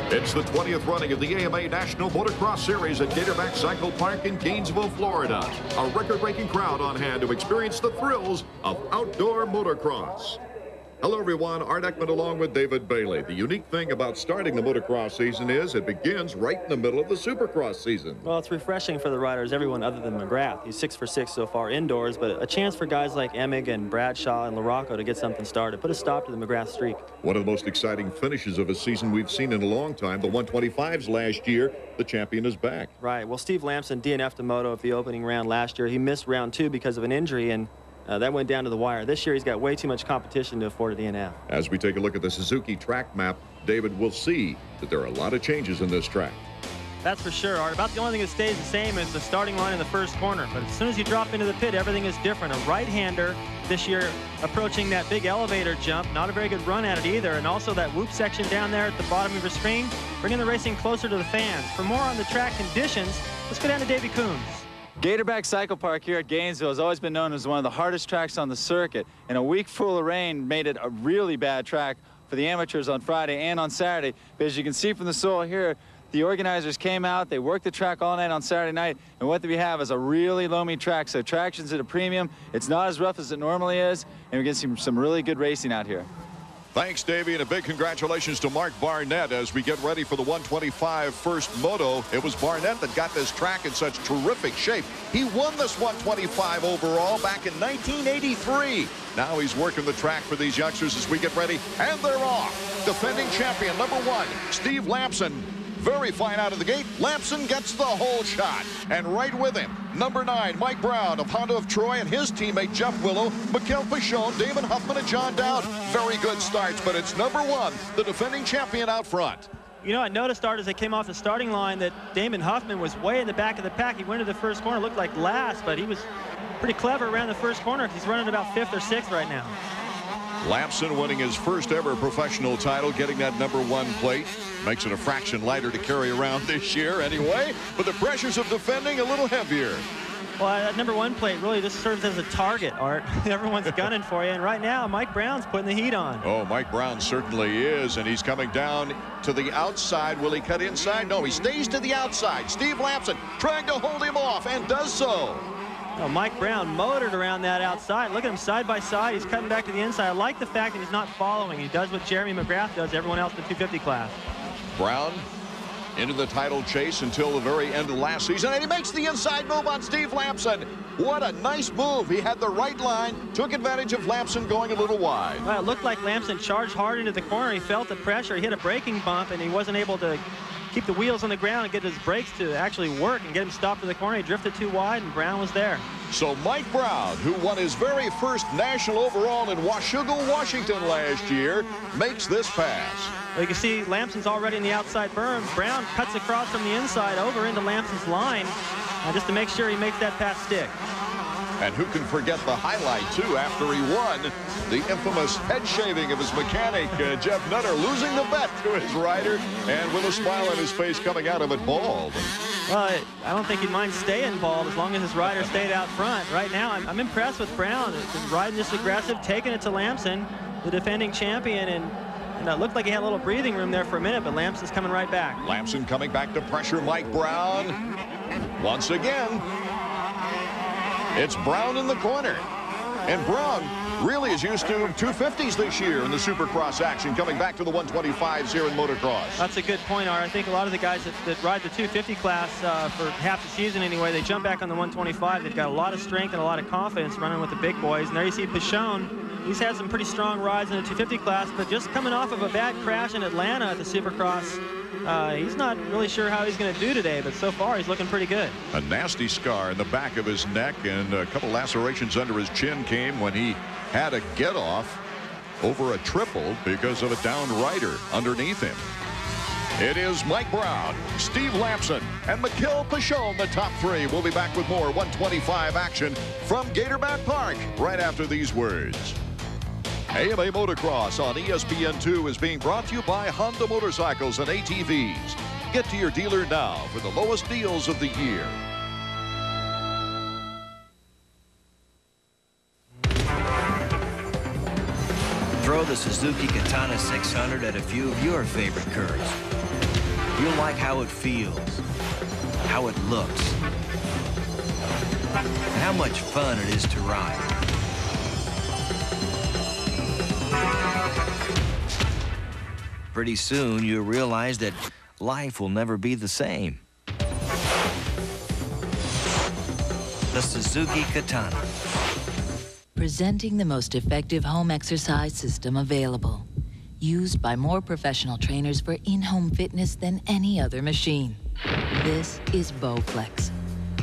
It's the 20th running of the AMA National Motocross Series at Gatorback Cycle Park in Gainsville, Florida. A record-breaking crowd on hand to experience the thrills of outdoor motocross. Hello, everyone. Art Ekman along with David Bailey. The unique thing about starting the motocross season is it begins right in the middle of the supercross season. Well, it's refreshing for the riders, everyone other than McGrath. He's 6 for 6 so far indoors, but a chance for guys like Emig and Bradshaw and LaRocco to get something started, put a stop to the McGrath streak. One of the most exciting finishes of a season we've seen in a long time. The 125s last year, the champion is back. Right. Well, Steve Lamson DNF'd to Moto at the opening round last year. He missed round 2 because of an injury, and that went down to the wire. This year, he's got way too much competition to afford a DNF. As we take a look at the Suzuki track map, David, will see that there are a lot of changes in this track. That's for sure, Art. About the only thing that stays the same is the starting line in the first corner. But as soon as you drop into the pit, everything is different. A right-hander this year approaching that big elevator jump. Not a very good run at it either. And also that whoop section down there at the bottom of your screen, bringing the racing closer to the fans. For more on the track conditions, let's go down to Davey Coons. Gatorback Cycle Park here at Gainesville has always been known as one of the hardest tracks on the circuit, and a week full of rain made it a really bad track for the amateurs on Friday and on Saturday. But as you can see from the soil here, the organizers came out, they worked the track all night on Saturday night, and what we have is a really loamy track, so traction's at a premium. It's not as rough as it normally is, and we're getting some really good racing out here. Thanks, Davey, and a big congratulations to Mark Barnett as we get ready for the 125 first moto. It was Barnett that got this track in such terrific shape. He won this 125 overall back in 1983. Now he's working the track for these youngsters as we get ready, and they're off. Defending champion #1, Steve Lamson. Very fine out of the gate. Lamson gets the whole shot. And right with him, #9, Mike Brown of Honda of Troy and his teammate Jeff Willow, Mikkel Pichon, Damon Huffman, and John Dowd. Very good starts, but it's #1, the defending champion out front. You know, I noticed, Art, as they came off the starting line that Damon Huffman was way in the back of the pack. He went to the first corner, looked like last, but he was pretty clever around the first corner because he's running about 5th or 6th right now. Lamson winning his first ever professional title, getting that #1 plate. Makes it a fraction lighter to carry around this year anyway, but the pressures of defending a little heavier. Well, that #1 plate really just serves as a target, Art. Everyone's gunning for you, and right now Mike Brown's putting the heat on. Oh, Mike Brown certainly is, and he's coming down to the outside. Will he cut inside? No, he stays to the outside. Steve Lamson trying to hold him off and does so. Oh, Mike Brown motored around that outside. Look at him side by side. He's cutting back to the inside. I like the fact that he's not following. He does what Jeremy McGrath does, everyone else in the 250 class. Brown into the title chase until the very end of last season, and he makes the inside move on Steve Lamson. What a nice move. He had the right line, took advantage of Lamson going a little wide. Well, it looked like Lamson charged hard into the corner. He felt the pressure. He hit a braking bump, and he wasn't able to keep the wheels on the ground and get his brakes to actually work and get him stopped to the corner. He drifted too wide, and Brown was there. So Mike Brown, who won his very first national overall in Washougal, Washington last year, makes this pass. Well, you can see Lamson's already in the outside berm. Brown cuts across from the inside over into Lamson's line just to make sure he makes that pass stick. And who can forget the highlight, too, after he won, the infamous head shaving of his mechanic, Jeff Nutter, losing the bet to his rider, and with a smile on his face coming out of it bald. Well, I don't think he'd mind staying bald as long as his rider stayed out front. Right now, I'm impressed with Brown. He's riding this aggressive, taking it to Lamson, the defending champion, and it looked like he had a little breathing room there for a minute, but Lamson's coming right back. Lamson coming back to pressure Mike Brown. Once again, it's Brown in the corner. And Brown really is used to 250s this year in the Supercross action, coming back to the 125s here in motocross. That's a good point, Art. I think a lot of the guys that ride the 250 class for half the season anyway, they jump back on the 125. They've got a lot of strength and a lot of confidence running with the big boys. And there you see Pichon. He's had some pretty strong rides in the 250 class, but just coming off of a bad crash in Atlanta at the Supercross, he's not really sure how he's going to do today, but so far he's looking pretty good. A nasty scar in the back of his neck and a couple lacerations under his chin came when he had a get-off over a triple because of a downed rider underneath him. It is Mike Brown, Steve Lamson, and Mikkel Pichon, the top 3. We'll be back with more 125 action from Gatorback Park right after these words. AMA Motocross on ESPN2 is being brought to you by Honda Motorcycles and ATVs. Get to your dealer now for the lowest deals of the year. Throw the Suzuki Katana 600 at a few of your favorite curves. You'll like how it feels, how it looks, and how much fun it is to ride. Pretty soon, you'll realize that life will never be the same. The Suzuki Katana. Presenting the most effective home exercise system available. Used by more professional trainers for in-home fitness than any other machine. This is Bowflex.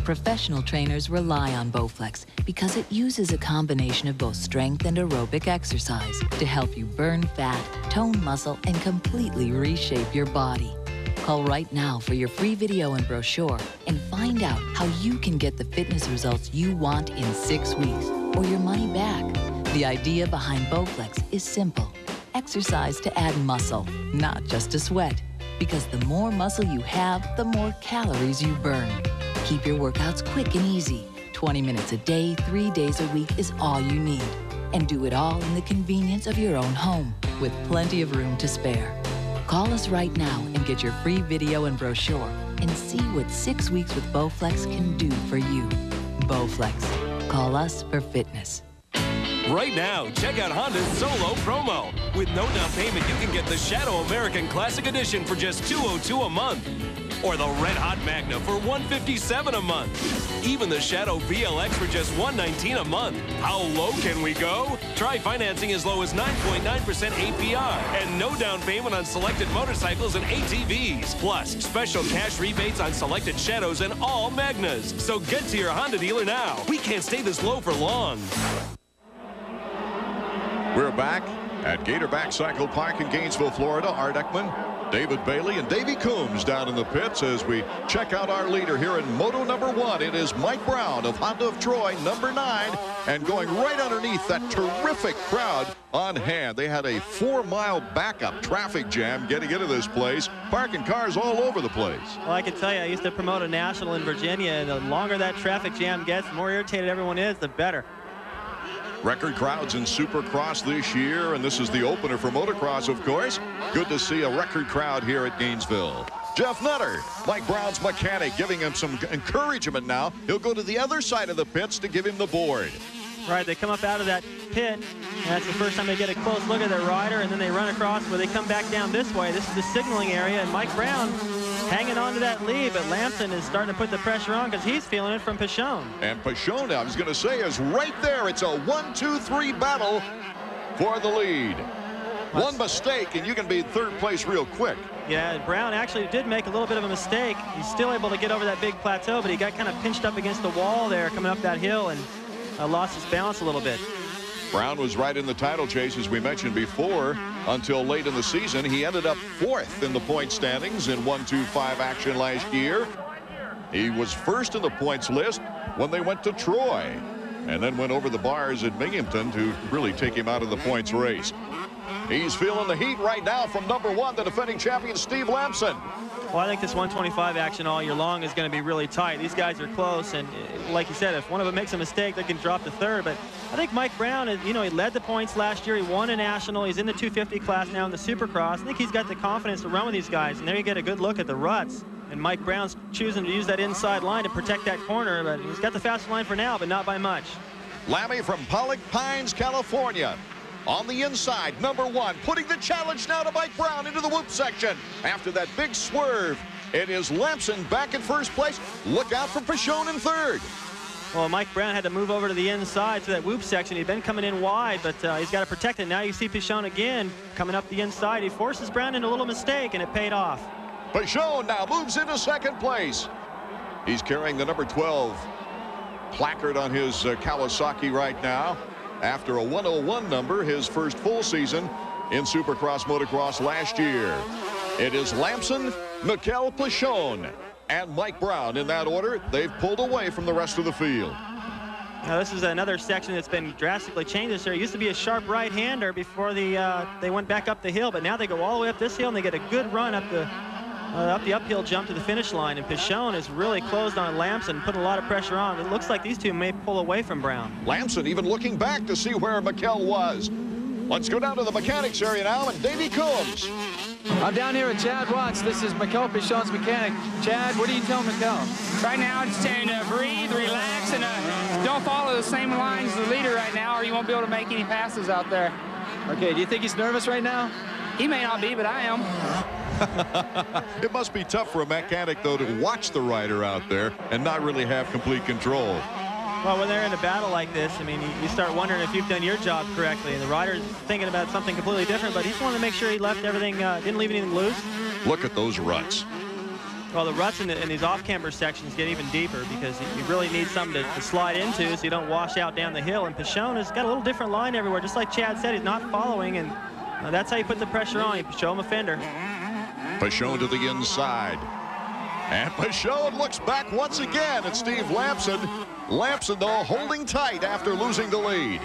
Professional trainers rely on Bowflex because it uses a combination of both strength and aerobic exercise to help you burn fat, tone muscle, and completely reshape your body. Call right now for your free video and brochure and find out how you can get the fitness results you want in 6 weeks or your money back. The idea behind Bowflex is simple. Exercise to add muscle, not just to sweat. Because the more muscle you have, the more calories you burn. Keep your workouts quick and easy. 20 minutes a day, 3 days a week is all you need. And do it all in the convenience of your own home, with plenty of room to spare. Call us right now and get your free video and brochure and see what 6 weeks with Bowflex can do for you. Bowflex. Call us for fitness. Right now, check out Honda's Solo promo. With no down payment, you can get the Shadow American Classic Edition for just $202 a month. Or the Red Hot Magna for $157 a month. Even the Shadow VLX for just $119 a month. How low can we go? Try financing as low as 9.9% APR and no down payment on selected motorcycles and ATVs. Plus, special cash rebates on selected Shadows and all Magnas. So get to your Honda dealer now. We can't stay this low for long. We're back at Gatorback Cycle Park in Gainesville, Florida. Art Ekman, David Bailey, and Davey Coombs down in the pits as we check out our leader here in Moto number 1. It is Mike Brown of Honda of Troy, number 9, and going right underneath that terrific crowd on hand. They had a 4-mile backup traffic jam getting into this place, parking cars all over the place. Well, I can tell you, I used to promote a national in Virginia, and the longer that traffic jam gets, the more irritated everyone is, the better. Record crowds in Supercross this year, and this is the opener for motocross, of course. Good to see a record crowd here at Gainesville. Jeff Nutter, Mike Brown's mechanic, giving him some encouragement now. He'll go to the other side of the pits to give him the board. Right, they come up out of that pit, and that's the first time they get a close look at their rider, and then they run across where they come back down this way. This is the signaling area, and Mike Brown hanging on to that lead, but Lamson is starting to put the pressure on because he's feeling it from Pichon. And Pichon, I was going to say, is right there. It's a 1-2-3 battle for the lead. One mistake, and you can be in third place real quick. Yeah, Brown actually did make a little bit of a mistake. He's still able to get over that big plateau, but he got kind of pinched up against the wall there coming up that hill and lost his balance a little bit. Brown was right in the title chase, as we mentioned before, until late in the season. He ended up 4th in the point standings in 1-2-5 action last year. He was first in the points list when they went to Troy, and then went over the bars at Binghamton to really take him out of the points race. He's feeling the heat right now from number 1, the defending champion, Steve Lamson. Well, I think this 125 action all year long is going to be really tight. These guys are close, and like you said, if one of them makes a mistake, they can drop to third. But I think Mike Brown, he led the points last year. He won a national. He's in the 250 class now in the Supercross. I think he's got the confidence to run with these guys, and there you get a good look at the ruts. And Mike Brown's choosing to use that inside line to protect that corner, but he's got the fastest line for now, but not by much. Lammy from Pollock Pines, California. On the inside, number 1, putting the challenge now to Mike Brown into the whoop section. After that big swerve, it is Lamson back in first place. Look out for Pichon in third. Well, Mike Brown had to move over to the inside to that whoop section. He'd been coming in wide, but he's got to protect it. Now you see Pichon again coming up the inside. He forces Brown into a little mistake, and it paid off. Pichon now moves into second place. He's carrying the number 12 placard on his Kawasaki right now. After a 101 number, his first full season in Supercross motocross last year. It is Lamson, Mikel Pichon, and Mike Brown in that order. They've pulled away from the rest of the field. Now this is another section that's been drastically changed this year. It used to be a sharp right-hander before they went back up the hill, but now they go all the way up this hill and they get a good run up the uphill jump to the finish line, and Pichon is really closed on Lamson, putting a lot of pressure on. It looks like these two may pull away from Brown. Lamson even looking back to see where Mikel was. Let's go down to the mechanics area now, and Davey Coombs. I'm down here with Chad Watts. This is Mikel Pichon's mechanic. Chad, what do you tell Mikel? Right now, I'm just saying breathe, relax, and don't follow the same lines as the leader right now, or you won't be able to make any passes out there. Okay, do you think he's nervous right now? He may not be, but I am. It must be tough for a mechanic, though, to watch the rider out there and not really have complete control. Well, when they're in a battle like this, I mean, you start wondering if you've done your job correctly, and the rider's thinking about something completely different, but he just wanted to make sure he left everything, didn't leave anything loose. Look at those ruts. Well, the ruts in these off-camber sections get even deeper because you really need something to slide into so you don't wash out down the hill, and Pichon has got a little different line everywhere. Just like Chad said, he's not following, and that's how you put the pressure on. You show him a fender. Pichon to the inside. And Pichon looks back once again at Steve Lamson. Lamson, though, holding tight after losing the lead.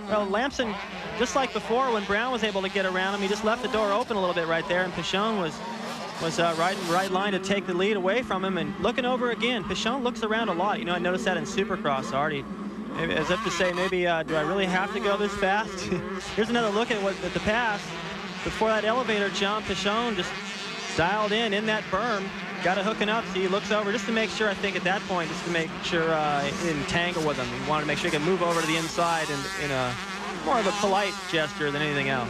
Well, Lamson, just like before, when Brown was able to get around him, he just left the door open a little bit right there, and Pichon was right line to take the lead away from him. And looking over again, Pichon looks around a lot. You know, I noticed that in Supercross already. As if to say, maybe, do I really have to go this fast? Here's another look at the pass. Before that elevator jump, Pichon just dialed in that berm. Got it hooking up, so he looks over just to make sure, I think at that point, just to make sure he didn't tangle with him. He wanted to make sure he could move over to the inside in a more of a polite gesture than anything else.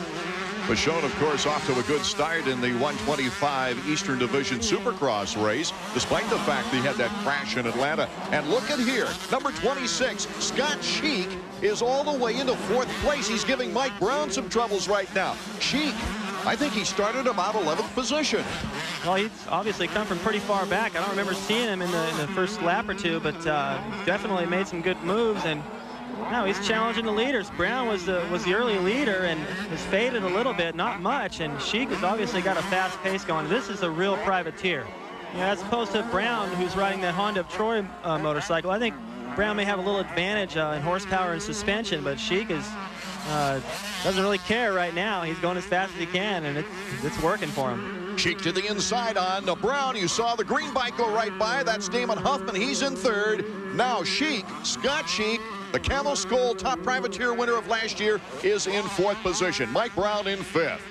Pichon, of course, off to a good start in the 125 Eastern Division Supercross race, despite the fact that he had that crash in Atlanta. And look at here, number 26, Scott Sheik, is all the way into 4th place. He's giving Mike Brown some troubles right now. Sheik, I think he started about 11th position. Well, he's obviously come from pretty far back. I don't remember seeing him in the first lap or two, but definitely made some good moves. And now he's challenging the leaders. Brown was the early leader and has faded a little bit, not much. And Sheik has obviously got a fast pace going. This is a real privateer. You know, as opposed to Brown, who's riding the Honda of Troy motorcycle. I think Brown may have a little advantage in horsepower and suspension, but Sheik doesn't really care right now. He's going as fast as he can, and it's working for him. Sheik to the inside on Brown. You saw the green bike go right by. That's Damon Huffman. He's in 3rd. Now Sheik, Scott Sheik, the Camel Skull top privateer winner of last year, is in 4th position. Mike Brown in 5th.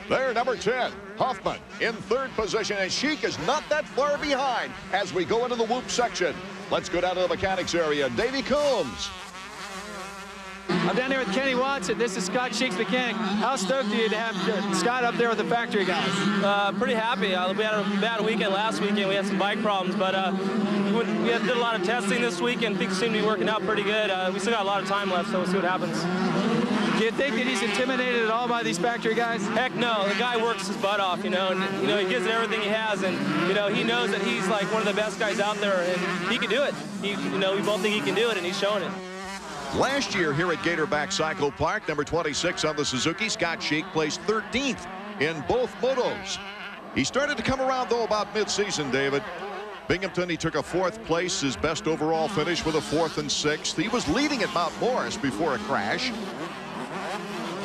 There, number 10, Huffman in 3rd position, and Sheik is not that far behind as we go into the whoop section. Let's go down to the mechanics area. Davey Coombs. I'm down here with Kenny Watson. This is Scott Sheik's mechanic. How stoked are you to have Scott up there with the factory guys? Pretty happy. We had a bad weekend last weekend. We had some bike problems, but we did a lot of testing this weekend. Things seem to be working out pretty good. We still got a lot of time left, so we'll see what happens. Do you think that he's intimidated at all by these factory guys? Heck no. The guy works his butt off, you know, and he gives it everything he has, and he knows that he's like one of the best guys out there, and he can do it. We both think he can do it, and he's showing it. Last year here at Gatorback Cycle Park, number 26 on the Suzuki, Scott Sheik placed 13th in both motos. He started to come around, though, about mid-season, David. Binghamton, he took a 4th place, his best overall finish with a 4th and 6th. He was leading at Mount Morris before a crash.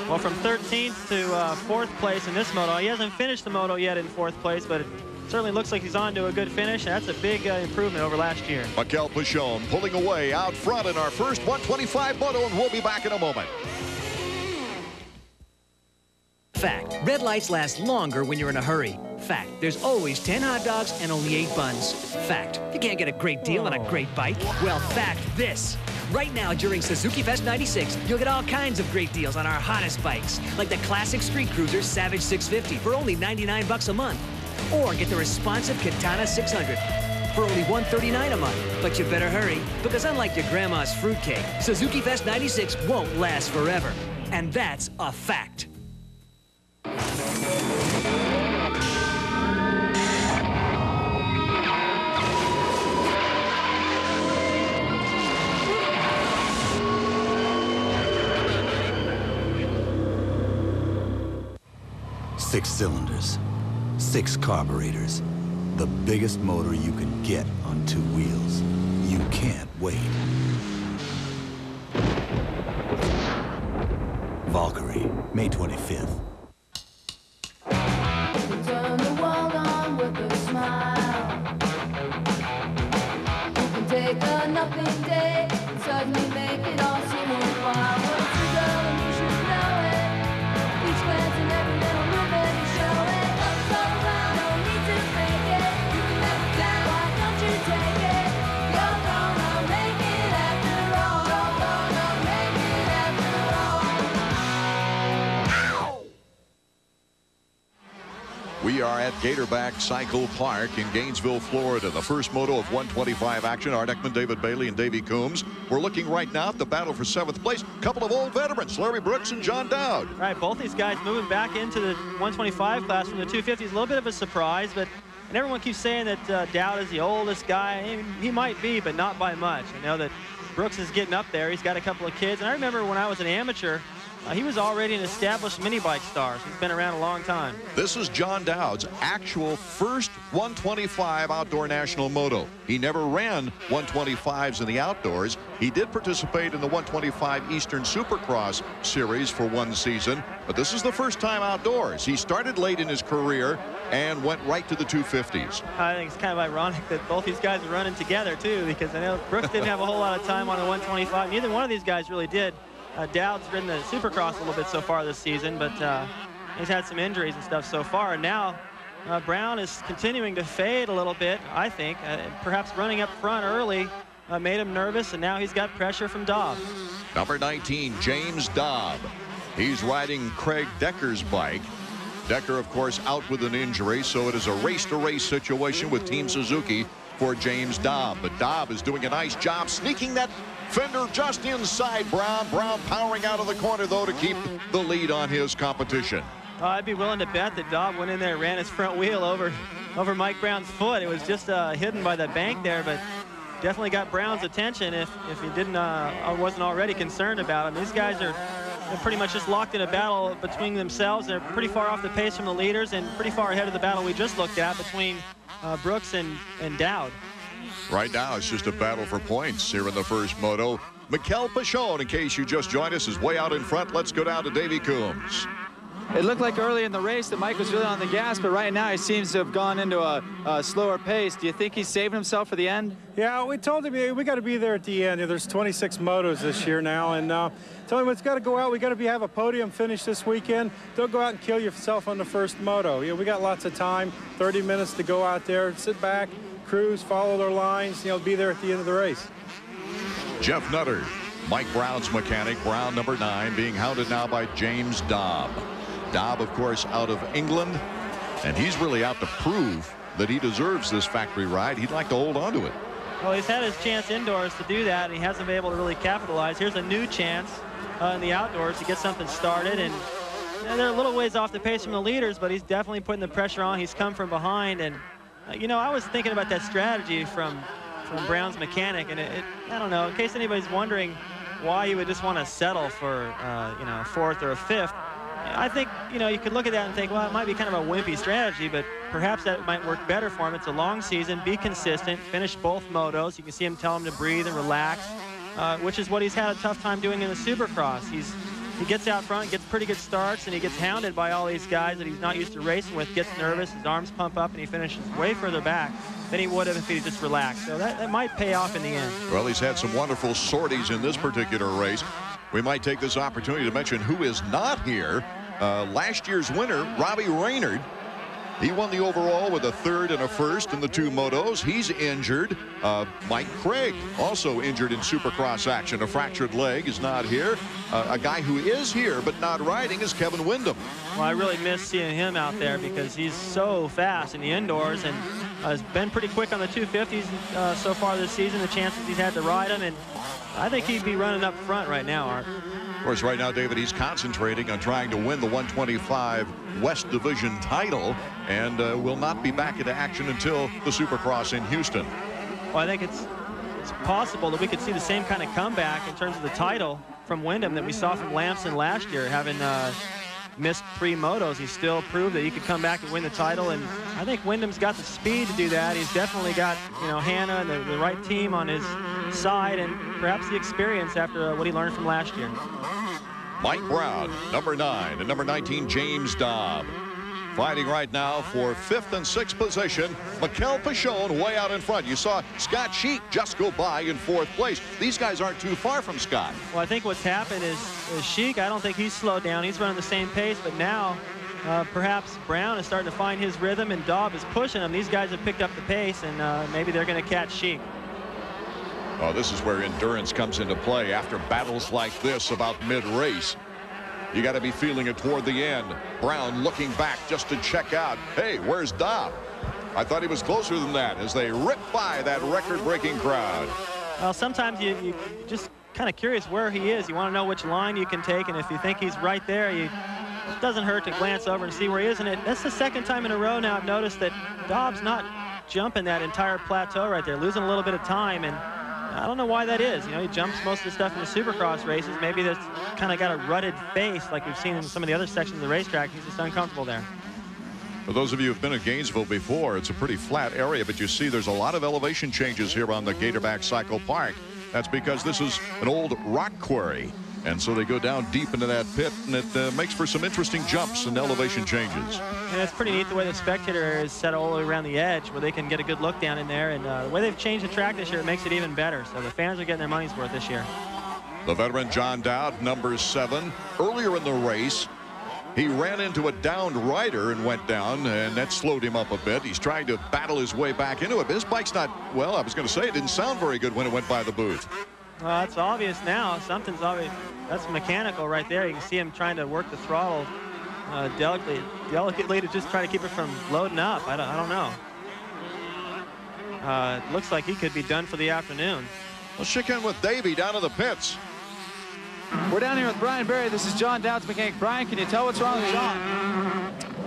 Well, from 13th to 4th place in this moto. He hasn't finished the moto yet in 4th place, but it certainly looks like he's on to a good finish. That's a big improvement over last year. Mikel Pichon pulling away out front in our first 125 moto, and we'll be back in a moment. Fact, red lights last longer when you're in a hurry. Fact, there's always 10 hot dogs and only 8 buns. Fact, you can't get a great deal on a great bike. Well, fact this. Right now during Suzuki Fest 96, you'll get all kinds of great deals on our hottest bikes, like the classic street cruiser Savage 650 for only $99 a month. Or get the responsive Katana 600 for only $139 a month. But you better hurry, because unlike your grandma's fruitcake, Suzuki Fest 96 won't last forever. And that's a fact. Six cylinders, 6 carburetors, the biggest motor you can get on 2 wheels. You can't wait. Valkyrie, May 25th. Turn the world on with a smile. You can take a nothing day and suddenly make it all seem worthwhile. What's the girl and you should know it. We are at Gatorback Cycle Park in Gainesville, Florida. The first moto of 125 action. Art Ekman, David Bailey, and Davey Coombs. We're looking right now at the battle for 7th place. A couple of old veterans, Larry Brooks and John Dowd. Right, both these guys moving back into the 125 class from the 250s. A little bit of a surprise, but and everyone keeps saying that Dowd is the oldest guy. He might be, but not by much. I know that Brooks is getting up there. He's got a couple of kids. And I remember when I was an amateur, he was already an established mini bike star. So he's been around a long time. This is John Dowd's actual first 125 outdoor national moto. He never ran 125s in the outdoors. He did participate in the 125 Eastern Supercross series for one season, but this is the first time outdoors. He started late in his career and went right to the 250s. I think it's kind of ironic that both these guys are running together too, because I know Brooks didn't have a whole lot of time on the 125. Neither one of these guys really did. Dowd's ridden the Supercross a little bit so far this season, but he's had some injuries and stuff so far. And now Brown is continuing to fade a little bit, I think. Perhaps running up front early made him nervous, and now he's got pressure from Dobb. Number 19, James Dobb. He's riding Craig Decker's bike. Decker, of course, out with an injury, so it is a race-to-race situation with Team Suzuki for James Dobb. But Dobb is doing a nice job sneaking that fender just inside Brown. Brown powering out of the corner, though, to keep the lead on his competition. I'd be willing to bet that Dobb went in there and ran his front wheel over Mike Brown's foot. It was just hidden by the bank there, but definitely got Brown's attention if he didn't wasn't already concerned about him. These guys are pretty much just locked in a battle between themselves. They're pretty far off the pace from the leaders and pretty far ahead of the battle we just looked at between Brooks and Dowd. Right now, it's just a battle for points here in the first moto. Mikel Pichon, in case you just joined us, is way out in front. Let's go down to Davey Coombs. It looked like early in the race that Mike was really on the gas, but right now he seems to have gone into a slower pace. Do you think he's saving himself for the end? Yeah, we told him we got to be there at the end. There's 26 motos this year now, and told him it's got to go out. We got to have a podium finish this weekend. Don't go out and kill yourself on the first moto. We got lots of time, 30 minutes to go out there, sit back, cruise, follow their lines, be there at the end of the race. Jeff Nutter, Mike Brown's mechanic. Brown, number 9, being hounded now by James Dobb. Dobb, of course, out of England, and he's really out to prove that he deserves this factory ride. He'd like to hold on to it. Well, he's had his chance indoors to do that, and he hasn't been able to really capitalize. Here's a new chance in the outdoors to get something started, and they're a little ways off the pace from the leaders, but he's definitely putting the pressure on. He's come from behind, and I was thinking about that strategy from Brown's mechanic, and I don't know, in case anybody's wondering why you would just want to settle for a 4th or a 5th. I think, you could look at that and think, well, it might be kind of a wimpy strategy, but perhaps that might work better for him. It's a long season, be consistent, finish both motos. You can see him tell him to breathe and relax, which is what he's had a tough time doing in the Supercross. He gets out front, gets pretty good starts, and he gets hounded by all these guys that he's not used to racing with, gets nervous, his arms pump up, and he finishes way further back than he would have if he just relaxed. So that might pay off in the end. Well, he's had some wonderful sorties in this particular race. We might take this opportunity to mention who is not here. Last year's winner, Robbie Raynard. He won the overall with a 3rd and a 1st in the 2 motos. He's injured. Mike Craig, also injured in Supercross action. A fractured leg, is not here. A guy who is here but not riding is Kevin Windham. Well, I really miss seeing him out there because he's so fast in the indoors and has been pretty quick on the 250s so far this season, the chances he's had to ride them, and I think he'd be running up front right now, Art. Of course, right now, David, he's concentrating on trying to win the 125 West Division title and will not be back into action until the Supercross in Houston. Well, I think it's possible that we could see the same kind of comeback in terms of the title from Windham that we saw from Lamson last year. Having missed 3 motos, he still proved that he could come back and win the title, and I think Windham's got the speed to do that. He's definitely got Hannah and the right team on his side, and perhaps the experience after what he learned from last year. Mike Brown, number 9, and number 19, James Dobb. Fighting right now for 5th and 6th position. Mikel Pichon way out in front. You saw Scott Sheik just go by in 4th place. These guys aren't too far from Scott. Well, I think what's happened is Sheik, I don't think he's slowed down. He's running the same pace, but now perhaps Brown is starting to find his rhythm, and Dobb is pushing him. These guys have picked up the pace, and maybe they're going to catch Sheik. Oh, this is where endurance comes into play after battles like this about mid-race. You got to be feeling it toward the end. Brown looking back just to check out. Hey, where's Dobb? I thought he was closer than that as they rip by that record-breaking crowd. Well, sometimes you just kind of curious where he is. You want to know which line you can take, and if you think he's right there, it doesn't hurt to glance over and see where he is. And that's the second time in a row now I've noticed that Dobb's not jumping that entire plateau right there, losing a little bit of time, and I don't know why that is. You know, he jumps most of the stuff in the Supercross races. Maybe that's kind of got a rutted face like we've seen in some of the other sections of the racetrack. He's just uncomfortable there. For those of you who've been at Gainesville before, it's a pretty flat area, but you see there's a lot of elevation changes here on the Gatorback Cycle Park. That's because this is an old rock quarry, and so they go down deep into that pit, and it makes for some interesting jumps and elevation changes. And it's pretty neat the way the spectator area is set all the way around the edge where they can get a good look down in there, and the way they've changed the track this year, it makes it even better. So the fans are getting their money's worth this year. The veteran John Dowd, number 7, earlier in the race, he ran into a downed rider and went down, and that slowed him up a bit. He's trying to battle his way back into it, but his bike's not, well, I was going to say it didn't sound very good when it went by the booth. Well, that's obvious now. Something's obvious. That's mechanical right there. You can see him trying to work the throttle delicately to just try to keep it from loading up. I don't know. It looks like he could be done for the afternoon. We'll check in with Davey down in the pits. We're down here with Brian Berry. This is John Dowd's mechanic. Brian, can you tell what's wrong with John?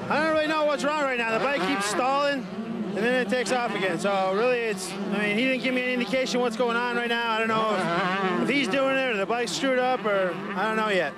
I don't really know what's wrong right now. The bike keeps stalling, and then it takes off again. So really, I mean, he didn't give me any indication what's going on right now. I don't know if he's doing it or the bike's screwed up, or I don't know yet.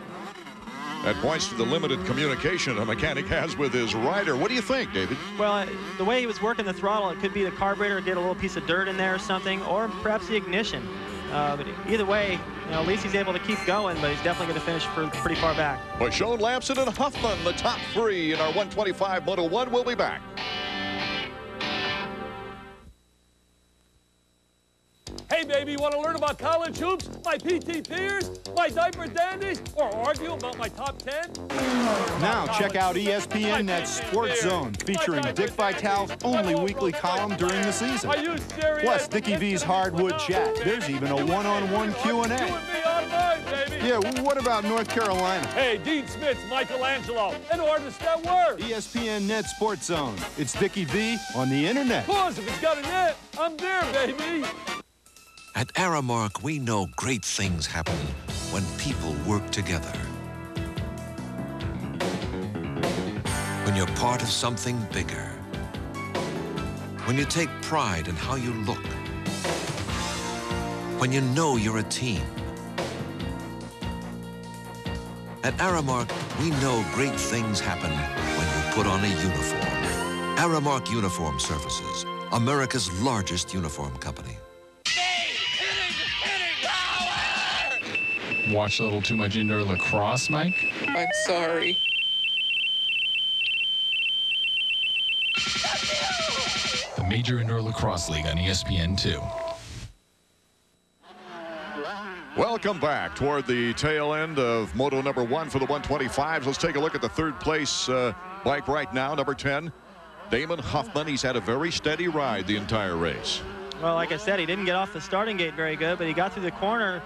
That points to the limited communication a mechanic has with his rider. What do you think, David? Well, the way he was working the throttle, it could be the carburetor get a little piece of dirt in there or something, or perhaps the ignition. But either way, you know, at least he's able to keep going, but he's definitely going to finish pretty far back. Paschon, Lamson, and Huffman, the top 3 in our 125 Moto 1. We'll be back. Hey, baby, you want to learn about college hoops, my PT peers, my diaper dandies, or argue about my top 10? Now check out ESPN Net's Sports Zone, featuring Dick Vitale's only weekly column during the season. Are you serious? Plus Dickie V's Hardwood Chat. There's even a one-on-one Q&A. Yeah, what about North Carolina? Hey, Dean Smith's Michelangelo, an artist at work. ESPN Net Sports Zone. It's Dickie V on the internet. Plus, if it's got a net, I'm there, baby. At Aramark, we know great things happen when people work together. When you're part of something bigger. When you take pride in how you look. When you know you're a team. At Aramark, we know great things happen when you put on a uniform. Aramark Uniform Services, America's largest uniform company. Watch a little too much indoor lacrosse, Mike? I'm sorry. The Major Indoor Lacrosse League on ESPN2. Welcome back toward the tail end of Moto number 1 for the 125s. Let's take a look at the third place bike right now, number 10. Damon Huffman. He's had a very steady ride the entire race. Well, like I said, he didn't get off the starting gate very good, but he got through the corner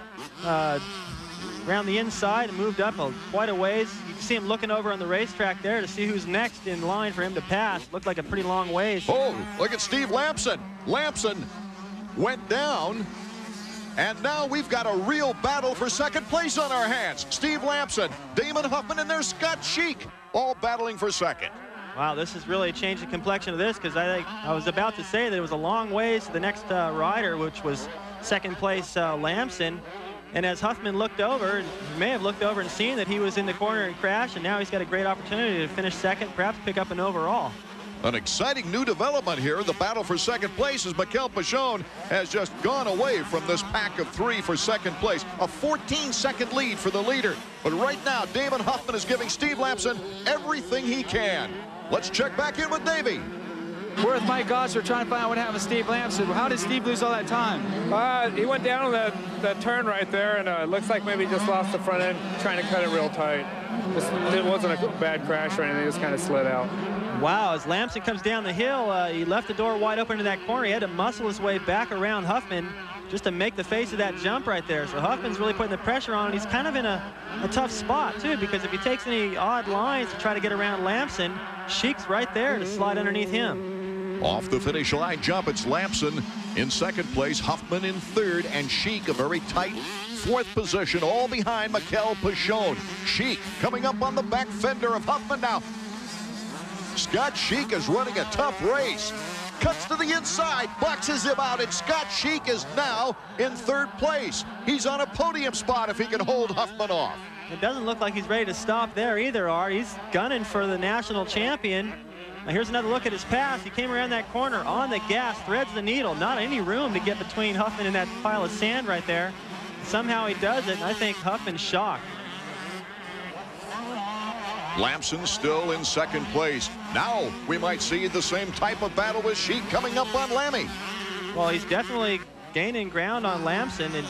around the inside and moved up quite a ways. You can see him looking over on the racetrack there to see who's next in line for him to pass. Looked like a pretty long ways. Oh, look at Steve Lamson. Lamson went down, and now we've got a real battle for second place on our hands. Steve Lamson, Damon Huffman, and there's Scott Sheik, all battling for second. Wow, this has really changed the complexion of this, because I was about to say that it was a long ways to the next rider, which was second place Lamson. And as Huffman looked over, he may have looked over and seen that he was in the corner and crashed, and now he's got a great opportunity to finish second, perhaps pick up an overall. An exciting new development here. The battle for second place as Mikel Paschon has just gone away from this pack of 3 for second place. A 14-second lead for the leader. But right now, Damon Huffman is giving Steve Lamson everything he can. Let's check back in with Davey. We're with Mike Goss. We're trying to find out what happened to Steve Lamson. How did Steve lose all that time? He went down that turn right there, and it looks like maybe he just lost the front end, trying to cut it real tight. It wasn't a bad crash or anything. It just kind of slid out. Wow, as Lamson comes down the hill, he left the door wide open to that corner. He had to muscle his way back around Huffman. just to make the face of that jump right there. So Huffman's really putting the pressure on, and he's kind of in a tough spot, too, because if he takes any odd lines to try to get around Lamson, Sheik's right there to slide underneath him. Off the finish line jump, it's Lamson in second place, Huffman in third, and Sheik a very tight fourth position, all behind Mikel Pichon. Sheik coming up on the back fender of Huffman now. Scott Sheik is running a tough race. Cuts to the inside, boxes him out, and Scott Sheik is now in third place. He's on a podium spot if he can hold Huffman off. It doesn't look like he's ready to stop there either, Art. He's gunning for the national champion. Now here's another look at his pass. He came around that corner on the gas, threads the needle. Not any room to get between Huffman and that pile of sand right there. Somehow he does it, and I think Huffman's shocked. Lamson still in second place. Now we might see the same type of battle with Sheik coming up on Lammy. Well, he's definitely gaining ground on Lamson, and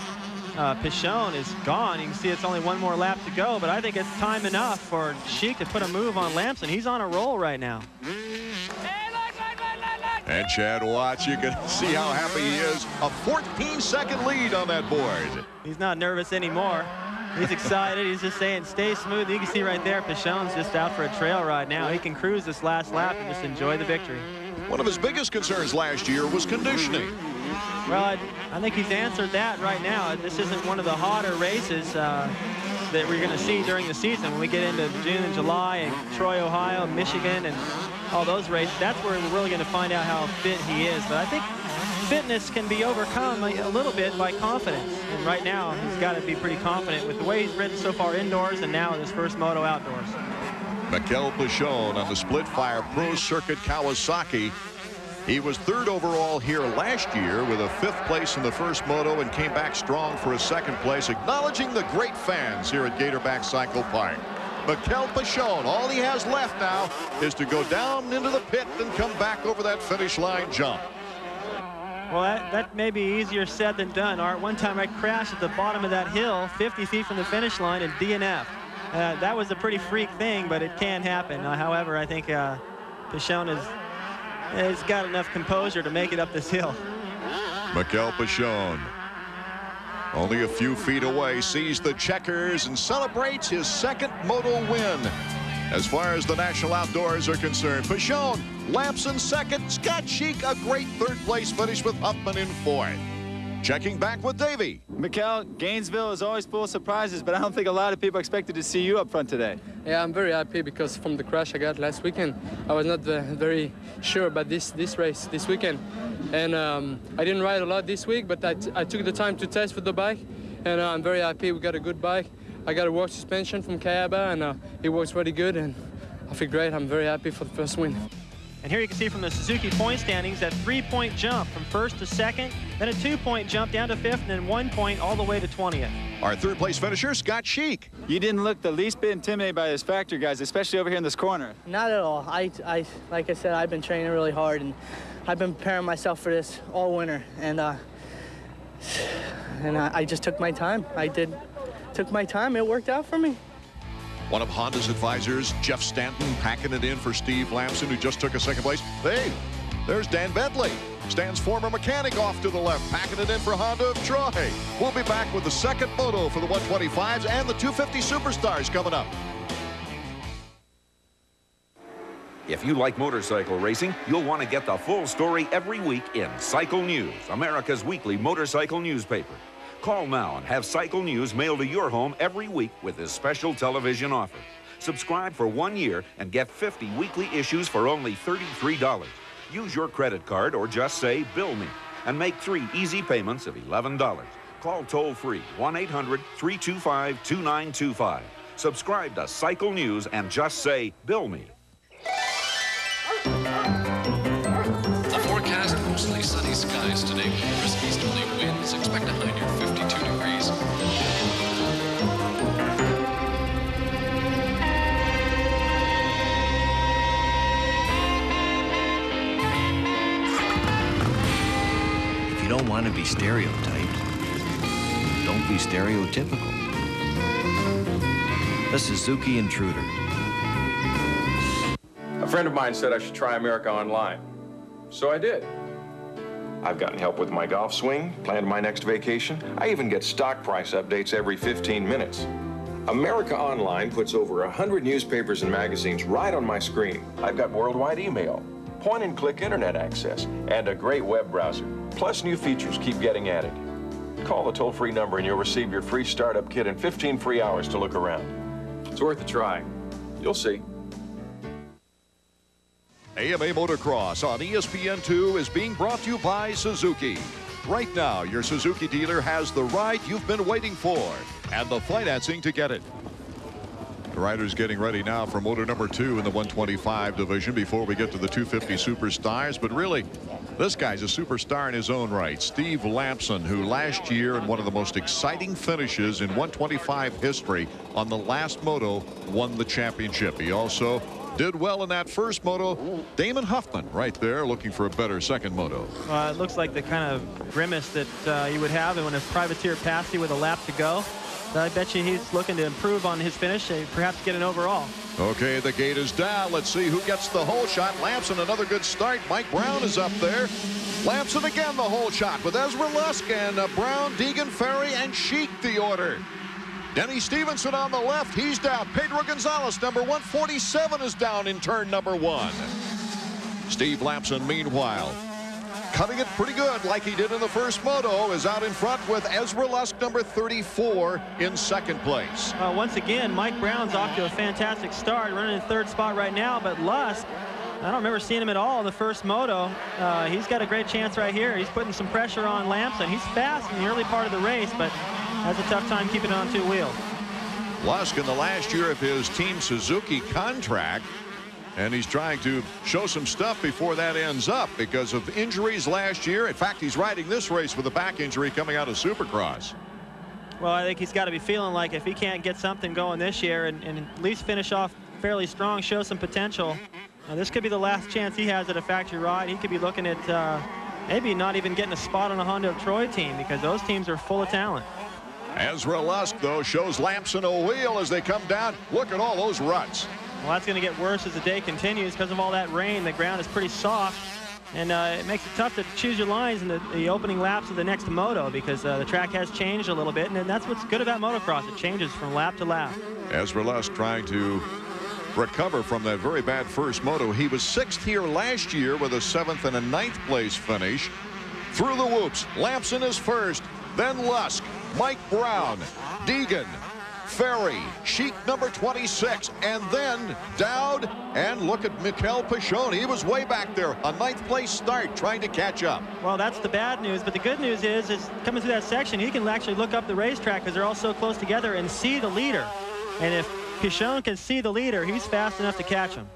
Pichon is gone. You can see it's only one more lap to go, but I think it's time enough for Sheik to put a move on Lamson. He's on a roll right now. And Chad Watts, you can see how happy he is. A 14-second lead on that board. He's not nervous anymore. He's excited. He's just saying, stay smooth. You can see right there, Pichon's just out for a trail ride now. He can cruise this last lap and just enjoy the victory. One of his biggest concerns last year was conditioning. Well, I think he's answered that right now. This isn't one of the hotter races that we're going to see during the season. When we get into June and July and Troy, Ohio, Michigan, and all those races, that's where we're really going to find out how fit he is. But I think fitness can be overcome a little bit by confidence. And right now, he's got to be pretty confident with the way he's ridden so far indoors and now in his first moto outdoors. Mikel Pichon on the Split Fire Pro Circuit Kawasaki. He was third overall here last year with a 5th place in the first moto and came back strong for a 2nd place, acknowledging the great fans here at Gatorback Cycle Park. Mikel Pichon, all he has left now is to go down into the pit and come back over that finish line jump. Well, that may be easier said than done, Art. One time I crashed at the bottom of that hill, 50 feet from the finish line in DNF. That was a pretty freak thing, but it can happen. However, I think Pichon has got enough composure to make it up this hill. Mikel Pichon, only a few feet away, sees the checkers and celebrates his 2nd moto win. As far as the National Outdoors are concerned, Pichon, Lamson 2nd, Scott Sheik a great 3rd place finish with Huffman in 4th. Checking back with Davey. Mikel, Gainesville is always full of surprises, but I don't think a lot of people expected to see you up front today. Yeah, I'm very happy because from the crash I got last weekend, I was not very sure about this race this weekend. And I didn't ride a lot this week, but I took the time to test with the bike, and I'm very happy. We got a good bike. I got a work suspension from Kayaba, and it works really good, and I feel great. I'm very happy for the first win. And here you can see from the Suzuki point standings that 3-point jump from 1st to 2nd, then a 2-point jump down to 5th, and then 1 point all the way to 20th. Our 3rd place finisher, Scott Sheik. You didn't look the least bit intimidated by those factory guys, especially over here in this corner. Not at all. I like I said, I've been training really hard, and I've been preparing myself for this all winter, and I just took my time. Took my time. It worked out for me. One of Honda's advisors, Jeff Stanton, packing it in for Steve Lamson, who just took a 2nd place. Hey, there's Dan Bentley, Stan's former mechanic, off to the left, packing it in for Honda of Troy. We'll be back with the 2nd moto for the 125s and the 250 Superstars coming up. If you like motorcycle racing, you'll want to get the full story every week in Cycle News, America's weekly motorcycle newspaper. Call now and have Cycle News mailed to your home every week with this special television offer. Subscribe for 1 year and get 50 weekly issues for only $33. Use your credit card or just say, "Bill me," and make 3 easy payments of $11. Call toll-free 1-800-325-2925. Subscribe to Cycle News and just say, "Bill me." The forecast, mostly sunny skies today with crisp easterly winds. Expect a high near 52 degrees. If you don't want to be stereotyped, don't be stereotypical. The Suzuki Intruder. A friend of mine said I should try America Online, so I did. I've gotten help with my golf swing, planned my next vacation. I even get stock price updates every 15 minutes. America Online puts over 100 newspapers and magazines right on my screen. I've got worldwide email, point-and-click internet access, and a great web browser. Plus, new features keep getting added. Call the toll-free number and you'll receive your free startup kit and 15 free hours to look around. It's worth a try. You'll see. AMA Motocross on ESPN2 is being brought to you by Suzuki. Right now, your Suzuki dealer has the ride you've been waiting for and the financing to get it. The riders getting ready now for moto number 2 in the 125 division before we get to the 250 superstars. But really, this guy's a superstar in his own right. Steve Lampson, who last year in one of the most exciting finishes in 125 history on the last moto, won the championship. He also did well in that first moto. Damon Huffman right there looking for a better second moto. It looks like the kind of grimace that you would have when a privateer passed you with a lap to go. I bet you he's looking to improve on his finish and perhaps get an overall. Okay, the gate is down. Let's see who gets the hole shot. Lampson, another good start. Mike Brown is up there. Lampson again the hole shot with Ezra Lusk and Brown, Deegan, Ferry, and Sheik the order. Denny Stevenson on the left. He's down. Pedro Gonzalez, number 147, is down in turn number 1. Steve Lampson, meanwhile, cutting it pretty good like he did in the first moto, is out in front with Ezra Lusk, number 34, in second place. Once again, Mike Brown's off to a fantastic start, running in third spot right now, but Lusk, I don't remember seeing him at all in the first moto. He's got a great chance right here. He's putting some pressure on Lampson. He's fast in the early part of the race, but has a tough time keeping it on 2 wheels. Lusk in the last year of his Team Suzuki contract, and he's trying to show some stuff before that ends up because of injuries last year. In fact, he's riding this race with a back injury coming out of Supercross. Well, I think he's got to be feeling like if he can't get something going this year and at least finish off fairly strong, show some potential, this could be the last chance he has at a factory ride. He could be looking at maybe not even getting a spot on a Honda of Troy team because those teams are full of talent. Ezra Lusk, though, shows Lampson a wheel as they come down. Look at all those ruts. Well, that's going to get worse as the day continues because of all that rain. The ground is pretty soft, and it makes it tough to choose your lines in the opening laps of the next moto because the track has changed a little bit, and that's what's good about motocross. It changes from lap to lap. Ezra Lusk trying to recover from that very bad first moto. He was 6th here last year with a 7th and a 9th place finish. Through the whoops, Lampson is first, then Lusk, Mike Brown, Deegan, Ferry, Sheik number 26, and then Dowd, and look at Mikel Pichon. He was way back there, a 9th place start, trying to catch up. Well, that's the bad news, but the good news is coming through that section, he can actually look up the racetrack because they're all so close together and see the leader. And if Pichon can see the leader, he's fast enough to catch him.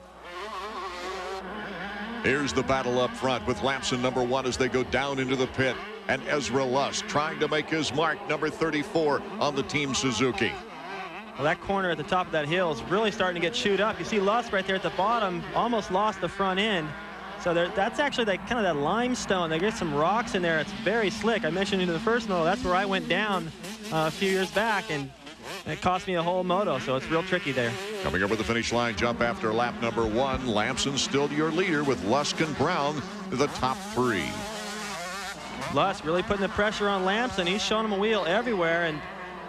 Here's the battle up front with Lampson number 1 as they go down into the pit, and Ezra Lusk trying to make his mark, number 34 on the Team Suzuki. Well, that corner at the top of that hill is really starting to get chewed up. You see Lusk right there at the bottom, almost lost the front end. So that's actually kind of that limestone. They get some rocks in there. It's very slick. I mentioned in the first moto, that's where I went down a few years back, and it cost me a whole moto, so it's real tricky there. Coming over the finish line jump after lap number 1. Lampson still your leader with Lusk and Brown the top 3. Lusk really putting the pressure on Lampson. He's showing him a wheel everywhere, and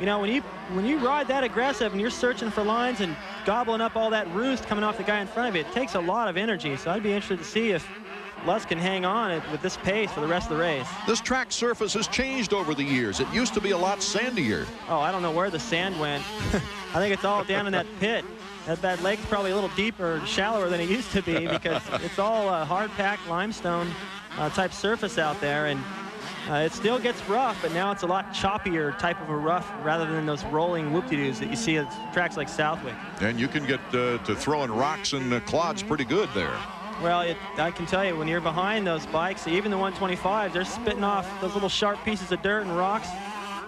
you know, when you ride that aggressive and you're searching for lines and gobbling up all that roost coming off the guy in front of you, it takes a lot of energy. So I'd be interested to see if Lusk can hang on with this pace for the rest of the race. This track surface has changed over the years. It used to be a lot sandier. Oh, I don't know where the sand went. I think it's all down in that pit. That lake's probably a little deeper, shallower than it used to be because it's all hard-packed limestone type surface out there, and it still gets rough, but now it's a lot choppier type of a rough rather than those rolling whoop-de-doos that you see at tracks like Southwick. And you can get to throwing rocks and clods pretty good there. Well, I can tell you, when you're behind those bikes, even the 125s, they're spitting off those little sharp pieces of dirt and rocks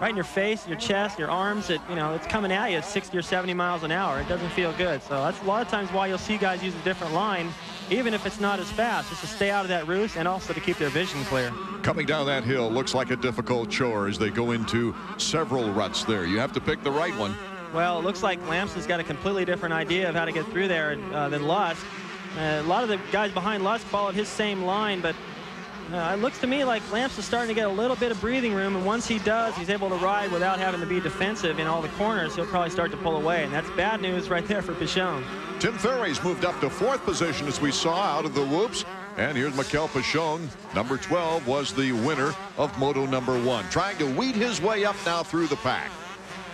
right in your face, your chest, your arms. It's coming at you at 60 or 70 miles an hour. It doesn't feel good. So that's a lot of times why you'll see guys use a different line, even if it's not as fast, just to stay out of that roost and also to keep their vision clear. Coming down that hill looks like a difficult chore as they go into several ruts there. You have to pick the right one. Well, it looks like Lampson's got a completely different idea of how to get through there than Lusk. A lot of the guys behind Lusk followed his same line, but It looks to me like Lampson's starting to get a little bit of breathing room, and once he does, he's able to ride without having to be defensive in all the corners. He'll probably start to pull away, and that's bad news right there for Pichon. Tim Ferry's moved up to 4th position, as we saw out of the whoops. And here's Mikel Pichon. Number 12 was the winner of Moto number 1, trying to weed his way up now through the pack.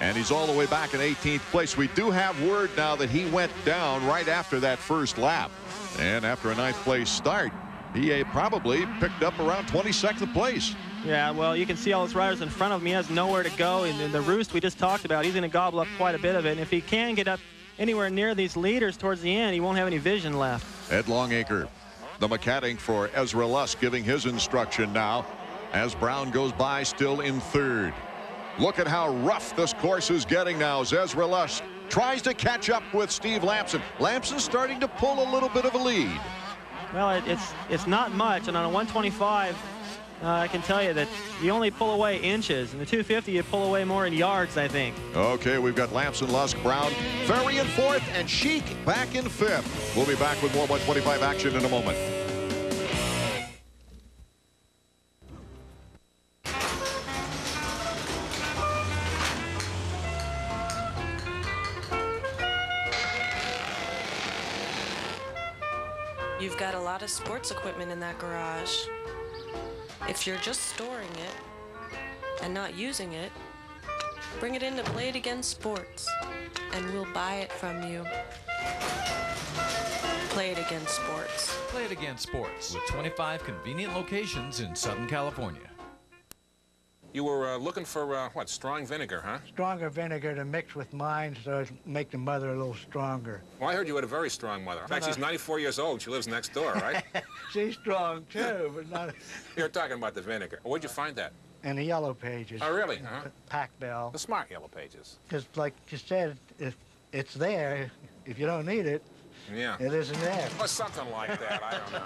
And he's all the way back in 18th place. We do have word now that he went down right after that first lap. And after a 9th place start, he probably picked up around 22nd place. Yeah, well, you can see all those riders in front of him. He has nowhere to go. And the roost we just talked about, he's going to gobble up quite a bit of it. And if he can get up anywhere near these leaders towards the end, he won't have any vision left. Ed Longacre, the mechanic for Ezra Lusk, giving his instruction now as Brown goes by still in 3rd. Look at how rough this course is getting now as Ezra Lusk tries to catch up with Steve Lampson. Lampson's starting to pull a little bit of a lead. Well, it's not much, and on a 125, I can tell you that you only pull away inches. In the 250, you pull away more in yards, I think. Okay, we've got Lampson, Lusk, Brown, Ferry in 4th, and Sheik back in 5th. We'll be back with more 125 action in a moment. You've got a lot of sports equipment in that garage. If you're just storing it and not using it, bring it in to Play It Again Sports, and we'll buy it from you. Play It Again Sports. Play It Again Sports with 25 convenient locations in Southern California. You were looking for, what, strong vinegar, huh? Stronger vinegar to mix with mine so it make the mother a little stronger. Well, I heard you had a very strong mother. In fact, she's 94 years old. She lives next door, right? She's strong, too, but not... You're talking about the vinegar. Where'd you find that? In the yellow pages. Oh, really? Uh-huh. Pack bell. The smart yellow pages. Because, like you said, if it's there, if you don't need it, yeah, it isn't there. Or something like that. I don't know.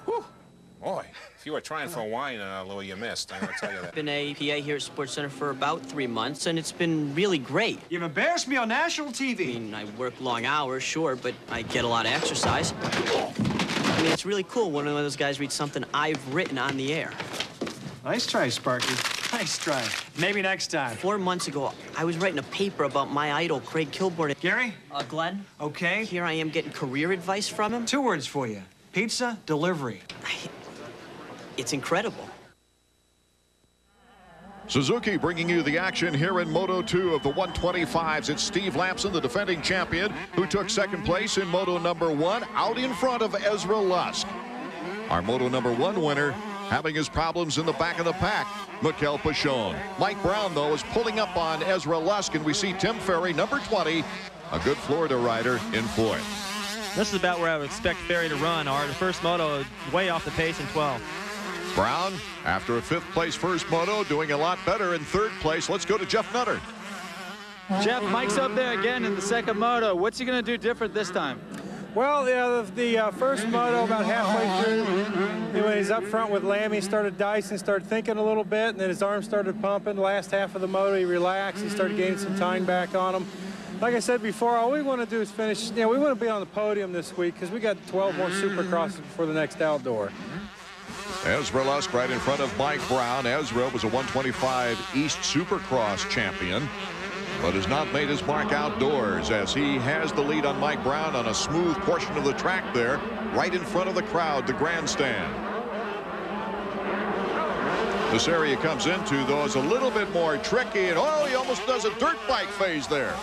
Whew. Boy, if you were trying for wine, Louis, you missed. I'm going to tell you that. I've been APA here at Sports Center for about 3 months, and it's been really great. You've embarrassed me on national TV. I mean, I work long hours, sure, but I get a lot of exercise. I mean, it's really cool when one of those guys reads something I've written on the air. Nice try, Sparky. Nice try. Maybe next time. 4 months ago, I was writing a paper about my idol, Craig Kilborn. Gary? Glenn? Okay. Here I am getting career advice from him. 2 words for you. Pizza, delivery. It's incredible. Suzuki bringing you the action here in Moto 2 of the 125s. It's Steve Lampson, the defending champion, who took 2nd place in Moto number 1, out in front of Ezra Lusk. Our Moto number 1 winner having his problems in the back of the pack, Mikel Pichon. Mike Brown, though, is pulling up on Ezra Lusk, and we see Tim Ferry, number 20, a good Florida rider, in 4th. This is about where I would expect Ferry to run. The first moto, way off the pace in 12. Brown, after a 5th place first moto, doing a lot better in 3rd place. Let's go to Jeff Nutter. Jeff, Mike's up there again in the 2nd moto. What's he going to do different this time? Well, the first moto, about halfway through, when he's up front with Lamb, he started dicing, started thinking a little bit, and then his arm started pumping. The last half of the moto, he relaxed. He started gaining some time back on him. Like I said before, all we want to do is finish. We want to be on the podium this week because we got 12 more Supercrosses before the next outdoor. Ezra Lusk right in front of Mike Brown. Ezra was a 125 East Supercross champion, but has not made his mark outdoors as he has the lead on Mike Brown on a smooth portion of the track there, right in front of the crowd, the grandstand. This area comes into, though, is a little bit more tricky, and he almost does a dirt bike phase there.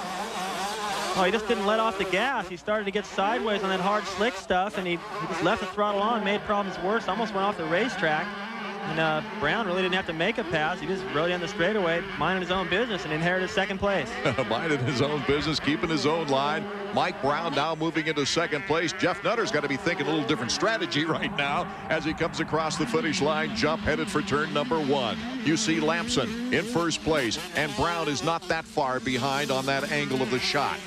Oh, he just didn't let off the gas. He started to get sideways on that hard slick stuff, and he just left the throttle on, made problems worse, almost went off the racetrack. And Brown really didn't have to make a pass. He just rode down the straightaway, minding his own business, and inherited 2nd place. Minding his own business, keeping his own line. Mike Brown now moving into 2nd place. Jeff Nutter's got to be thinking a little different strategy right now as he comes across the finish line, jump headed for turn number 1. You see Lampson in 1st place, and Brown is not that far behind on that angle of the shot.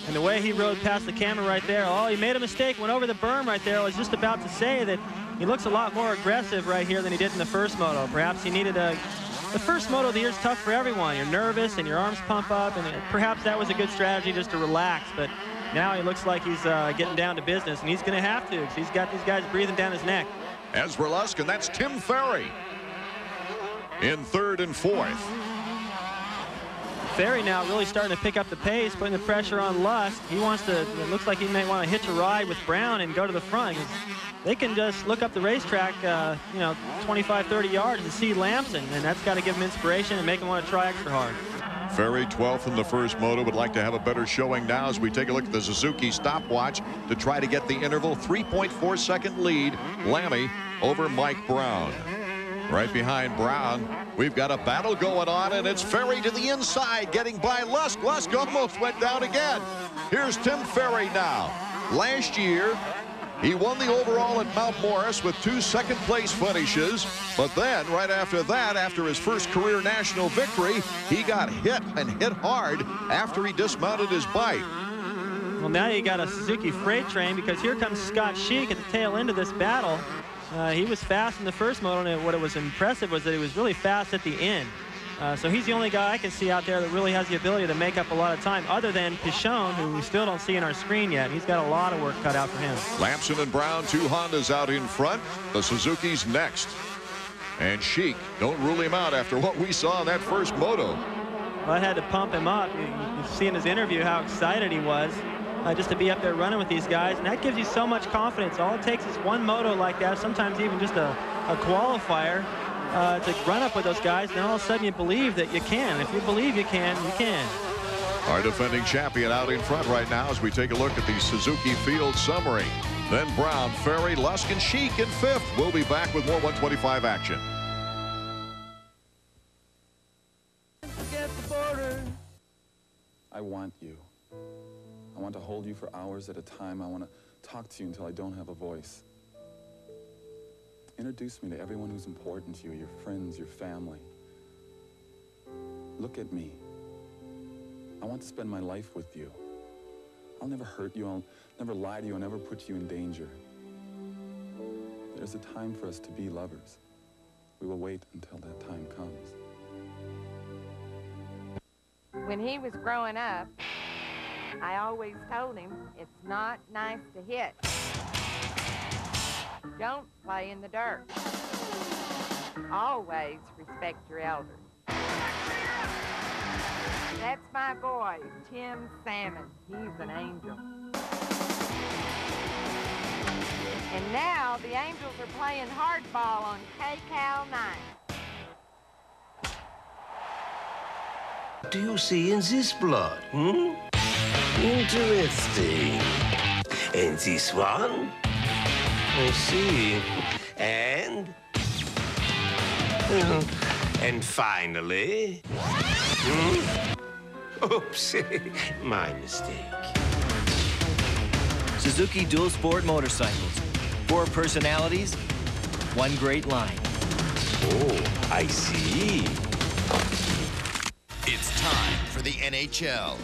And the way he rode past the camera right there, he made a mistake, went over the berm right there. I was just about to say that he looks a lot more aggressive right here than he did in the first moto. Perhaps he needed the first moto of the year is tough for everyone. You're nervous and your arms pump up, and perhaps that was a good strategy just to relax. But now he looks like he's getting down to business, and he's going to have to because he's got these guys breathing down his neck. Ezra Lusk, and that's Tim Ferry in third and fourth. Ferry now really starting to pick up the pace, putting the pressure on Lusk. He wants to, it looks like he may want to hitch a ride with Brown and go to the front. They can just look up the racetrack, 25, 30 yards and see Lamson, and that's got to give him inspiration and make him want to try extra hard. Ferry 12th in the first moto, would like to have a better showing now as we take a look at the Suzuki stopwatch to try to get the interval. 3.4-second lead, Lammy over Mike Brown. Right behind Brown, we've got a battle going on, and it's Ferry to the inside, getting by Lusk. Lusk almost went down again. Here's Tim Ferry now. Last year, he won the overall at Mount Morris with 2 second-place finishes, but then right after that, after his first career national victory, he got hit and hit hard after he dismounted his bike. Well, now you got a Suzuki freight train, because here comes Scott Sheik at the tail end of this battle. He was fast in the first moto, and what was impressive was that he was really fast at the end. So he's the only guy I can see out there that really has the ability to make up a lot of time, other than Pichon, who we still don't see in our screen yet. He's got a lot of work cut out for him. Lamson and Brown, 2 Hondas out in front. The Suzuki's next. And Sheik, don't rule him out after what we saw in that first moto. Well, I had to pump him up. You see in his interview how excited he was just to be up there running with these guys, and that gives you so much confidence. All it takes is one moto like that, sometimes even just a qualifier, to run up with those guys, and then all of a sudden you believe that you can. If you believe you can, you can. Our defending champion out in front right now as we take a look at the Suzuki field summary. Then Brown, Ferry, Lusk, and Sheik in fifth. We'll be back with more 125 action. I want you. I want to hold you for hours at a time. I want to talk to you until I don't have a voice. Introduce me to everyone who's important to you, your friends, your family. Look at me. I want to spend my life with you. I'll never hurt you. I'll never lie to you. I'll never put you in danger. There's a time for us to be lovers. We will wait until that time comes. When he was growing up, I always told him it's not nice to hit. Don't play in the dirt. Always respect your elders. That's my boy, Tim Salmon. He's an angel. And now the Angels are playing hardball on K-Cal 9. What do you see in this blood, Interesting. And this one? I see. And finally... Oops, my mistake. Suzuki Dual Sport motorcycles. 4 personalities, 1 great line. Oh, I see. It's time for the NHL.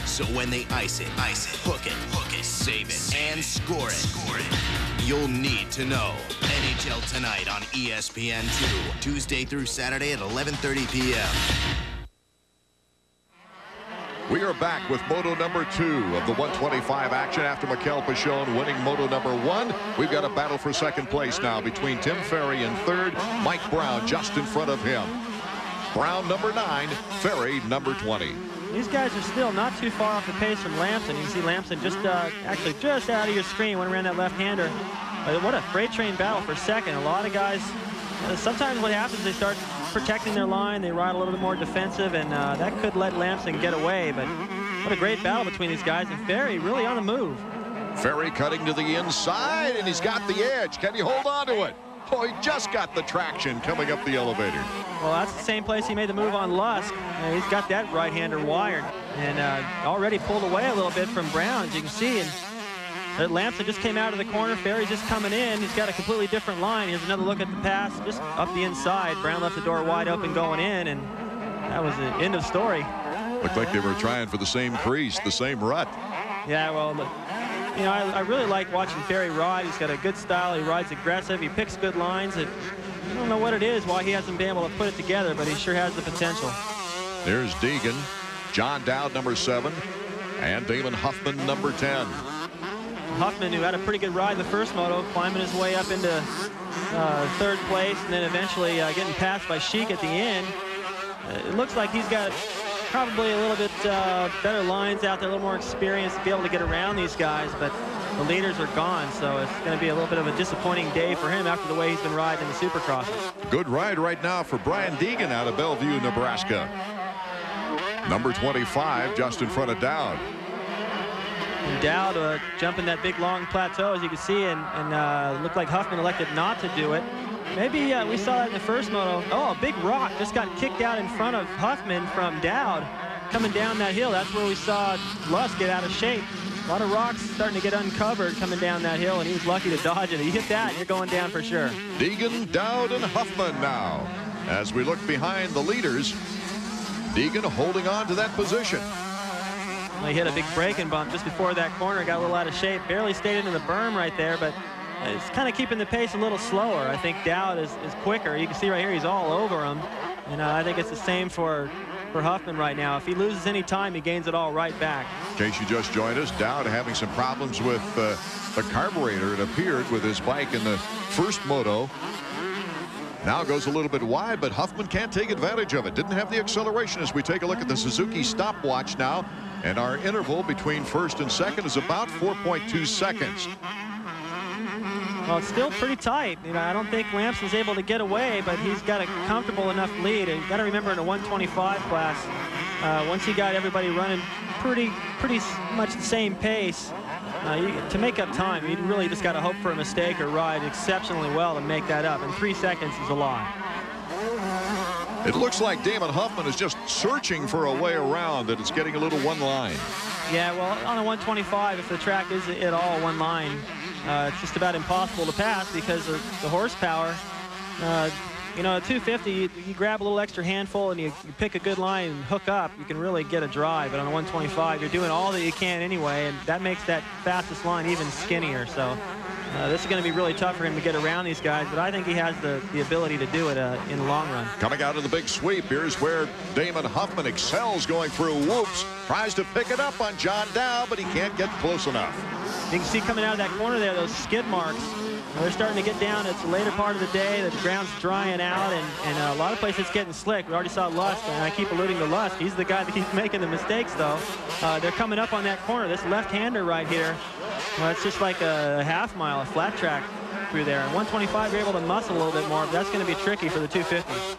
So when they ice it, hook it, save it, and score it, you'll need to know. NHL Tonight on ESPN2, Tuesday through Saturday at 11:30 p.m. We are back with Moto number 2 of the 125 action after Mikel Pichon winning Moto number 1. We've got a battle for second place now between Tim Ferry in third, Mike Brown just in front of him. Brown number 9, Ferry number 20. These guys are still not too far off the pace from Lamson. You can see Lamson just actually just out of your screen, went around that left-hander. What a freight train battle for second. A lot of guys, sometimes what happens, they start protecting their line, they ride a little bit more defensive, and that could let Lamson get away. But what a great battle between these guys, and Ferry really on the move. Ferry cutting to the inside, and he's got the edge. Can he hold on to it? Oh, he just got the traction coming up the elevator. Well, that's the same place he made the move on Lusk. He's got that right-hander wired and already pulled away a little bit from Brown, as you can see. And Lamson just came out of the corner. Ferry's just coming in. He's got a completely different line. Here's another look at the pass, just up the inside. Brown left the door wide open going in, and that was the end of story. Looked like they were trying for the same crease, the same rut. Yeah, well, you know, I really like watching Ferry ride. He's got a good style. He rides aggressive. He picks good lines. I don't know what it is, why he hasn't been able to put it together, but he sure has the potential. There's Deegan, John Dowd, number 7, and Damon Huffman, number 10. Huffman, who had a pretty good ride the first moto, climbing his way up into third place, and then eventually getting passed by Sheik at the end. It looks like he's got probably a little bit better lines out there, a little more experience to be able to get around these guys, but the leaders are gone, so it's going to be a little bit of a disappointing day for him after the way he's been riding in the Supercrosses. Good ride right now for Brian Deegan out of Bellevue, Nebraska. Number 25 just in front of Dowd. And Dowd jumping that big long plateau, as you can see, and looked like Huffman elected not to do it. Maybe we saw that in the first moto. Oh, a big rock just got kicked out in front of Huffman from Dowd coming down that hill. That's where we saw Lusk get out of shape. A lot of rocks starting to get uncovered coming down that hill, and he was lucky to dodge it. He hit that, and you're going down for sure. Deegan, Dowd, and Huffman now. As we look behind the leaders, Deegan holding on to that position. Well, he hit a big braking bump just before that corner, got a little out of shape. Barely stayed into the berm right there, but it's kind of keeping the pace a little slower. I think Dowd is quicker. You can see right here he's all over him, and I think it's the same for Huffman right now. If he loses any time, he gains it all right back. In case you just joined us, Dowd having some problems with the carburetor, it appeared, with his bike in the first moto. Now goes a little bit wide, but Huffman can't take advantage of it. Didn't have the acceleration. As we take a look at the Suzuki stopwatch now, and our interval between first and second is about 4.2 seconds. Well, it's still pretty tight. You know, I don't think Lampson's able to get away, but he's got a comfortable enough lead. And you've got to remember, in a 125 class, once he got everybody running pretty much the same pace, to make up time, you really just got to hope for a mistake or ride exceptionally well to make that up. And 3 seconds is a lot. It looks like Damon Huffman is just searching for a way around, that it's getting a little one line. Yeah, well, on a 125, if the track is at all one line, it's just about impossible to pass because of the horsepower. You know, at 250, you grab a little extra handful and you pick a good line and hook up, you can really get a drive. But on a 125, you're doing all that you can anyway, and that makes that fastest line even skinnier. So this is going to be really tough for him to get around these guys, but I think he has the ability to do it in the long run. Coming out of the big sweep, here's where Damon Huffman excels, going through whoops. Tries to pick it up on John Dowd, but he can't get close enough. You can see coming out of that corner there, those skid marks. They're starting to get down. It's the later part of the day. The ground's drying out, and a lot of places it's getting slick. We already saw Lusk, and I keep alluding to Lusk. He's the guy that keeps making the mistakes, though. They're coming up on that corner. This left-hander right here, well, it's just like a half mile, a flat track through there. And 125, you're able to muscle a little bit more, but that's going to be tricky for the 250s.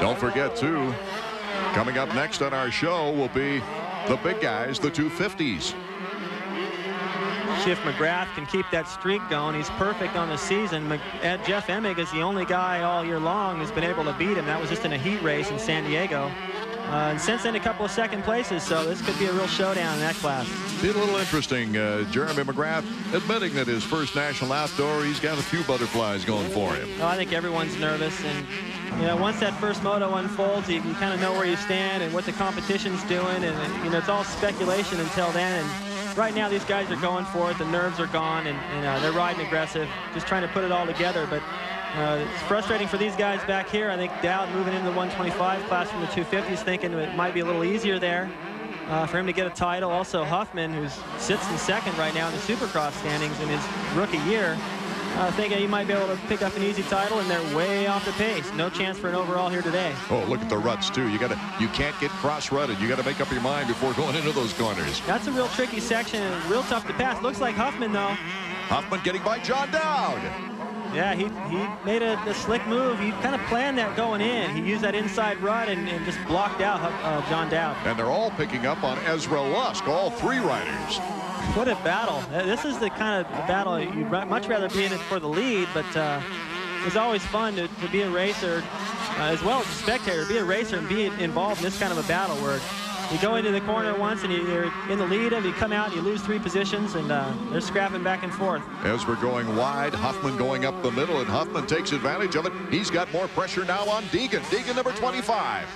Don't forget, too, coming up next on our show will be the big guys, the 250s. See if McGrath can keep that streak going. He's perfect on the season. Jeff Emig is the only guy all year long who's been able to beat him. That was just in a heat race in San Diego. And since then, a couple of second places, so this could be a real showdown in that class. Be a little interesting. Jeremy McGrath admitting that his first national outdoor, he's got a few butterflies going for him. Oh, I think everyone's nervous, and you know, once that first moto unfolds, you kind of know where you stand and what the competition's doing, and you know, it's all speculation until then. And right now, these guys are going for it. The nerves are gone, and they're riding aggressive, just trying to put it all together. But it's frustrating for these guys back here. I think Dowd moving into the 125 class from the 250s, thinking it might be a little easier there for him to get a title. Also, Huffman, who sits in second right now in the Supercross standings in his rookie year, thinking he might be able to pick up an easy title, and they're way off the pace. No chance for an overall here today. Oh, look at the ruts too. You can't get cross-rutted. You got to make up your mind before going into those corners. That's a real tricky section and real tough to pass. Looks like Huffman, though. Huffman getting by John Dowd. Yeah, he made a slick move. He kind of planned that going in. He used that inside rut and just blocked out John Dowd. And they're all picking up on Ezra Lusk, all three riders. What a battle. This is the kind of battle you'd much rather be in it for the lead, but it's always fun to be a racer, as well as a spectator, be a racer and be involved in this kind of a battle where you go into the corner once and you're in the lead, and you come out and you lose 3 positions, and they're scrapping back and forth. Ezra going wide, Huffman going up the middle, and Huffman takes advantage of it. He's got more pressure now on Deegan. Deegan, number 25.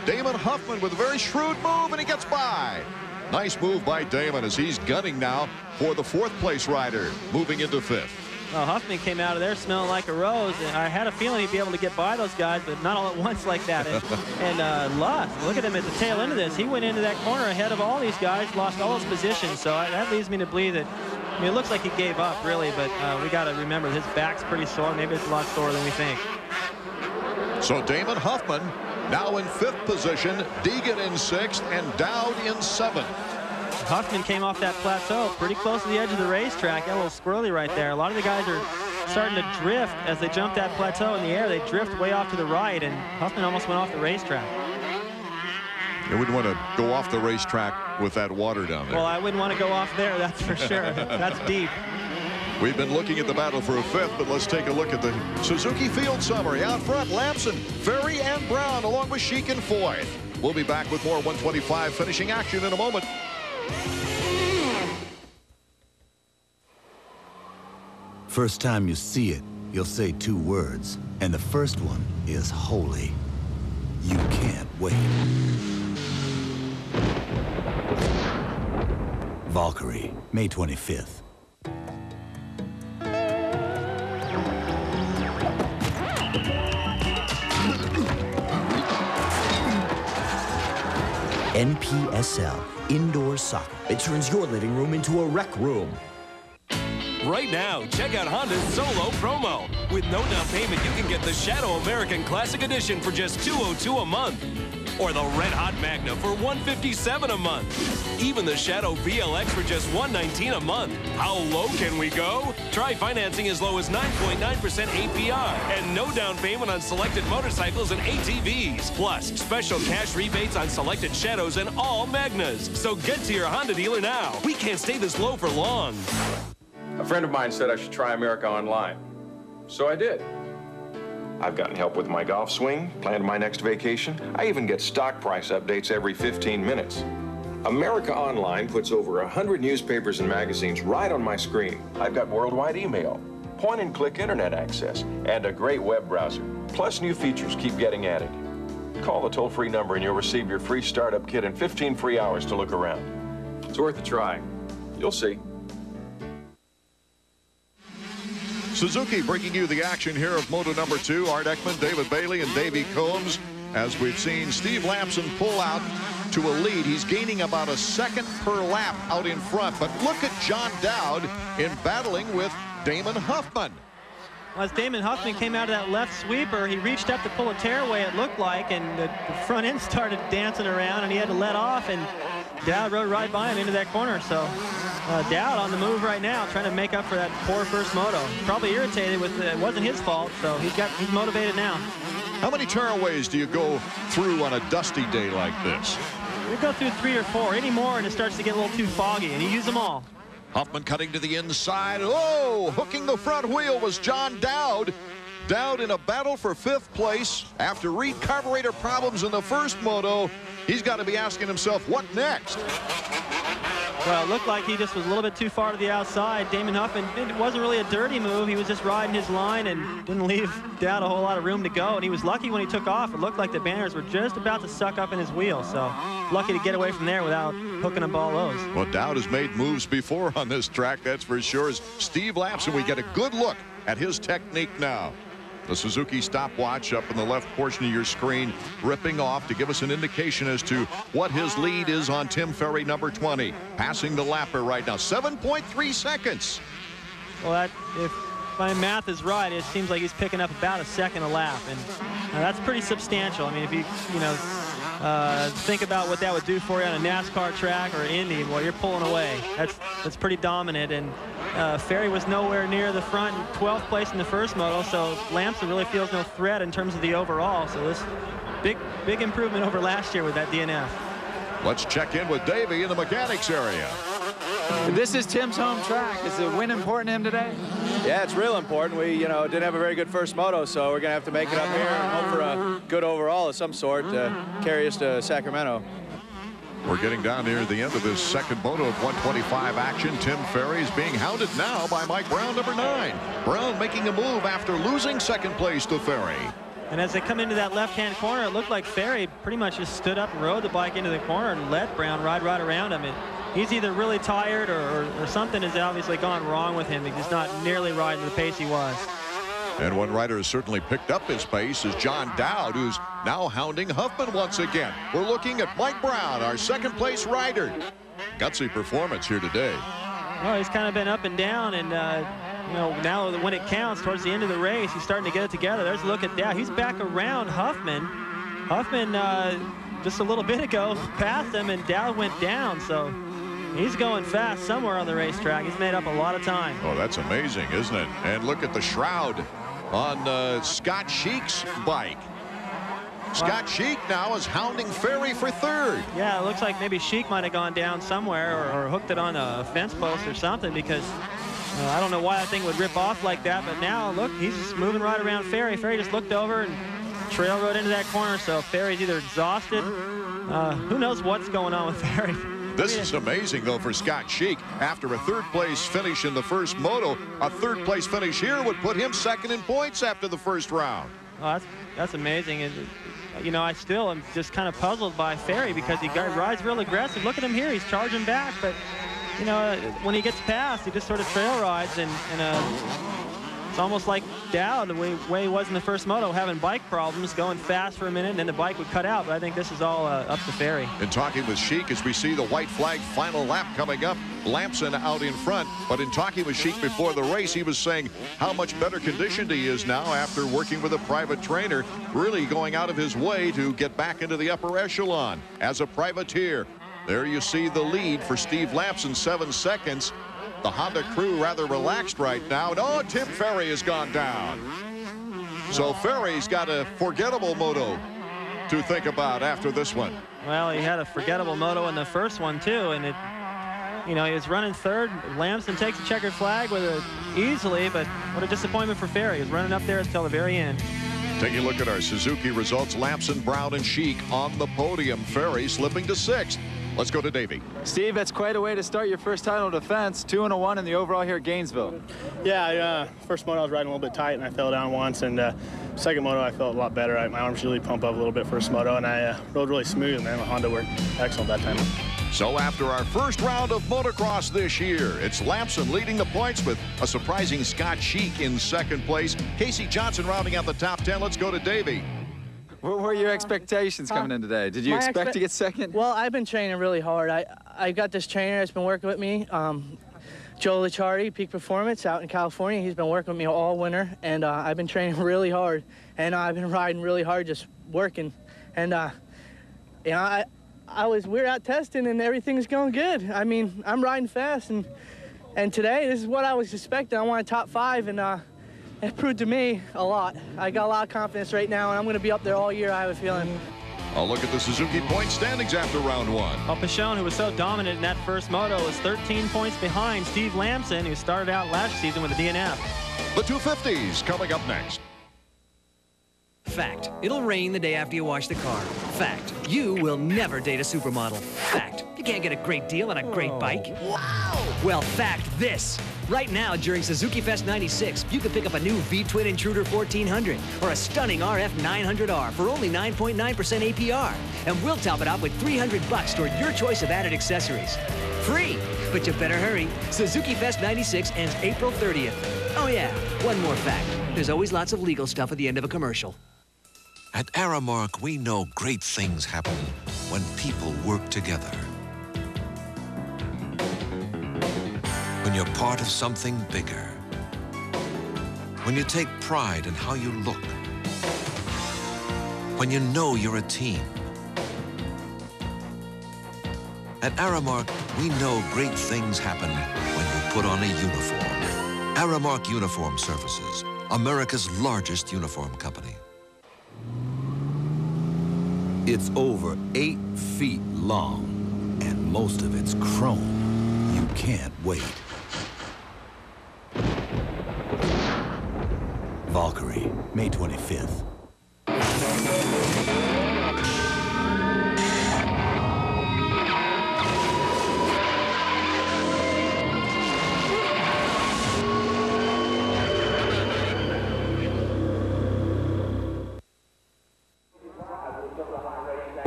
Damon Huffman with a very shrewd move, and he gets by. Nice move by Damon as he's gunning now for the 4th place rider, moving into 5th. Well, Huffman came out of there smelling like a rose, and I had a feeling he'd be able to get by those guys, but not all at once like that. And Lust, look at him at the tail end of this. He went into that corner ahead of all these guys, lost all his positions, so that leads me to believe that, I mean, it looks like he gave up, really, but we got to remember his back's pretty sore. Maybe it's a lot sorer than we think. So Damon Huffman now in 5th position, Deegan in 6th, and Dowd in 7th. Huffman came off that plateau pretty close to the edge of the racetrack. Got a little squirrely right there. A lot of the guys are starting to drift as they jump that plateau in the air. They drift way off to the right, and Huffman almost went off the racetrack. You wouldn't want to go off the racetrack with that water down there. Well, I wouldn't want to go off there, that's for sure. That's deep. We've been looking at the battle for a 5th, but let's take a look at the Suzuki Field summary. Out front, Lamson, Ferry, and Brown, along with Sheik in 4th. We'll be back with more 125 finishing action in a moment. First time you see it, you'll say 2 words, and the first one is holy. You can't wait. Valkyrie, May 25th. NPSL, indoor soccer. It turns your living room into a rec room. Right now, check out Honda's Solo promo. With no down payment, you can get the Shadow American Classic Edition for just $202 a month. Or the Red Hot Magna for $157 a month. Even the Shadow VLX for just $119 a month. How low can we go? Try financing as low as 9.9% APR and no down payment on selected motorcycles and ATVs. Plus, special cash rebates on selected Shadows and all Magnas. So get to your Honda dealer now. We can't stay this low for long. A friend of mine said I should try America Online. So I did. I've gotten help with my golf swing, planned my next vacation. I even get stock price updates every 15 minutes. America Online puts over 100 newspapers and magazines right on my screen. I've got worldwide email, point-and-click internet access, and a great web browser. Plus, new features keep getting added. Call the toll-free number and you'll receive your free startup kit and 15 free hours to look around. It's worth a try. You'll see. Suzuki bringing you the action here of Moto number 2. Art Ekman, David Bailey, and Davey Combs. As we've seen Steve Lamson pull out to a lead. He's gaining about a second per lap out in front. But look at John Dowd in battling with Damon Huffman. As Damon Huffman came out of that left sweeper, he reached up to pull a tearaway, it looked like, and the front end started dancing around, and he had to let off, and Dowd rode right by him into that corner. So Dowd on the move right now, trying to make up for that poor first moto. Probably irritated with it wasn't his fault, so he's motivated now. How many tearaways do you go through on a dusty day like this? We go through 3 or 4. Any more, and it starts to get a little too foggy, and you use them all. Huffman cutting to the inside. Oh, hooking the front wheel was John Dowd. Dowd in a battle for 5th place. After reed carburetor problems in the first moto, he's got to be asking himself, what next? Well, it looked like he just was a little bit too far to the outside. Damon Huffman, it wasn't really a dirty move. He was just riding his line and didn't leave Dowd a whole lot of room to go. And he was lucky when he took off. It looked like the banners were just about to suck up in his wheel. So lucky to get away from there without hooking up all those. Well, Dowd has made moves before on this track, that's for sure. As Steve Lamson, we get a good look at his technique now. The Suzuki stopwatch up in the left portion of your screen ripping off to give us an indication as to what his lead is on Tim Ferry, number 20. Passing the lapper right now, 7.3 seconds. Well, if my math is right, it seems like he's picking up about a second a lap, and that's pretty substantial. I mean, if you think about what that would do for you on a NASCAR track or Indy, well, you're pulling away. That's pretty dominant, and Ferry was nowhere near the front, 12th place in the first moto, so Lamson really feels no threat in terms of the overall. So this big improvement over last year with that DNF. Let's check in with Davey in the mechanics area. This is Tim's home track. Is the win important to him today? Yeah, it's real important. We, didn't have a very good first moto, so we're going to have to make it up here and hope for a good overall of some sort to carry us to Sacramento. We're getting down near the end of this second moto of 125 action. Tim Ferry is being hounded now by Mike Brown, number 9. Brown making a move after losing second place to Ferry. And as they come into that left-hand corner, it looked like Ferry pretty much just stood up and rode the bike into the corner and let Brown ride right around him. he's either really tired or something has obviously gone wrong with him. He's just not nearly riding the pace he was. And one rider has certainly picked up his pace is John Dowd, who's now hounding Huffman once again. We're looking at Mike Brown, our second-place rider. Gutsy performance here today. Well, he's kind of been up and down, and you know, now when it counts towards the end of the race, he's starting to get it together. There's a look at Dowd. He's back around Huffman. Huffman just a little bit ago passed him, and Dowd went down. So he's going fast somewhere on the racetrack. He's made up a lot of time. Oh, that's amazing, isn't it? And look at the shroud on Scott Sheik's bike. Scott Sheik now is hounding Ferry for third. Yeah, it looks like maybe Sheik might have gone down somewhere or hooked it on a fence post or something, because I don't know why that thing would rip off like that. But now, look, he's just moving right around Ferry. Ferry just looked over and trail rode into that corner. So Ferry's either exhausted. Who knows what's going on with Ferry. This is amazing, though, for Scott Sheik. After a third-place finish in the first moto, a third-place finish here would put him second in points after the first round. Oh, that's amazing. And, you know, I still am just kind of puzzled by Ferry because he rides real aggressive. Look at him here. He's charging back. But, you know, when he gets past, he just sort of trail rides. And it's almost like Dowd, the way he was in the first moto, having bike problems, going fast for a minute, and then the bike would cut out. But I think this is all up to Ferry. In talking with Sheik, as we see the white flag final lap coming up, Lampson out in front. But in talking with Sheik before the race, he was saying how much better conditioned he is now after working with a private trainer, really going out of his way to get back into the upper echelon as a privateer. There you see the lead for Steve Lampson, 7 seconds. The Honda crew rather relaxed right now. And, oh, Tim Ferry has gone down. So Ferry's got a forgettable moto to think about after this one. Well, he had a forgettable moto in the first one, too. And, you know, he was running third. Lampson takes the checkered flag with it easily, but what a disappointment for Ferry. He was running up there until the very end. Taking a look at our Suzuki results, Lampson, Brown, and Sheik on the podium. Ferry slipping to 6th. Let's go to Davey. Steve, that's quite a way to start your first title defense. 2-1 in the overall here at Gainesville. Yeah, first moto I was riding a little bit tight and I fell down once, and second moto I felt a lot better. My arms really pump up a little bit first moto, and I rode really smooth, man. The Honda worked excellent that time. So after our first round of motocross this year, it's Lampson leading the points with a surprising Scott Sheik in second place. Casey Johnson rounding out the top 10. Let's go to Davey. What were your expectations coming in today? Did you expect to get second? Well, I've been training really hard. I got this trainer that's been working with me, Joe Licciardi, Peak Performance out in California. He's been working with me all winter, and I've been training really hard, and I've been riding really hard, just working. And you know, we're out testing, and everything's going good. I mean, I'm riding fast, and today this is what I was expecting. I wanted top 5, and it proved to me a lot. I got a lot of confidence right now, and I'm going to be up there all year, I have a feeling. I'll look at the Suzuki point standings after round 1. Well, Pichon, who was so dominant in that first moto, is 13 points behind Steve Lampson, who started out last season with a DNF. The 250s coming up next. Fact, it'll rain the day after you wash the car. Fact, you will never date a supermodel. Fact, you can't get a great deal on a great bike. Wow! Well, fact this. Right now, during Suzuki Fest 96, you can pick up a new V-Twin Intruder 1400 or a stunning RF 900R for only 9.9% APR. And we'll top it up with $300 toward your choice of added accessories. Free! But you better hurry. Suzuki Fest 96 ends April 30th. Oh yeah, one more fact. There's always lots of legal stuff at the end of a commercial. At Aramark, we know great things happen when people work together. When you're part of something bigger. When you take pride in how you look. When you know you're a team. At Aramark, we know great things happen when you put on a uniform. Aramark Uniform Services, America's largest uniform company. It's over 8 feet long, and most of it's chrome. You can't wait. Valkyrie, May 25th.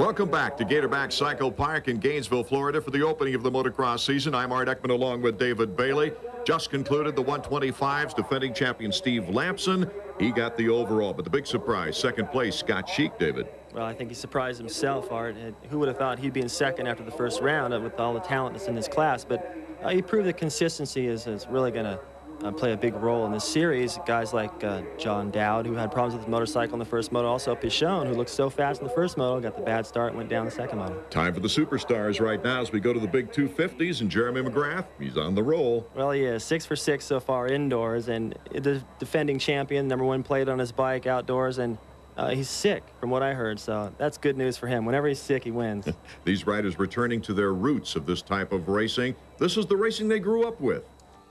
Welcome back to Gatorback Cycle Park in Gainesville, Florida for the opening of the motocross season. I'm Art Ekman along with David Bailey. Just concluded the 125s. Defending champion Steve Lampson. He got the overall, but the big surprise, second place, Scott Sheik, David. Well, I think he surprised himself, Art. Who would have thought he'd be in second after the first round with all the talent that's in this class? But he proved that consistency is really going to play a big role in this series. Guys like John Dowd, who had problems with his motorcycle in the first moto. Also Pichon, who looked so fast in the first moto, got the bad start and went down the second moto. Time for the superstars right now as we go to the big 250s, and Jeremy McGrath, he's on the roll. Well, he is 6 for 6 so far indoors, and the defending champion, #1 plate on his bike outdoors, and he's sick from what I heard, so that's good news for him. Whenever he's sick, he wins. These riders returning to their roots of this type of racing. This is the racing they grew up with.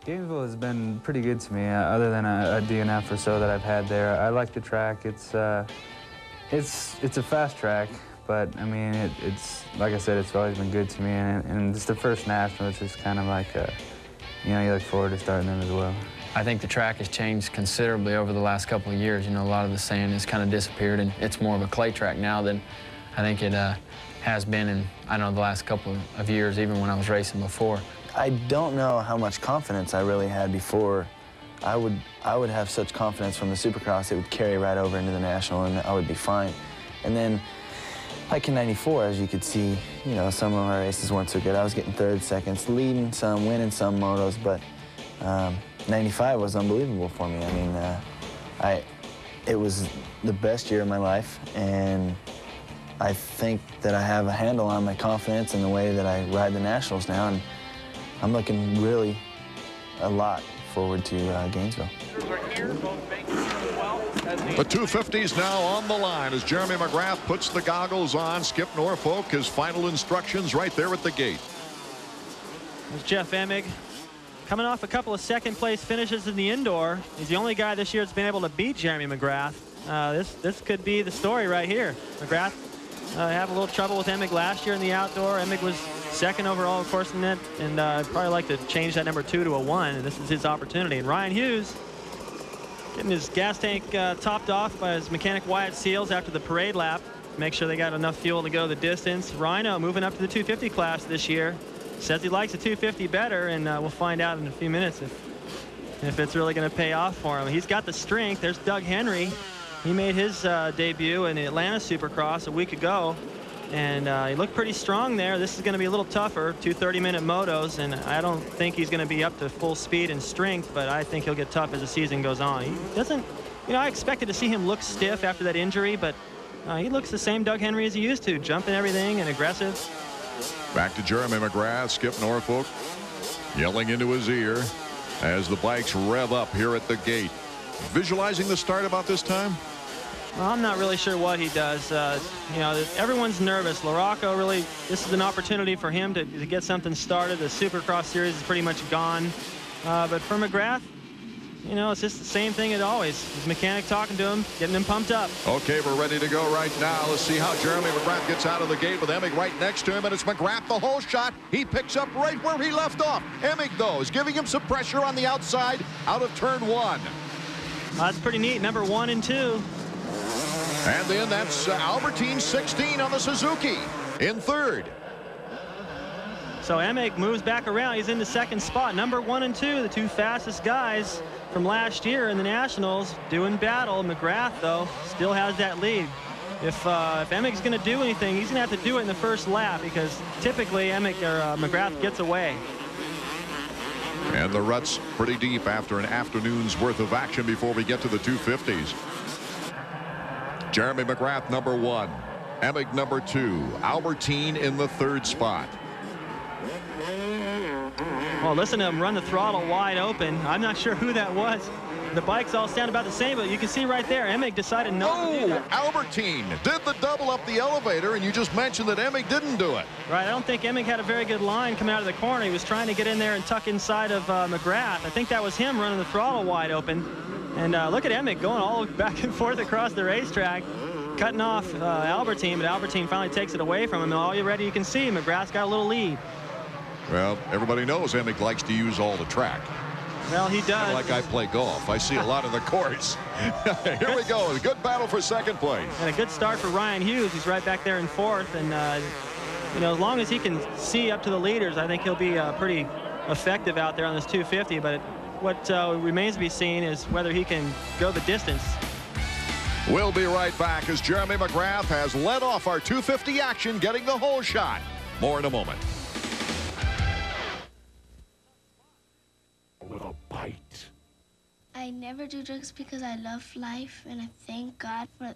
Gainesville has been pretty good to me, other than a DNF or so that I've had there. I like the track. It's a fast track, but I mean, it's like I said, it's always been good to me, and it's the first national. It's just kind of like, you know, you look forward to starting them as well. I think the track has changed considerably over the last couple of years. You know, a lot of the sand has kind of disappeared, and it's more of a clay track now than I think it has been in, I don't know, the last couple of years, even when I was racing before. I don't know how much confidence I really had before. I would have such confidence from the Supercross, it would carry right over into the National, and I would be fine. And then, like in '94, as you could see, you know, some of my races weren't so good. I was getting third, seconds, leading some, winning some motos, but '95 was unbelievable for me. I mean, it was the best year of my life, and I think that I have a handle on my confidence and the way that I ride the Nationals now, and I'm looking really a lot forward to Gainesville. The 250s now on the line as Jeremy McGrath puts the goggles on. Skip Norfolk, his final instructions right there at the gate. There's Jeff Emig coming off a couple of second-place finishes in the indoor. He's the only guy this year that's been able to beat Jeremy McGrath. This could be the story right here. McGrath had a little trouble with Emig last year in the outdoor. Emig was second overall, of course, in that, and I'd probably like to change that #2 to a 1, and this is his opportunity. And Ryan Hughes getting his gas tank topped off by his mechanic Wyatt Seals after the parade lap. Make sure they got enough fuel to go the distance. Rhino moving up to the 250 class this year. Says he likes the 250 better, and we'll find out in a few minutes if it's really going to pay off for him. He's got the strength. There's Doug Henry. He made his debut in the Atlanta Supercross a week ago, and he looked pretty strong there. This is going to be a little tougher, 2 30-minute motos, and I don't think he's going to be up to full speed and strength, but I think he'll get tough as the season goes on. He doesn't, you know, I expected to see him look stiff after that injury, but he looks the same Doug Henry as he used to, jumping everything and aggressive. Back to Jeremy McGrath, Skip Norfolk yelling into his ear as the bikes rev up here at the gate. Visualizing the start about this time? Well, I'm not really sure what he does. You know, everyone's nervous. LaRocco really, this is an opportunity for him to get something started. The Supercross series is pretty much gone. But for McGrath, you know, it's just the same thing as always. His mechanic talking to him, getting him pumped up. Okay, we're ready to go right now. Let's see how Jeremy McGrath gets out of the gate with Emig right next to him, and it's McGrath the whole shot. He picks up right where he left off. Emig, though, is giving him some pressure on the outside out of turn 1. That's pretty neat. #1 and 2. And then that's Albertine 16 on the Suzuki in third. So Emig moves back around. He's in the second spot. #1 and 2, the 2 fastest guys from last year in the Nationals, doing battle. McGrath, though, still has that lead. If Emig's going to do anything, he's going to have to do it in the first lap, because typically McGrath gets away. And the rut's pretty deep after an afternoon's worth of action before we get to the 250s. Jeremy McGrath #1, Emig #2, Albertine in the third spot. Well, listen to him run the throttle wide open. I'm not sure who that was. The bikes all sound about the same, but you can see right there, Emig decided not to do that. Albertine did the double up the elevator, and you just mentioned that Emig didn't do it. Right, I don't think Emig had a very good line coming out of the corner. He was trying to get in there and tuck inside of McGrath. I think that was him running the throttle wide open. And look at Emig going all back and forth across the racetrack, cutting off Albertine, but Albertine finally takes it away from him. And all you can see, McGrath's got a little lead. Well, everybody knows Emig likes to use all the track. Well, he does. Kind of like I play golf. I see a lot of the course. Here we go. A good battle for second place. And a good start for Ryan Hughes. He's right back there in fourth. And, you know, as long as he can see up to the leaders, I think he'll be pretty effective out there on this 250. But what remains to be seen is whether he can go the distance. We'll be right back as Jeremy McGrath has led off our 250 action, getting the whole shot. More in a moment. With a bite. I never do drugs because I love life, and I thank God for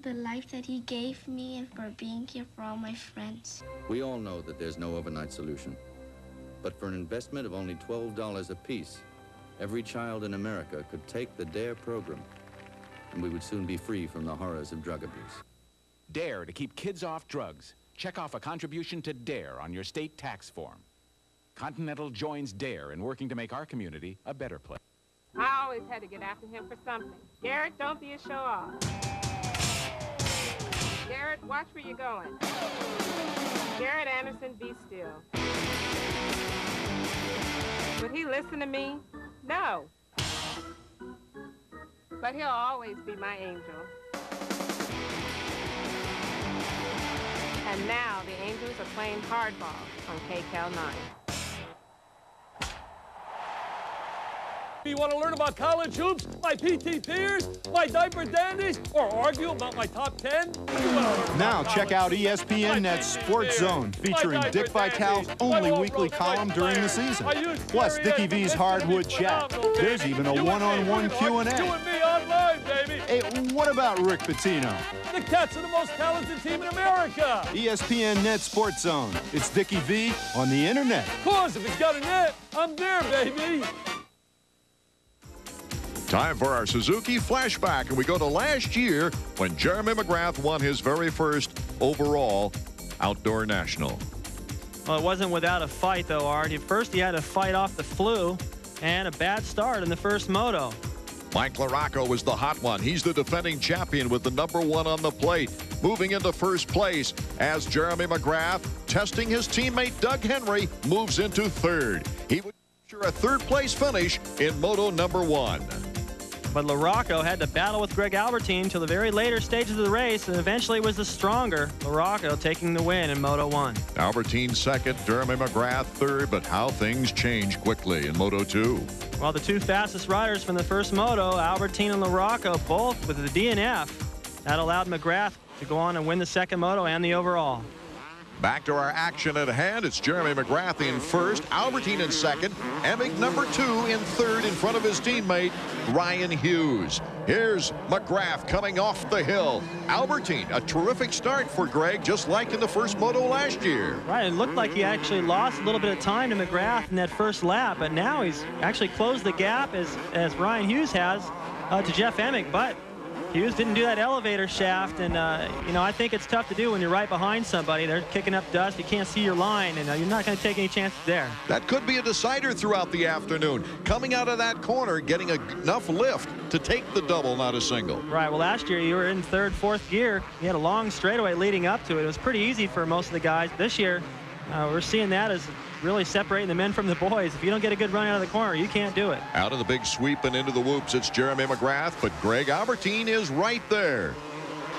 the life that he gave me and for being here for all my friends. We all know that there's no overnight solution. But for an investment of only $12 apiece, every child in America could take the DARE program, and we would soon be free from the horrors of drug abuse. DARE to keep kids off drugs. Check off a contribution to DARE on your state tax form. Continental joins DARE in working to make our community a better place. I always had to get after him for something. Garrett, don't be a show-off. Garrett, watch where you're going. Garrett Anderson, be still. Would he listen to me? No. But he'll always be my angel. And now the Angels are playing hardball on KCAL 9. You want to learn about college hoops, my PT peers, my diaper dandies, or argue about my top 10? Now check out ESPN Net's Sports Zone, featuring Dick Vitale's only weekly column during the season. Plus Dickie V's Hardwood Chat. There's even a one-on-one Q&A. You and me online, baby. Hey, what about Rick Pitino? The Cats are the most talented team in America. ESPN Net Sports Zone. It's Dickie V on the internet. Of course, if he's got a net, I'm there, baby. Time for our Suzuki flashback, and we go to last year when Jeremy McGrath won his very first overall outdoor national. Well, it wasn't without a fight, though, Art. First, he had to fight off the flu and a bad start in the first moto. Mike LaRocco was the hot one. He's the defending champion with the #1 on the plate. Moving into first place as Jeremy McGrath, testing his teammate Doug Henry, moves into third. He would capture a third-place finish in Moto #1. But LaRocco had to battle with Greg Albertine till the very later stages of the race, and eventually was the stronger LaRocco taking the win in Moto 1. Albertine second, Jeremy McGrath third, but how things change quickly in Moto 2. Well, the two fastest riders from the first moto, Albertine and LaRocco, both with the DNF. That allowed McGrath to go on and win the second moto and the overall. Back to our action at hand. It's Jeremy McGrath in first, Albertine in second, Emig #2 in third in front of his teammate Ryan Hughes. Here's McGrath coming off the hill. Albertine, a terrific start for Greg, just like in the first moto last year. Right, it looked like he actually lost a little bit of time to McGrath in that first lap, but now he's actually closed the gap as Ryan Hughes has to Jeff Emig, but Hughes didn't do that elevator shaft, and you know, I think it's tough to do when you're right behind somebody. They're kicking up dust, you can't see your line, and you're not going to take any chances there. That could be a decider throughout the afternoon. Coming out of that corner, getting enough lift to take the double, not a single. Right, well, last year you were in third, fourth gear. You had a long straightaway leading up to it. It was pretty easy for most of the guys. This year, we're seeing that as really separating the men from the boys. If you don't get a good run out of the corner, you can't do it. Out of the big sweep and into the whoops, it's Jeremy McGrath, but Greg Albertine is right there.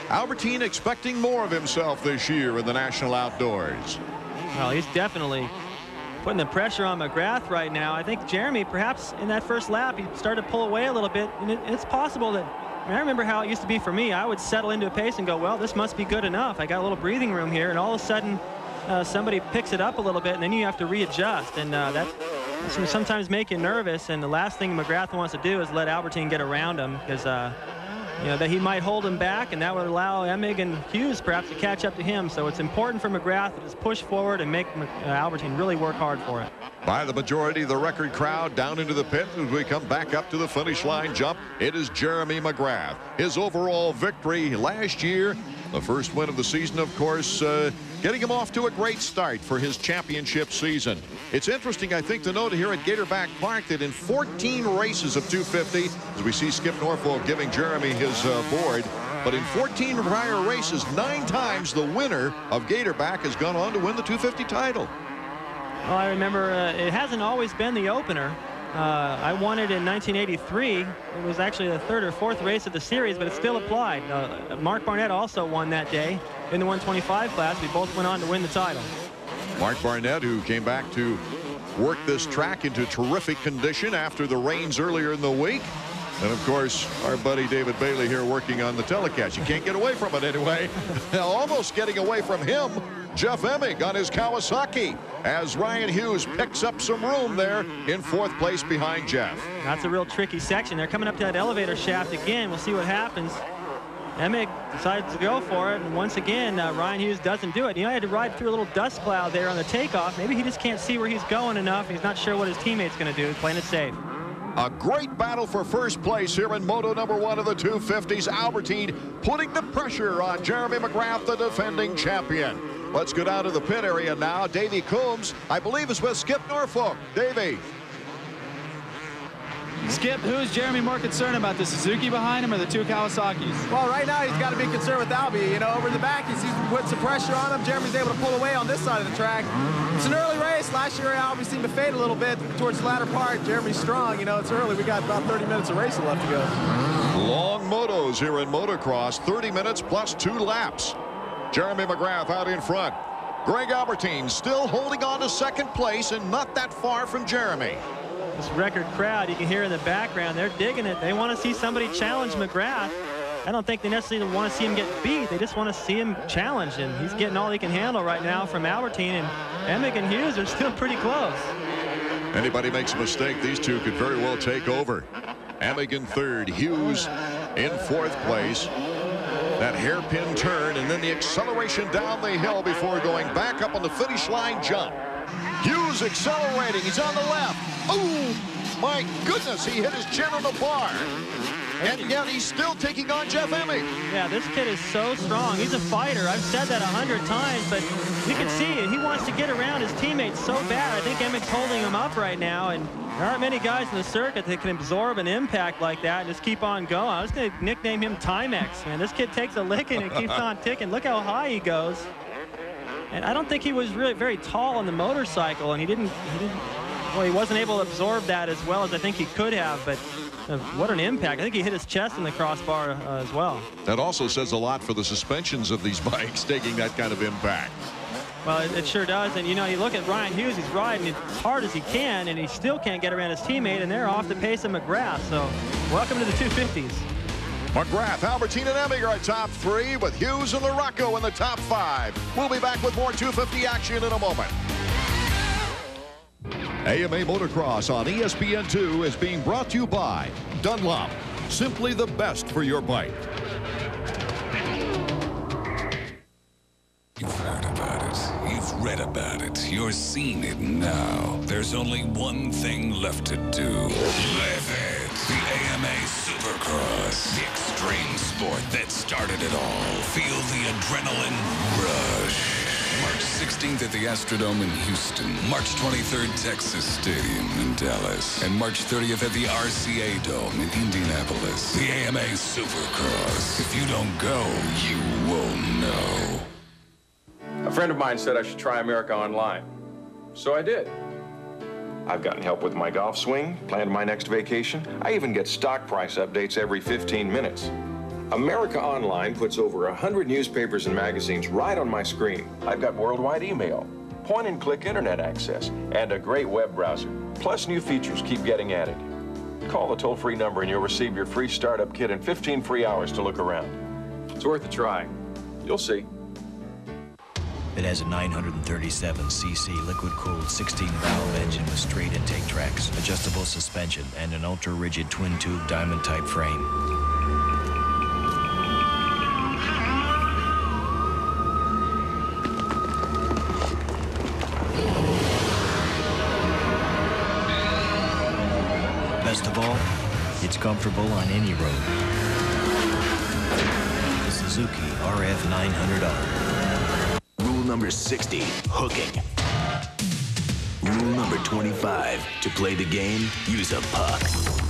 Albertine expecting more of himself this year in the National Outdoors. Well, he's definitely putting the pressure on McGrath right now. I think Jeremy, perhaps in that first lap, he started to pull away a little bit, and it's possible that, I remember how it used to be for me. I would settle into a pace and go, well, this must be good enough. I got a little breathing room here, and all of a sudden, somebody picks it up a little bit, and then you have to readjust, and that can sometimes make you nervous. And the last thing McGrath wants to do is let Albertine get around him, because you know, that he might hold him back, and that would allow Emig and Hughes perhaps to catch up to him. So it's important for McGrath to just push forward and make Albertine really work hard for it. By the majority of the record crowd down into the pit as we come back up to the finish line jump, it is Jeremy McGrath. His overall victory last year, the first win of the season, of course, getting him off to a great start for his championship season. It's interesting, I think, to note here at Gatorback Park that in 14 races of 250, as we see Skip Norfolk giving Jeremy his board, but in 14 prior races, 9 times the winner of Gatorback has gone on to win the 250 title. Well, I remember it hasn't always been the opener. I won it in 1983. It was actually the 3rd or 4th race of the series, but it still applied. Mark Barnett also won that day in the 125 class. We both went on to win the title. Mark Barnett, who came back to work this track into terrific condition after the rains earlier in the week. And of course, our buddy David Bailey here working on the telecast. You can't get away from it anyway. Almost getting away from him, Jeff Emig on his Kawasaki, as Ryan Hughes picks up some room there in 4th place behind Jeff. That's a real tricky section. They're coming up to that elevator shaft again. We'll see what happens. Emig decides to go for it, and once again, Ryan Hughes doesn't do it. You know, he had to ride through a little dust cloud there on the takeoff. Maybe he just can't see where he's going enough. He's not sure what his teammate's going to do. He's playing it safe. A great battle for first place here in Moto #1 of the 250s. Albertine putting the pressure on Jeremy McGrath, the defending champion. Let's go down to the pit area now. Davey Coombs, I believe, is with Skip Norfolk. Davey. Skip, who is Jeremy more concerned about, the Suzuki behind him or the 2 Kawasaki's? Well, right now he's got to be concerned with Albie. You know, over in the back, he's put some pressure on him. Jeremy's able to pull away on this side of the track. It's an early race. Last year, Albie seemed to fade a little bit towards the latter part. Jeremy's strong. You know, it's early. We got about 30 minutes of racing left to go. Long motos here in motocross, 30 minutes plus 2 laps. Jeremy McGrath out in front. Greg Albertine still holding on to 2nd place and not that far from Jeremy. This record crowd you can hear in the background, they're digging it. They want to see somebody challenge McGrath. I don't think they necessarily want to see him get beat. They just want to see him challenged, and he's getting all he can handle right now from Albertine, and Emig and Hughes are still pretty close. Anybody makes a mistake, these two could very well take over. Emig in 3rd, Hughes in 4th place. That hairpin turn and then the acceleration down the hill before going back up on the finish line jump. Hughes accelerating. He's on the left. Oh, my goodness. He hit his chin on the bar. And yet he's still taking on Jeff Emig. Yeah, this kid is so strong. He's a fighter. I've said that 100 times, but you can see it. He wants to get around his teammates so bad. I think Emig's holding him up right now, and there aren't many guys in the circuit that can absorb an impact like that and just keep on going. I was going to nickname him Timex. Man, this kid takes a licking and keeps on ticking. Look how high he goes. And I don't think he was really very tall on the motorcycle, and well, he wasn't able to absorb that as well as I think he could have, but what an impact. I think he hit his chest in the crossbar as well. That also says a lot for the suspensions of these bikes, taking that kind of impact. Well, it sure does. And, you know, you look at Ryan Hughes, he's riding as hard as he can, and he still can't get around his teammate, and they're off the pace of McGrath. So, welcome to the 250s. McGrath, Albertine, and Emig are top 3, with Hughes and LaRocco in the top 5. We'll be back with more 250 action in a moment. AMA Motocross on ESPN2 is being brought to you by Dunlop, simply the best for your bike. You've heard about it. You've read about it. You're seeing it now. There's only one thing left to do. Live it. The AMA Supercross. The extreme sport that started it all. Feel the adrenaline rush. March 16th at the Astrodome in Houston. March 23rd, Texas Stadium in Dallas. And March 30th at the RCA Dome in Indianapolis. The AMA Supercross. If you don't go, you won't know. A friend of mine said I should try America Online. So I did. I've gotten help with my golf swing, planned my next vacation. I even get stock price updates every 15 minutes. America Online puts over 100 newspapers and magazines right on my screen. I've got worldwide email, point-and-click internet access, and a great web browser. Plus, new features keep getting added. Call the toll-free number and you'll receive your free startup kit and 15 free hours to look around. It's worth a try. You'll see. It has a 937cc liquid-cooled 16-valve engine with straight intake tracks, adjustable suspension, and an ultra-rigid twin-tube diamond-type frame. Best of all, it's comfortable on any road. The Suzuki RF 900R. Rule number 60, hooking. Rule number 25, to play the game, use a puck.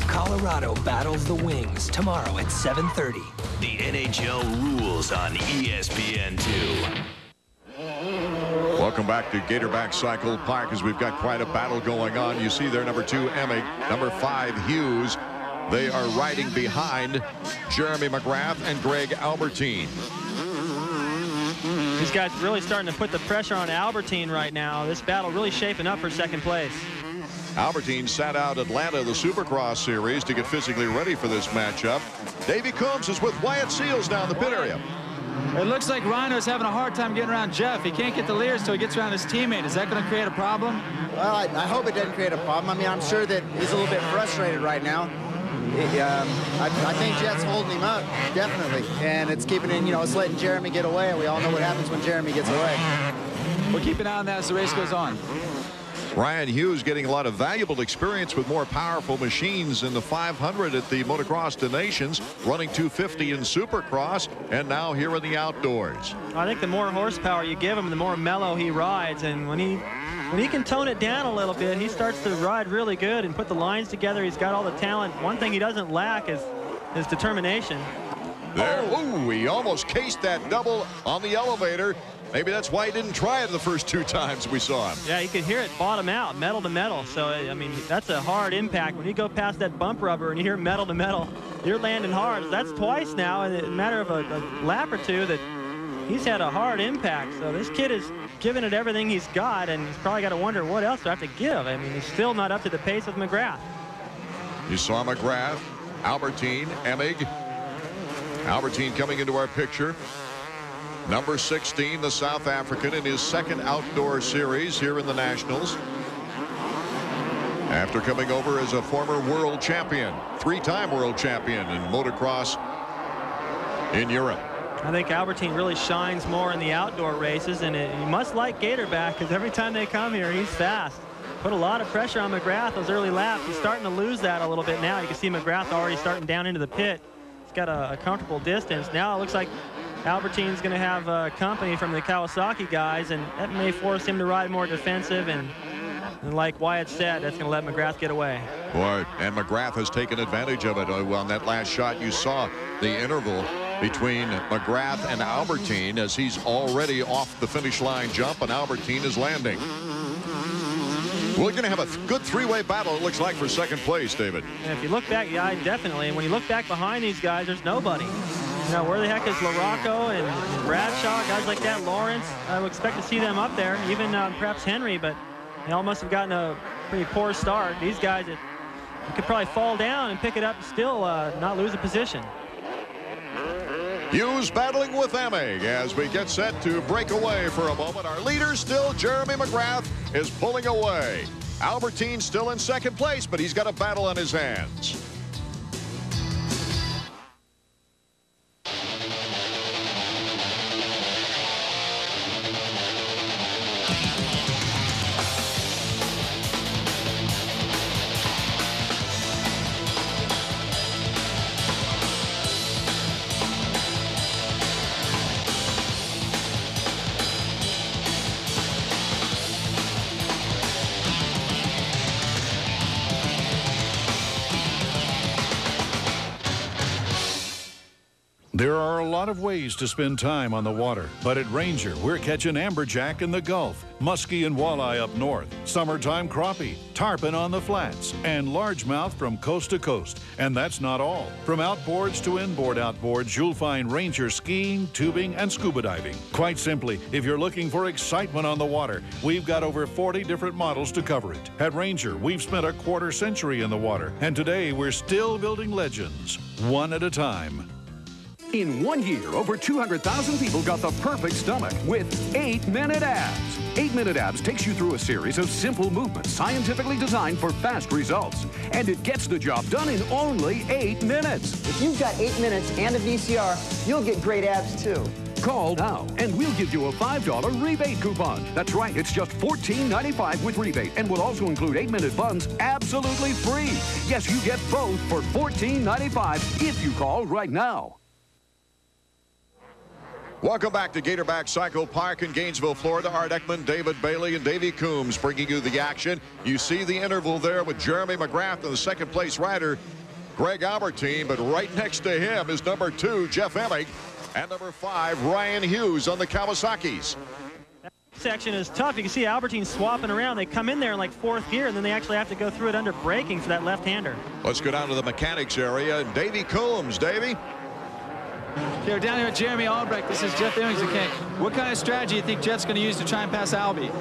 Colorado battles the Wings tomorrow at 7:30. The NHL rules on ESPN2. Welcome back to Gatorback Cycle Park as we've got quite a battle going on. You see there number 2, Emig, number 5, Hughes. They are riding behind Jeremy McGrath and Greg Albertine. These guys really starting to put the pressure on Albertine right now. This battle really shaping up for second place. Albertine sat out Atlanta, the Supercross series, to get physically ready for this matchup. Davey Coombs is with Wyatt Seals down the pit area. It looks like Rhino's having a hard time getting around Jeff. He can't get the leaders until he gets around his teammate. Is that going to create a problem? Well, I hope it doesn't create a problem. I mean, I'm sure that he's a little bit frustrated right now. I think Jeff's holding him up, definitely. And it's keeping him, it's letting Jeremy get away. And we all know what happens when Jeremy gets away. We'll keep an eye on that as the race goes on. Ryan Hughes getting a lot of valuable experience with more powerful machines in the 500 at the Motocross to Nations, running 250 in Supercross, and now here in the outdoors. I think the more horsepower you give him, the more mellow he rides. And when he can tone it down a little bit, he starts to ride really good and put the lines together. He's got all the talent. One thing he doesn't lack is his determination. There, ooh, he almost cased that double on the elevator. Maybe that's why he didn't try it the first 2 times we saw him. Yeah, you could hear it bottom out, metal to metal. So, I mean, that's a hard impact. When you go past that bump rubber and you hear metal to metal, you're landing hard. That's twice now in a matter of a lap or 2 that he's had a hard impact. So this kid is giving it everything he's got, and he's probably got to wonder what else do I have to give. I mean, he's still not up to the pace of McGrath. You saw McGrath, Albertine, Emig. Albertine coming into our picture. Number 16, the South African, in his second outdoor series here in the Nationals. After coming over as a former world champion, 3-time world champion in motocross in Europe. I think Albertine really shines more in the outdoor races, and you must like Gatorback because every time they come here, he's fast. Put a lot of pressure on McGrath those early laps. He's starting to lose that a little bit now. You can see McGrath already starting down into the pit. He's got a comfortable distance. Now it looks like Albertine's going to have company from the Kawasaki guys, and that may force him to ride more defensive, and like Wyatt said, that's going to let McGrath get away. Boy, and McGrath has taken advantage of it. On that last shot, you saw the interval between McGrath and Albertine as he's already off the finish line jump, and Albertine is landing. We're going to have a good 3-way battle, it looks like, for second place, David. And if you look back, yeah, definitely. And when you look back behind these guys, there's nobody. Now, where the heck is LaRocco and Bradshaw, guys like that, Lawrence? I would expect to see them up there, even perhaps Henry, but they all must have gotten a pretty poor start. These guys that could probably fall down and pick it up and still not lose a position. Hughes battling with Emig as we get set to break away for a moment. Our leader still, Jeremy McGrath, is pulling away. Albertine still in second place, but he's got a battle on his hands. There are a lot of ways to spend time on the water, but at Ranger, we're catching amberjack in the Gulf, muskie and walleye up north, summertime crappie, tarpon on the flats, and largemouth from coast to coast. And that's not all. From outboards to inboard outboards, you'll find Ranger skiing, tubing, and scuba diving. Quite simply, if you're looking for excitement on the water, we've got over 40 different models to cover it. At Ranger, we've spent a quarter century in the water, and today we're still building legends, one at a time. In 1 year, over 200,000 people got the perfect stomach with 8-Minute Abs. 8-Minute Abs takes you through a series of simple movements scientifically designed for fast results. And it gets the job done in only 8 minutes. If you've got 8 minutes and a VCR, you'll get great abs too. Call now, and we'll give you a $5 rebate coupon. That's right, it's just $14.95 with rebate, and we'll also include 8-minute buns absolutely free. Yes, you get both for $14.95 if you call right now. Welcome back to Gatorback Cycle Park in Gainesville, Florida. Art Ekman, David Bailey, and Davey Coombs bringing you the action. You see the interval there with Jeremy McGrath and the second place rider, Greg Albertine, but right next to him is number 2, Jeff Emig, and number 5, Ryan Hughes on the Kawasaki's. section is tough. You can see Albertine swapping around. They come in there in like 4th gear, and then they actually have to go through it under braking for that left-hander. Let's go down to the mechanics area. Davey Combs. Davey? Here, down here with Jeremy Albrecht. This is Jeff Emmings. Okay. What kind of strategy do you think Jeff's going to use to try and pass Albie?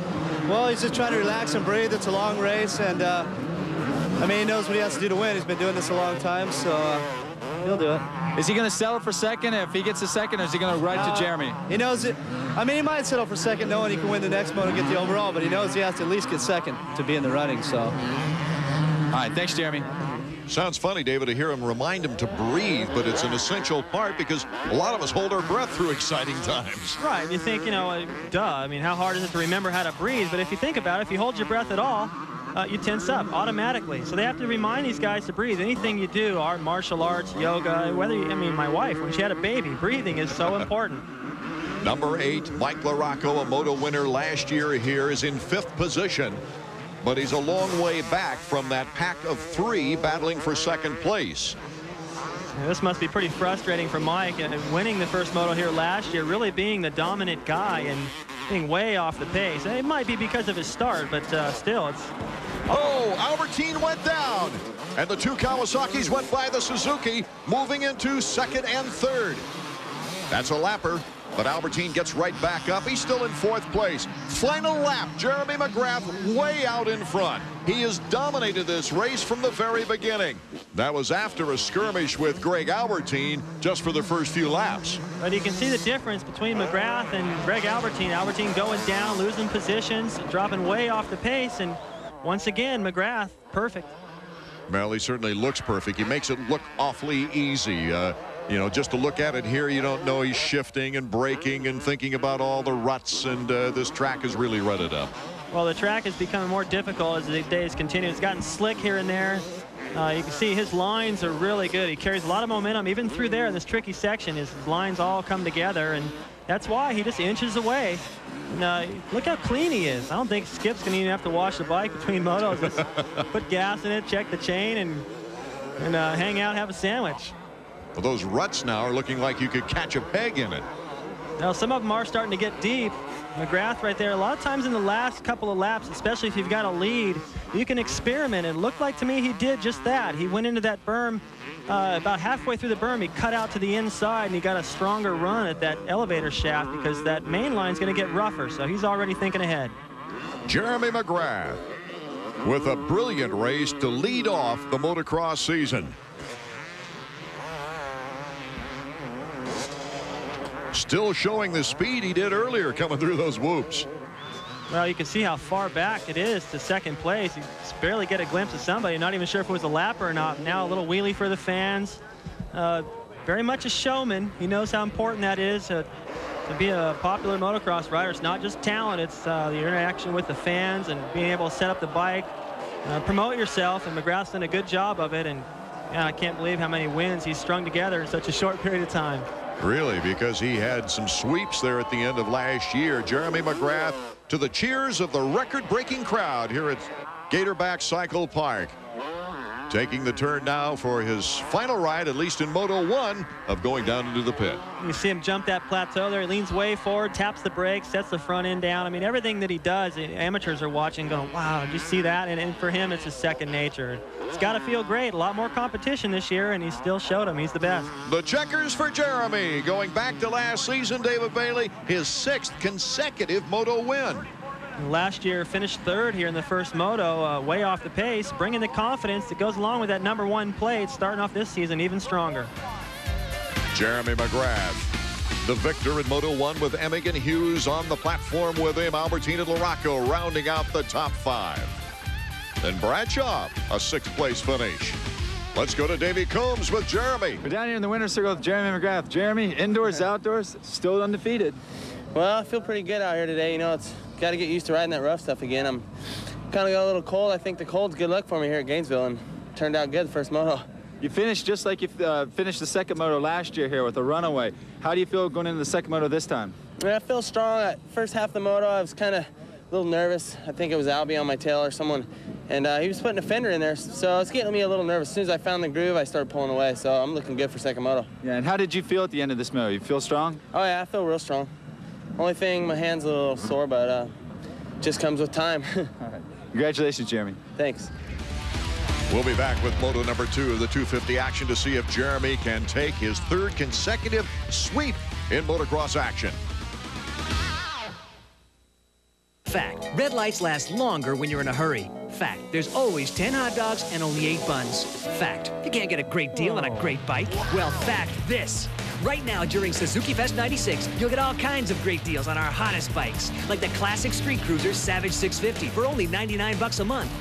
Well, he's just trying to relax and breathe. It's a long race, and I mean, he knows what he has to do to win. He's been doing this a long time, so he'll do it. Is he going to settle for second? If he gets a second, or is he going to ride to Jeremy? He knows it. I mean, he might settle for second knowing he can win the next moto and get the overall, but he knows he has to at least get second to be in the running, so. All right, thanks, Jeremy. Sounds funny, David, to hear him remind him to breathe, but it's an essential part because a lot of us hold our breath through exciting times. Right. You think, you know, duh. I mean, how hard is it to remember how to breathe? But if you think about it, if you hold your breath at all, you tense up automatically. So they have to remind these guys to breathe. Anything you do, art, martial arts, yoga, whether you, I mean, my wife, when she had a baby, breathing is so important. Number 8, Mike LaRocco, a Moto winner last year here, is in 5th position. But he's a long way back from that pack of 3 battling for 2nd place. Yeah, this must be pretty frustrating for Mike, winning the first moto here last year, really being the dominant guy and being way off the pace. It might be because of his start, but still, it's... Oh, Albertine went down, and the 2 Kawasaki's went by the Suzuki, moving into 2nd and 3rd. That's a lapper. But Albertine gets right back up. He's still in 4th place. Final lap, Jeremy McGrath way out in front. He has dominated this race from the very beginning. That was after a skirmish with Greg Albertine just for the first few laps. But you can see the difference between McGrath and Greg Albertine. Albertine going down, losing positions, dropping way off the pace. And once again, McGrath, perfect. Well, he certainly looks perfect. He makes it look awfully easy. You know, just to look at it here, you don't know he's shifting and braking and thinking about all the ruts, and this track has really rutted up. Well, the track is becoming more difficult as the days continue. It's gotten slick here and there. You can see his lines are really good. He carries a lot of momentum even through there in this tricky section. His lines all come together, and that's why he just inches away. And, look how clean he is. I don't think Skip's going to even have to wash the bike between motos. Just put gas in it, check the chain, and hang out, have a sandwich. Well, those ruts now are looking like you could catch a peg in it. Now, some of them are starting to get deep. McGrath right there, a lot of times in the last couple of laps, especially if you've got a lead, you can experiment. It looked like to me he did just that. He went into that berm, about halfway through the berm, he cut out to the inside, and he got a stronger run at that elevator shaft because that main line's going to get rougher, so he's already thinking ahead. Jeremy McGrath with a brilliant race to lead off the motocross season. Still showing the speed he did earlier coming through those whoops. Well, you can see how far back it is to 2nd place. You barely get a glimpse of somebody. Not even sure if it was a lapper or not. Now a little wheelie for the fans. Very much a showman. He knows how important that is to be a popular motocross rider. It's not just talent. It's the interaction with the fans and being able to set up the bike, promote yourself. And McGrath's done a good job of it. And yeah, I can't believe how many wins he's strung together in such a short period of time. Really, because he had some sweeps there at the end of last year. Jeremy McGrath to the cheers of the record-breaking crowd here at Gatorback Cycle Park. Taking the turn now for his final ride, at least in Moto 1, of going down into the pit. You see him jump that plateau there. He leans way forward, taps the brakes, sets the front end down. I mean, everything that he does, the amateurs are watching going, wow, did you see that? And for him, it's his second nature. It's got to feel great. A lot more competition this year, and he still showed him he's the best. The checkers for Jeremy. Going back to last season, David Bailey, his 6th consecutive Moto win. Last year finished 3rd here in the first moto, way off the pace, bringing the confidence that goes along with that #1 plate, starting off this season even stronger. Jeremy McGrath, the victor in Moto 1 with Emigan Hughes on the platform with him. Albertine and LaRocco rounding out the top 5. Then Bradshaw, a 6th place finish. Let's go to Davey Combs with Jeremy. We're down here in the winner's circle with Jeremy McGrath. Jeremy, indoors, outdoors, still undefeated. Well, I feel pretty good out here today. You know, it's got to get used to riding that rough stuff again. I'm kind of got a little cold. I think the cold's good luck for me here at Gainesville, and turned out good the first moto. You finished just like you finished the 2nd moto last year here with a runaway. How do you feel going into the 2nd moto this time? I mean, I feel strong. At first half of the moto, I was kind of a little nervous. I think it was Albie on my tail or someone, and he was putting a fender in there, so it's getting me a little nervous. As soon as I found the groove, I started pulling away, so I'm looking good for 2nd moto. Yeah, and how did you feel at the end of this moto? You feel strong? Oh, yeah, I feel real strong. Only thing, my hand's a little sore, but just comes with time. All right. Congratulations, Jeremy. Thanks. We'll be back with Moto number 2 of the 250 action to see if Jeremy can take his 3rd consecutive sweep in motocross action. Fact, red lights last longer when you're in a hurry. Fact, there's always 10 hot dogs and only 8 buns. Fact, you can't get a great deal on a great bike. Well, fact this. Right now during Suzuki Fest 96, you'll get all kinds of great deals on our hottest bikes, like the classic street cruiser Savage 650 for only $99 a month.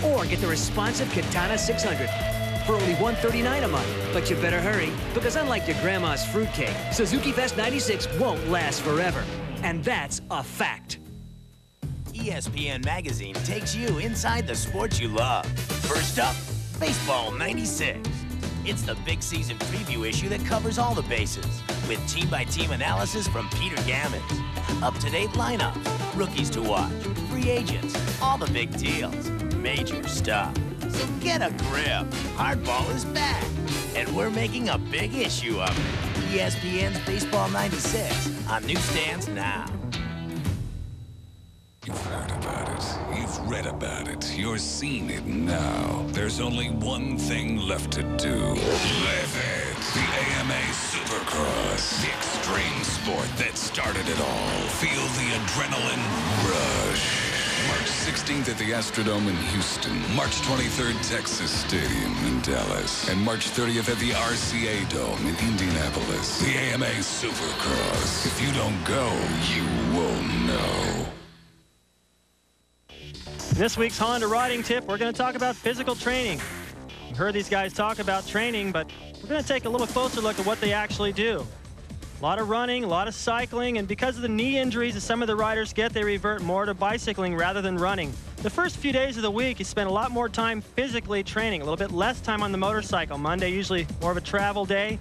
Or get the responsive Katana 600 for only $139 a month. But you better hurry, because unlike your grandma's fruitcake, Suzuki Fest 96 won't last forever. And that's a fact. ESPN Magazine takes you inside the sports you love. First up, Baseball 96. It's the big season preview issue that covers all the bases, with team-by-team analysis from Peter Gammons. Up-to-date lineups, rookies to watch, free agents, all the big deals, major stuff. So get a grip. Hardball is back, and we're making a big issue of it. ESPN's Baseball 96 on newsstands now. You've heard about it. You've read about it. You're seeing it now. There's only one thing left to do. Live it. The AMA Supercross. The extreme sport that started it all. Feel the adrenaline rush. March 16th at the Astrodome in Houston. March 23rd, Texas Stadium in Dallas. And March 30th at the RCA Dome in Indianapolis. The AMA Supercross. If you don't go, you won't know. In this week's Honda riding tip, we're going to talk about physical training. You've heard these guys talk about training, but we're going to take a little closer look at what they actually do. A lot of running, a lot of cycling, and because of the knee injuries that some of the riders get, they revert more to bicycling rather than running. The first few days of the week, you spend a lot more time physically training, a little bit less time on the motorcycle. Monday, usually more of a travel day.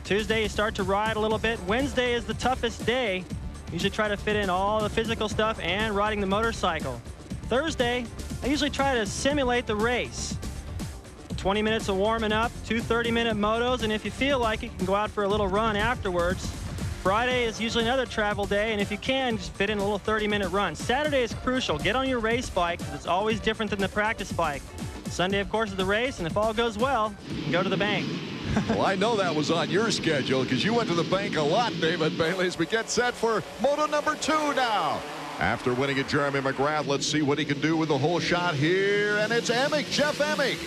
Tuesday, you start to ride a little bit. Wednesday is the toughest day. You should try to fit in all the physical stuff and riding the motorcycle. Thursday, I usually try to simulate the race. 20 minutes of warming up, 2 30-minute motos, and if you feel like it, you can go out for a little run afterwards. Friday is usually another travel day, and if you can, just fit in a little 30-minute run. Saturday is crucial. Get on your race bike. It's always different than the practice bike. Sunday, of course, is the race, and if all goes well, you can go to the bank. Well, I know that was on your schedule because you went to the bank a lot, David Bailey, as we get set for Moto number 2 now. After winning at Jeremy McGrath, let's see what he can do with the whole shot here. And it's Emig, Jeff Emig,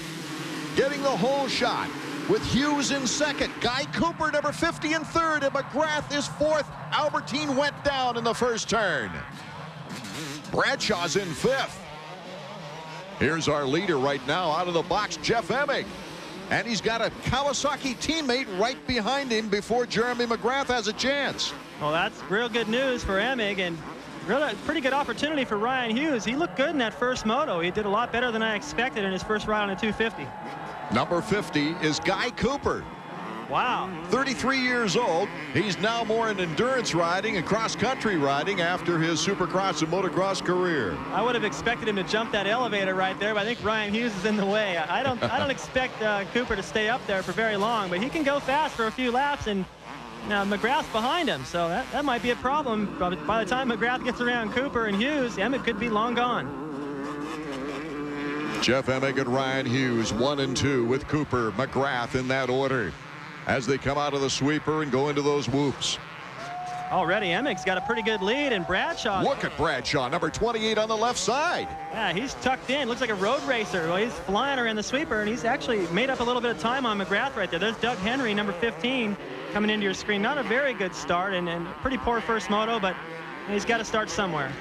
getting the whole shot with Hughes in second. Guy Cooper, number 50, in third. And McGrath is fourth. Albertine went down in the first turn. Bradshaw's in fifth. Here's our leader right now out of the box, Jeff Emig. And he's got a Kawasaki teammate right behind him before Jeremy McGrath has a chance. Well, that's real good news for Emig, and really pretty good opportunity for Ryan Hughes. He looked good in that first moto. He did a lot better than I expected in his first ride on a 250. Number 50 is Guy Cooper. Wow. 33 years old. He's now more in endurance riding and cross-country riding after his supercross and motocross career. I would have expected him to jump that elevator right there, but I think Ryan Hughes is in the way. I don't expect Cooper to stay up there for very long, but he can go fast for a few laps, and now McGrath's behind him, so that might be a problem. By the time McGrath gets around Cooper and Hughes, Emig could be long gone. Jeff Emig and Ryan Hughes, 1 and 2 with Cooper, McGrath in that order as they come out of the sweeper and go into those whoops. Already Emig's got a pretty good lead, and Bradshaw. Look at Bradshaw, number 28 on the left side. Yeah, he's tucked in. Looks like a road racer. Well, he's flying around the sweeper, and he's actually made up a little bit of time on McGrath right there. There's Doug Henry, number 15, coming into your screen. Not a very good start, and pretty poor first moto, but he's got to start somewhere.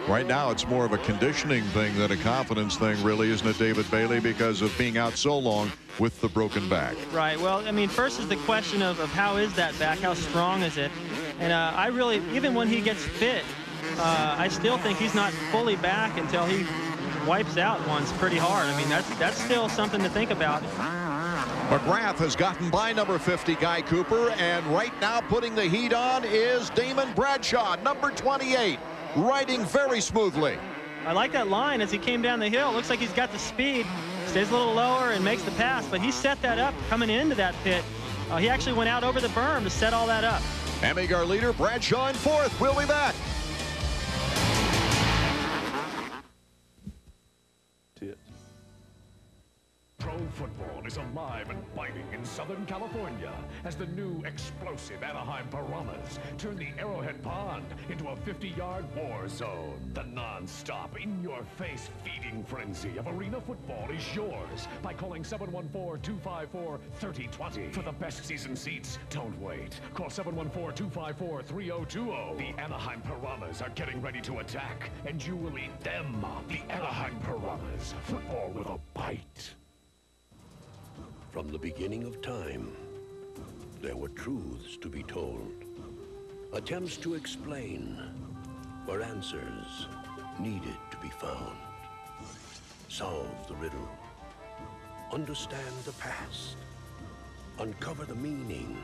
Right now, it's more of a conditioning thing than a confidence thing, really, isn't it, David Bailey, because of being out so long with the broken back? Right. Well, I mean, first is the question of how is that back? How strong is it? And I really, even when he gets fit, I still think he's not fully back until he wipes out once pretty hard. I mean, that's still something to think about. McGrath has gotten by number 50, Guy Cooper, and right now putting the heat on is Damon Bradshaw, number 28. Riding very smoothly. I like that line as he came down the hill. Looks like he's got the speed, stays a little lower and makes the pass, but he set that up coming into that pit. He actually went out over the berm to set all that up. Emig, our leader, Bradshaw in fourth. We'll be back. Pro football is alive and biting in Southern California as the new explosive Anaheim Piranhas turn the Arrowhead Pond into a 50-yard war zone. The non-stop, in-your-face feeding frenzy of arena football is yours by calling 714-254-3020 for the best season seats. Don't wait. Call 714-254-3020. The Anaheim Piranhas are getting ready to attack, and you will eat them. The Anaheim Piranhas. Football with a bite. From the beginning of time, there were truths to be told, attempts to explain, where answers needed to be found. Solve the riddle, understand the past, uncover the meaning,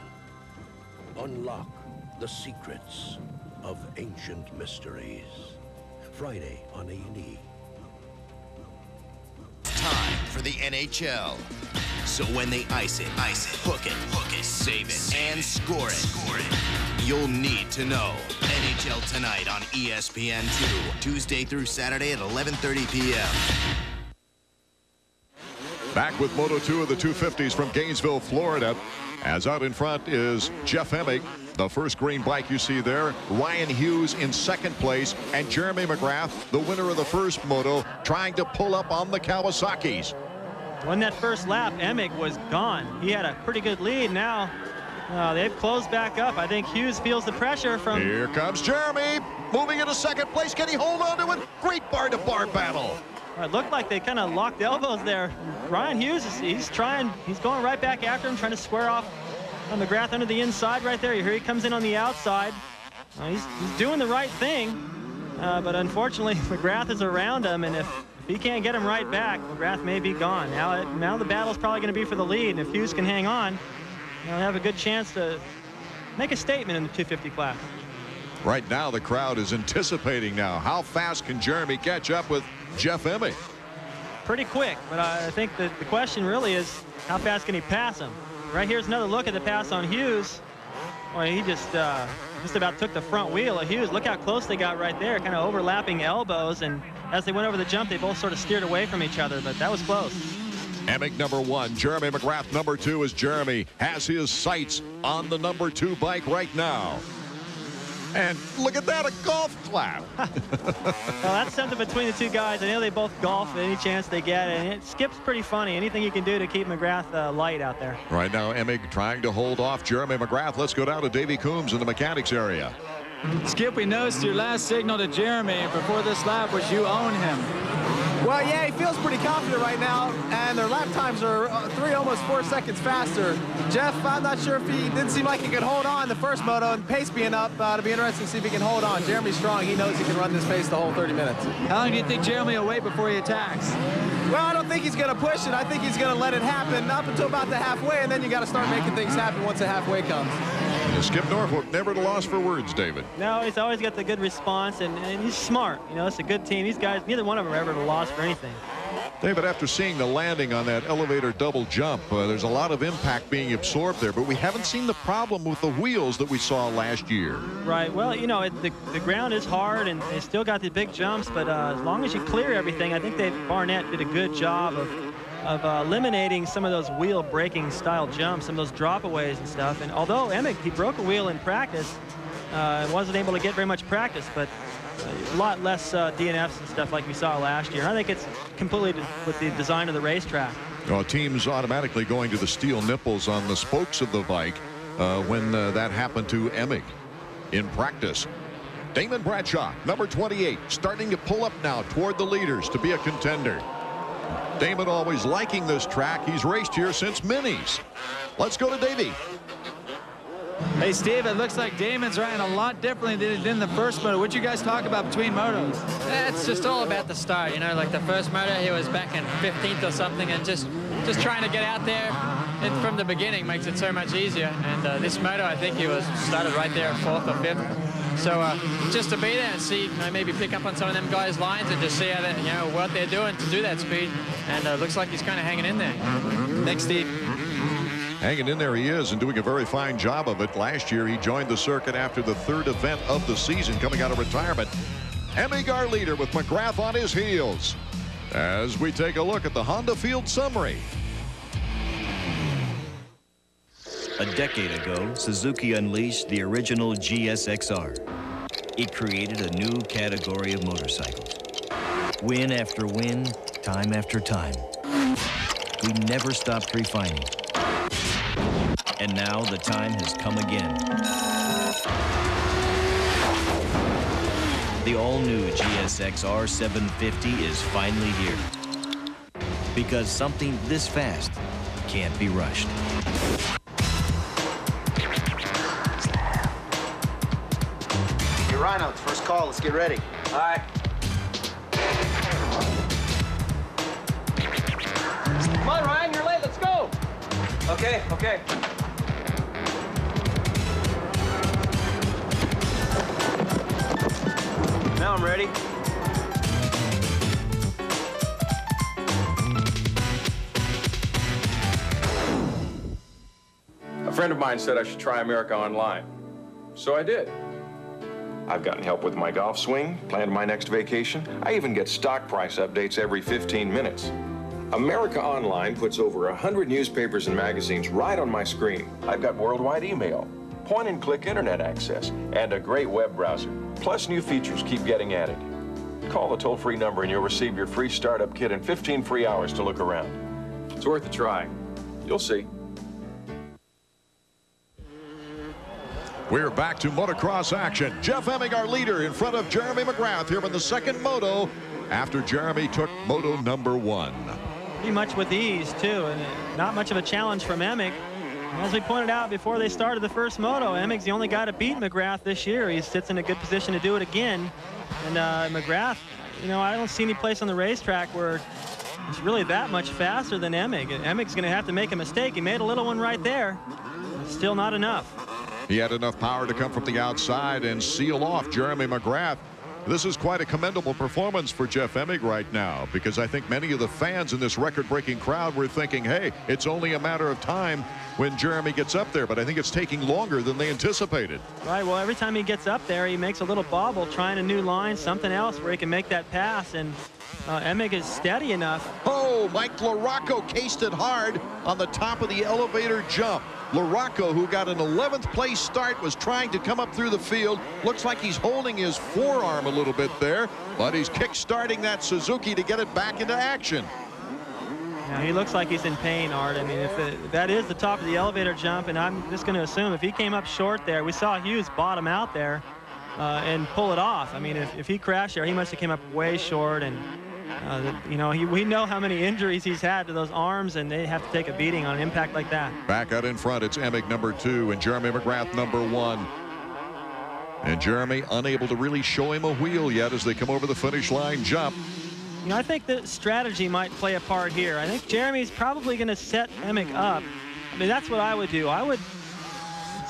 unlock the secrets of ancient mysteries. Friday on A&E. Time for the NHL. So when they ice it, hook it, save it, and score it, you'll need to know. NHL Tonight on ESPN2, Tuesday through Saturday at 11:30 p.m. Back with Moto 2 of the 250s from Gainesville, Florida. As out in front is Jeff Emig, the first green bike you see there. Ryan Hughes in second place, and Jeremy McGrath, the winner of the first Moto, trying to pull up on the Kawasaki's. On that first lap, Emig was gone. He had a pretty good lead. Now they've closed back up. I think Hughes feels the pressure from... Here comes Jeremy, moving into second place. Can he hold on to it? Great bar-to-bar battle. It looked like they kind of locked elbows there. Ryan Hughes, he's going right back after him, trying to square off on McGrath under the inside right there. Here he comes in on the outside. He's doing the right thing, but unfortunately McGrath is around him, and if he can't get him right back, McGrath may be gone. Now the battle's probably going to be for the lead, and if Hughes can hang on, he'll have a good chance to make a statement in the 250 class. Right now the crowd is anticipating now. How fast can Jeremy catch up with Jeff Emig? Pretty quick, but I think that the question really is how fast can he pass him? Right here's another look at the pass on Hughes. Boy, he just about took the front wheel of Hughes. Look how close they got right there, kind of overlapping elbows, and as they went over the jump, they both sort of steered away from each other, but that was close. Emig number 1, Jeremy McGrath number 2, as Jeremy has his sights on the number 2 bike right now. And look at that, a golf clap. Well, that's something between the two guys. I know they both golf any chance they get, and it Skip's pretty funny. Anything you can do to keep McGrath light out there. Right now, Emig trying to hold off Jeremy McGrath. Let's go down to Davey Coombs in the mechanics area. Skip, we noticed your last signal to Jeremy before this lap was you own him. Well, yeah, he feels pretty confident right now, and their lap times are 3, almost 4 seconds faster. Jeff, I'm not sure if he didn't seem like he could hold on the first moto, and pace being up, it'll be interesting to see if he can hold on. Jeremy's strong. He knows he can run this pace the whole 30 minutes. How long do you think Jeremy will wait before he attacks? Well, I don't think he's going to push it. I think he's going to let it happen up until about the halfway, and then you got to start making things happen once the halfway comes. Skip Norfolk never at a loss for words, David. No, he's always got the good response, and he's smart. You know, it's a good team. These guys, neither one of them are ever at a loss for anything. David, after seeing the landing on that elevator double jump, there's a lot of impact being absorbed there, but we haven't seen the problem with the wheels that we saw last year. Right. Well, you know, the ground is hard, and they still got the big jumps, but as long as you clear everything, I think Barnett did a good job of eliminating some of those wheel breaking style jumps, some of those dropaways and stuff. And although Emig, he broke a wheel in practice, wasn't able to get very much practice, but a lot less DNFs and stuff like we saw last year. I think it's completely with the design of the racetrack. Well, teams automatically going to the steel nipples on the spokes of the bike when that happened to Emig in practice. Damon Bradshaw, number 28, starting to pull up now toward the leaders to be a contender. Damon always liking this track. He's raced here since minis. Let's go to Davey. Hey, Steve, it looks like Damon's riding a lot differently than he did in the first moto. What'd you guys talk about between motos? It's just all about the start. You know, like the first moto, he was back in 15th or something, and just trying to get out there and from the beginning makes it so much easier. And this moto, I think he started right there at 4th or 5th. So just to be there and see, maybe pick up on some of them guys' lines and just see how they, what they're doing to do that speed. And looks like he's kind of hanging in there. Thanks, Steve. Hanging in there he is, and doing a very fine job of it. Last year he joined the circuit after the 3rd event of the season, coming out of retirement. Emig, our leader, with McGrath on his heels, as we take a look at the Honda Field summary. A decade ago, Suzuki unleashed the original GSXR. It created a new category of motorcycles. Win after win, time after time. We never stopped refining. And now the time has come again. The all-new GSXR 750 is finally here. Because something this fast can't be rushed. Hey, Rhino, first call. Let's get ready. All right. Come on, Ryan, you're late. Let's go. Okay, okay. Now I'm ready. A friend of mine said I should try America Online, so I did. I've gotten help with my golf swing, planned my next vacation. I even get stock price updates every 15 minutes. America Online puts over 100 newspapers and magazines right on my screen. I've got worldwide email, point-and-click internet access, and a great web browser. Plus, new features keep getting added. Call the toll-free number and you'll receive your free startup kit and 15 free hours to look around. It's worth a try. You'll see. We're back to motocross action. Jeff Emig, our leader, in front of Jeremy McGrath here in the second moto after Jeremy took moto number 1. Pretty much with ease, too, and not much of a challenge from Emig. As we pointed out before they started the first moto, Emig's the only guy to beat McGrath this year. He sits in a good position to do it again. And McGrath, you know, I don't see any place on the racetrack where it's really that much faster than Emig. And Emig's going to have to make a mistake. He made a little one right there. Still not enough. He had enough power to come from the outside and seal off Jeremy McGrath. This is quite a commendable performance for Jeff Emig right now, because I think many of the fans in this record-breaking crowd were thinking, hey, it's only a matter of time when Jeremy gets up there, but I think it's taking longer than they anticipated. Right, well, every time he gets up there, he makes a little bobble, trying a new line, something else where he can make that pass, and Emig is steady enough. Oh, Mike LaRocco cased it hard on the top of the elevator jump. LaRocco, who got an 11th place start, was trying to come up through the field. Looks like he's holding his forearm a little bit there, but he's kick-starting that Suzuki to get it back into action. Yeah, he looks like he's in pain, Art. I mean, if that is the top of the elevator jump, and I'm just going to assume if he came up short there, we saw Hughes bottom out there and pull it off. I mean, if he crashed there, he must have came up way short, and you know, we know how many injuries he's had to those arms, and they have to take a beating on an impact like that. Back out in front, it's Emig number 2 and Jeremy McGrath number 1. And Jeremy unable to really show him a wheel yet as they come over the finish line jump. You know, I think the strategy might play a part here. I think Jeremy's probably going to set Emig up. I mean, that's what I would do. I would,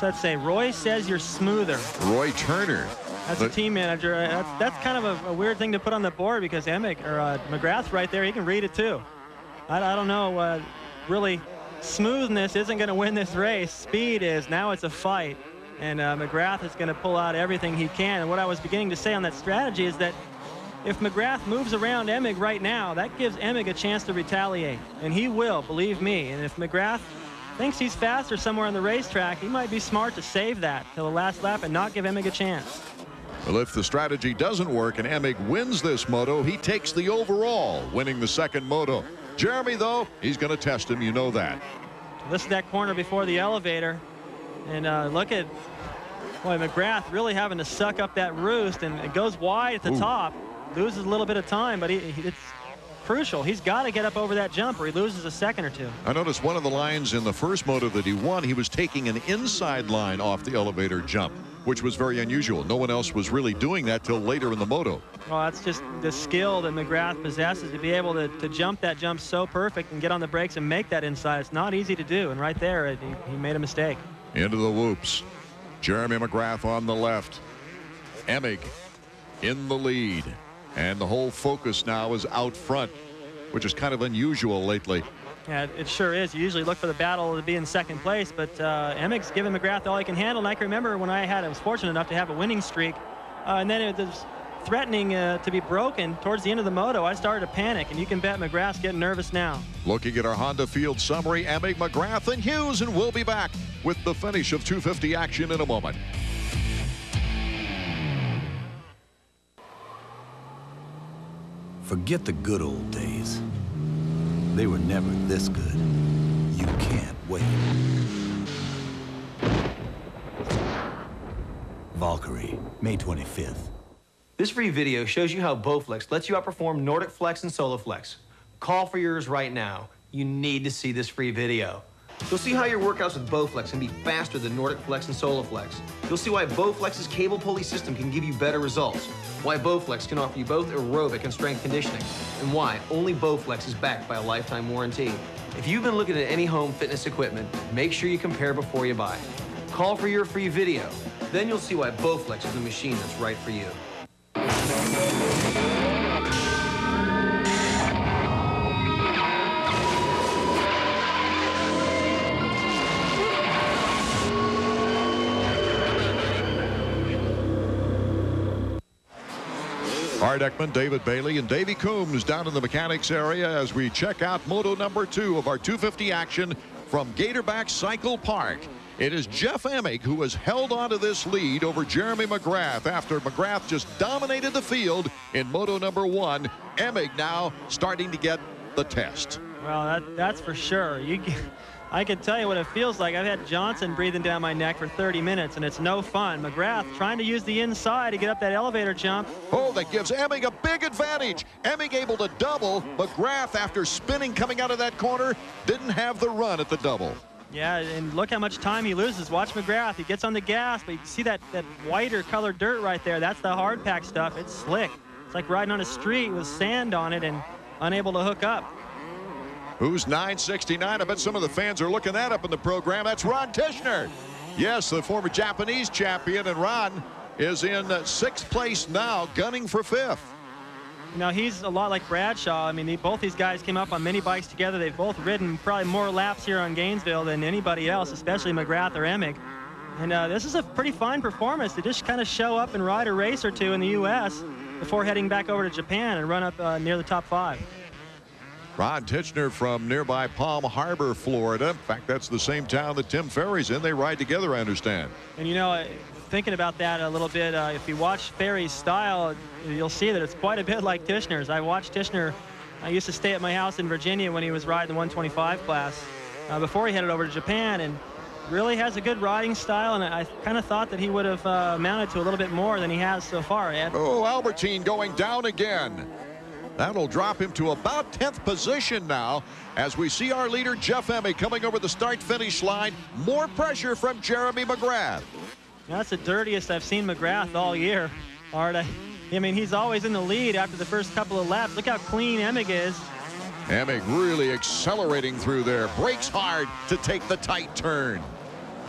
let's say, Roy says you're smoother. Roy Turner. That's a team manager. That's kind of a weird thing to put on the board, because Emig, or McGrath's right there. He can read it too. I don't know. Really, smoothness isn't going to win this race. Speed is. Now it's a fight. And McGrath is going to pull out everything he can. And what I was beginning to say on that strategy is that if McGrath moves around Emig right now, that gives Emig a chance to retaliate. And he will, believe me. And if McGrath thinks he's faster somewhere on the racetrack, he might be smart to save that till the last lap and not give Emig a chance. Well, if the strategy doesn't work and Emig wins this moto, he takes the overall, winning the second moto. Jeremy, though, he's going to test him. You know that. This is that corner before the elevator. And look at, boy, McGrath really having to suck up that roost, and it goes wide at the top. Loses a little bit of time, but it's crucial. He's got to get up over that jump or he loses a second or two. I noticed one of the lines in the first moto that he won, he was taking an inside line off the elevator jump, which was very unusual. No one else was really doing that till later in the moto. Well, that's just the skill that McGrath possesses, to be able to jump that jump so perfect and get on the brakes and make that inside. It's not easy to do, and right there he made a mistake. Into the whoops. Jeremy McGrath on the left. Emig in the lead. And the whole focus now is out front, which is kind of unusual lately. Yeah, it sure is. You usually look for the battle to be in second place, but Emig's giving McGrath all he can handle. And I can remember when I was fortunate enough to have a winning streak, and then it was threatening to be broken towards the end of the moto. I started to panic, and you can bet McGrath's getting nervous now. Looking at our Honda field summary, Emig, McGrath, and Hughes, and we'll be back with the finish of 250 action in a moment. Forget the good old days. They were never this good. You can't wait. Valkyrie, May 25th. This free video shows you how Bowflex lets you outperform Nordic Flex and SoloFlex. Call for yours right now. You need to see this free video. You'll see how your workouts with Bowflex can be faster than Nordic Flex and SoloFlex. You'll see why Bowflex's cable pulley system can give you better results, why Bowflex can offer you both aerobic and strength conditioning, and why only Bowflex is backed by a lifetime warranty. If you've been looking at any home fitness equipment, make sure you compare before you buy. Call for your free video. Then you'll see why Bowflex is the machine that's right for you. Art Ekman, David Bailey, and Davey Coombs down in the mechanics area as we check out moto number 2 of our 250 action from Gatorback Cycle Park. It is Jeff Emig who has held on to this lead over Jeremy McGrath after McGrath just dominated the field in moto number 1. Emig now starting to get the test. Well, that's for sure. I can tell you what it feels like. I've had Johnson breathing down my neck for 30 minutes, and it's no fun. McGrath trying to use the inside to get up that elevator jump. Oh, that gives Emig a big advantage. Emig able to double. McGrath, after spinning coming out of that corner, didn't have the run at the double. Yeah, and look how much time he loses. Watch McGrath. He gets on the gas, but you see that whiter colored dirt right there. That's the hard pack stuff. It's slick. It's like riding on a street with sand on it and unable to hook up. Who's 969? I bet some of the fans are looking that up in the program. That's Ron Tishner. Yes, the former Japanese champion, and Ron is in 6th place now, gunning for 5th. Now, he's a lot like Bradshaw. I mean, both these guys came up on mini bikes together. They've both ridden probably more laps here on Gainesville than anybody else, especially McGrath or Emig. And this is a pretty fine performance to just kind of show up and ride a race or two in the U.S. before heading back over to Japan and run up near the top 5. Ron Tishner from nearby Palm Harbor, Florida. In fact, that's the same town that Tim Ferry's in. They ride together, I understand. And, you know, thinking about that a little bit, if you watch Ferry's style, you'll see that it's quite a bit like Tishner's. I watched Tishner. I used to stay at my house in Virginia when he was riding the 125 class before he headed over to Japan, and really has a good riding style, and I kind of thought that he would have mounted to a little bit more than he has so far, Ed. Oh, Albertine going down again. That'll drop him to about 10th position now as we see our leader Jeff Emig coming over the start-finish line. More pressure from Jeremy McGrath. That's the dirtiest I've seen McGrath all year, Art. I mean, he's always in the lead after the first couple of laps. Look how clean Emig is. Emig really accelerating through there. Brakes hard to take the tight turn.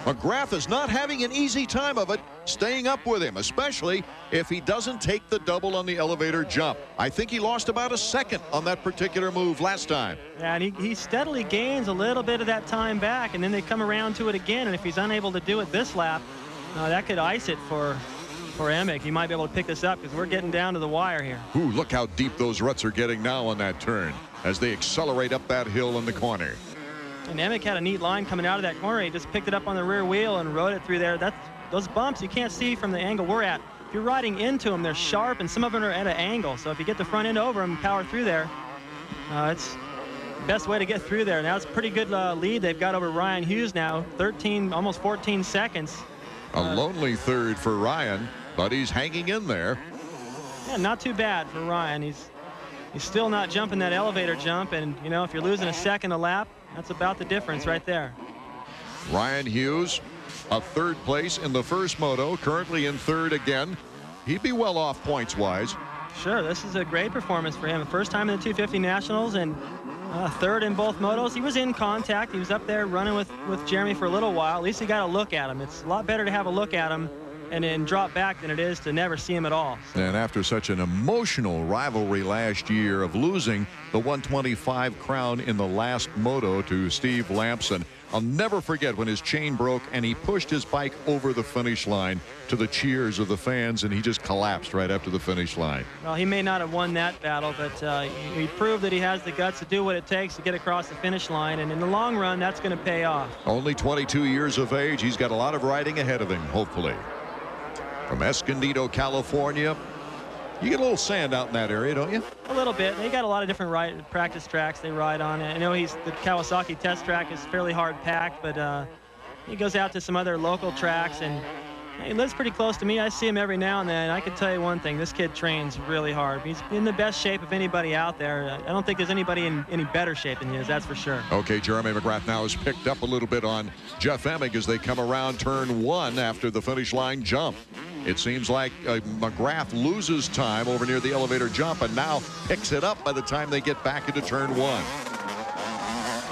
McGrath is not having an easy time of it staying up with him, especially if he doesn't take the double on the elevator jump. I think he lost about a second on that particular move last time. Yeah, and he steadily gains a little bit of that time back, and then they come around to it again, and if he's unable to do it this lap, that could ice it for Emig. He might be able to pick this up because we're getting down to the wire here. Ooh, look how deep those ruts are getting now on that turn as they accelerate up that hill in the corner. And Emig had a neat line coming out of that corner. He just picked it up on the rear wheel and rode it through there. Those bumps you can't see from the angle we're at. If you're riding into them, they're sharp, and some of them are at an angle. So if you get the front end over them and power through there, it's the best way to get through there. Now it's a pretty good lead they've got over Ryan Hughes now, 13, almost 14 seconds. A lonely third for Ryan, but he's hanging in there. Yeah, not too bad for Ryan. He's still not jumping that elevator jump, and you know, if you're losing a second a lap, that's about the difference right there. Ryan Hughes, a 3rd place in the first moto, currently in 3rd again. He'd be well off points-wise. Sure, this is a great performance for him. First time in the 250 Nationals and 3rd in both motos. He was in contact. He was up there running with Jeremy for a little while. At least he got a look at him. It's a lot better to have a look at him and drop back than it is to never see him at all. And after such an emotional rivalry last year of losing the 125 crown in the last moto to Steve Lampson, I'll never forget when his chain broke and he pushed his bike over the finish line to the cheers of the fans, and he just collapsed right after the finish line. Well, he may not have won that battle, but he proved that he has the guts to do what it takes to get across the finish line, and in the long run, that's going to pay off. Only 22 years of age. He's got a lot of riding ahead of him, hopefully. From Escondido, California. You get a little sand out in that area, don't you? A little bit. They got a lot of different practice tracks they ride on. I know the Kawasaki test track is fairly hard packed, but he goes out to some other local tracks, and he lives pretty close to me. I see him every now and then. I can tell you one thing, this kid trains really hard. He's in the best shape of anybody out there. I don't think there's anybody in any better shape than he is, that's for sure. Okay, Jeremy McGrath now has picked up a little bit on Jeff Emig as they come around turn 1 after the finish line jump. It seems like McGrath loses time over near the elevator jump and now picks it up by the time they get back into turn 1.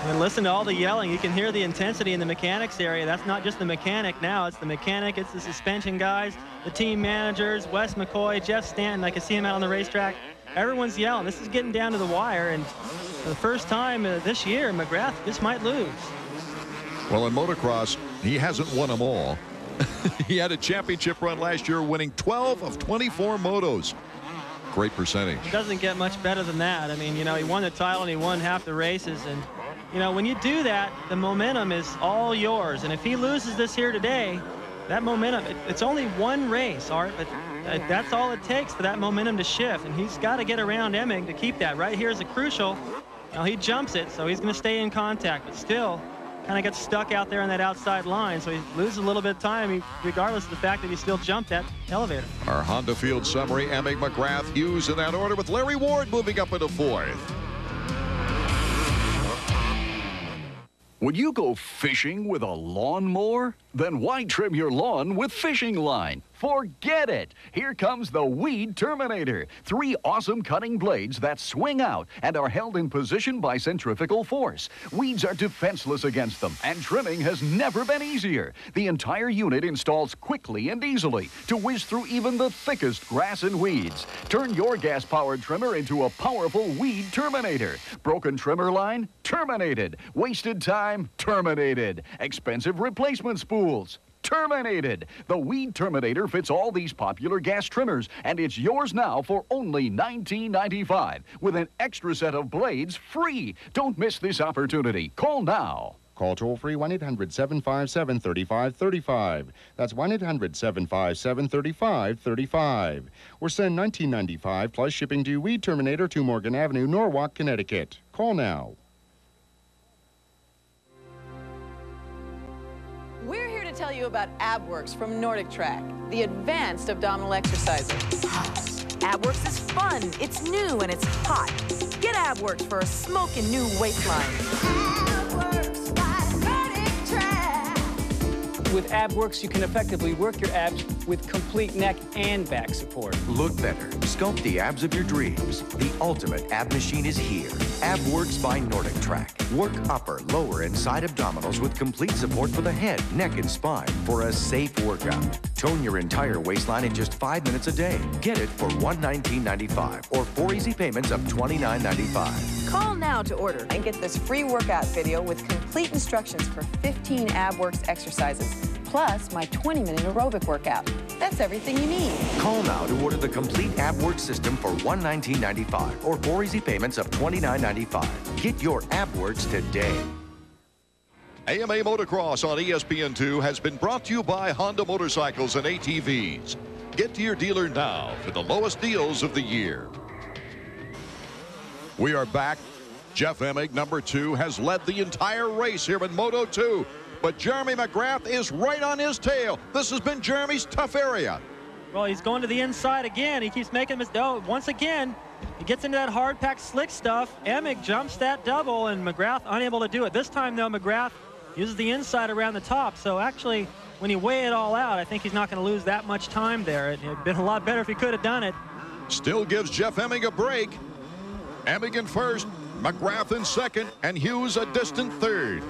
And listen to all the yelling. You can hear the intensity in the mechanics area. That's not just the mechanic now. It's the mechanic, it's the suspension guys, the team managers, Wes McCoy, Jeff Stanton. I can see him out on the racetrack. Everyone's yelling. This is getting down to the wire, and for the first time this year, McGrath just might lose. Well, in motocross, he hasn't won them all. He had a championship run last year, winning 12 of 24 motos. Great percentage. It doesn't get much better than that. I mean, you know, he won the title and he won half the races, and you know, when you do that, the momentum is all yours. And if he loses this here today, that momentum, it's only one race, Art, but that's all it takes for that momentum to shift. And he's got to get around Emig to keep that. Right here is a crucial. Now he jumps it, so he's going to stay in contact, but still kind of gets stuck out there on that outside line. So he loses a little bit of time, regardless of the fact that he still jumped that elevator. Our Honda Field summary, Emig, McGrath, Hughes in that order, with Larry Ward moving up into 4th. Would you go fishing with a lawnmower? Then why trim your lawn with fishing line? Forget it! Here comes the Weed Terminator. 3 awesome cutting blades that swing out and are held in position by centrifugal force. Weeds are defenseless against them, and trimming has never been easier. The entire unit installs quickly and easily to whiz through even the thickest grass and weeds. Turn your gas-powered trimmer into a powerful Weed Terminator. Broken trimmer line? Terminated. Wasted time? Terminated. Expensive replacement spools? Terminated. The Weed Terminator fits all these popular gas trimmers, and it's yours now for only $19.95 with an extra set of blades free. Don't miss this opportunity. Call now. Call toll-free 1-800-757-3535. That's 1-800-757-3535. Or send $19.95 plus shipping to Weed Terminator, 2 Morgan Avenue, Norwalk, Connecticut. Call now. We're here to tell you about AbWorks from Nordic Track, the advanced abdominal exerciser. AbWorks is fun, it's new, and it's hot. Get AbWorks for a smoking new waistline. AbWorks by Nordic Track. With AbWorks, you can effectively work your abs with complete neck and back support. Look better. Sculpt the abs of your dreams. The ultimate ab machine is here. AbWorks by Nordic Track. Work upper, lower, and side abdominals with complete support for the head, neck, and spine for a safe workout. Tone your entire waistline in just 5 minutes a day. Get it for $119.95 or 4 easy payments of $29.95. Call now to order and get this free workout video with complete instructions for 15 AbWorks exercises, plus my 20-minute aerobic workout. That's everything you need. Call now to order the complete AbWorks system for $119.95 or 4 easy payments of $29.95. Get your AbWorks today. AMA Motocross on ESPN2 has been brought to you by Honda Motorcycles and ATVs. Get to your dealer now for the lowest deals of the year. We are back. Jeff Emig, number 2, has led the entire race here in Moto 2. But Jeremy McGrath is right on his tail. This has been Jeremy's tough area. Well, he's going to the inside again. He keeps making mistakes. Oh, once again, he gets into that hard-packed slick stuff. Emig jumps that double, and McGrath unable to do it. This time, though, McGrath uses the inside around the top. So actually, when you weigh it all out, I think he's not going to lose that much time there. It would have been a lot better if he could have done it. Still gives Jeff Emig a break. Emig in first, McGrath in second, and Hughes a distant third.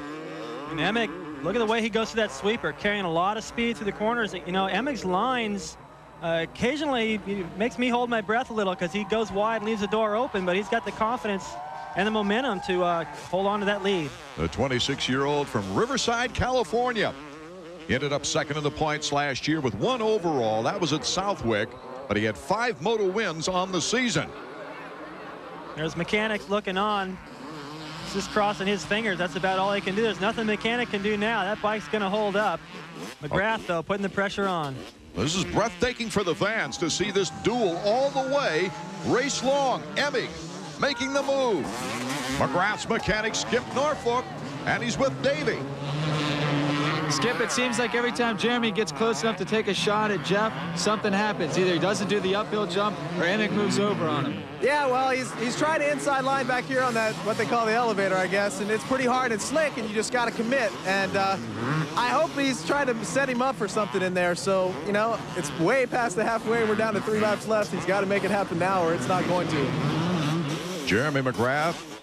And Emig look at the way he goes through that sweeper, carrying a lot of speed through the corners. You know, Emig's lines occasionally makes me hold my breath a little because he goes wide, leaves the door open, but he's got the confidence and the momentum to hold on to that lead. The 26-year-old from Riverside, California. He ended up second in the points last year with 1 overall. That was at Southwick, but he had 5 moto wins on the season. There's Mechanics looking on. He's just crossing his fingers. That's about all he can do. There's nothing Mechanic can do now. That bike's going to hold up. McGrath, though, putting the pressure on. This is breathtaking for the fans to see this duel all the way. Race long. Emig making the move. McGrath's Mechanic Skip Norfolk, and he's with Davey. Skip, it seems like every time Jeremy gets close enough to take a shot at Jeff, something happens. Either he doesn't do the uphill jump or Emig moves over on him. Yeah, well, he's trying to inside line back here on that, what they call the elevator, I guess, and it's pretty hard and slick, and you just got to commit. And I hope he's trying to set him up for something in there. So, you know, it's way past the halfway. We're down to 3 laps left. He's got to make it happen now or it's not going to. Jeremy McGrath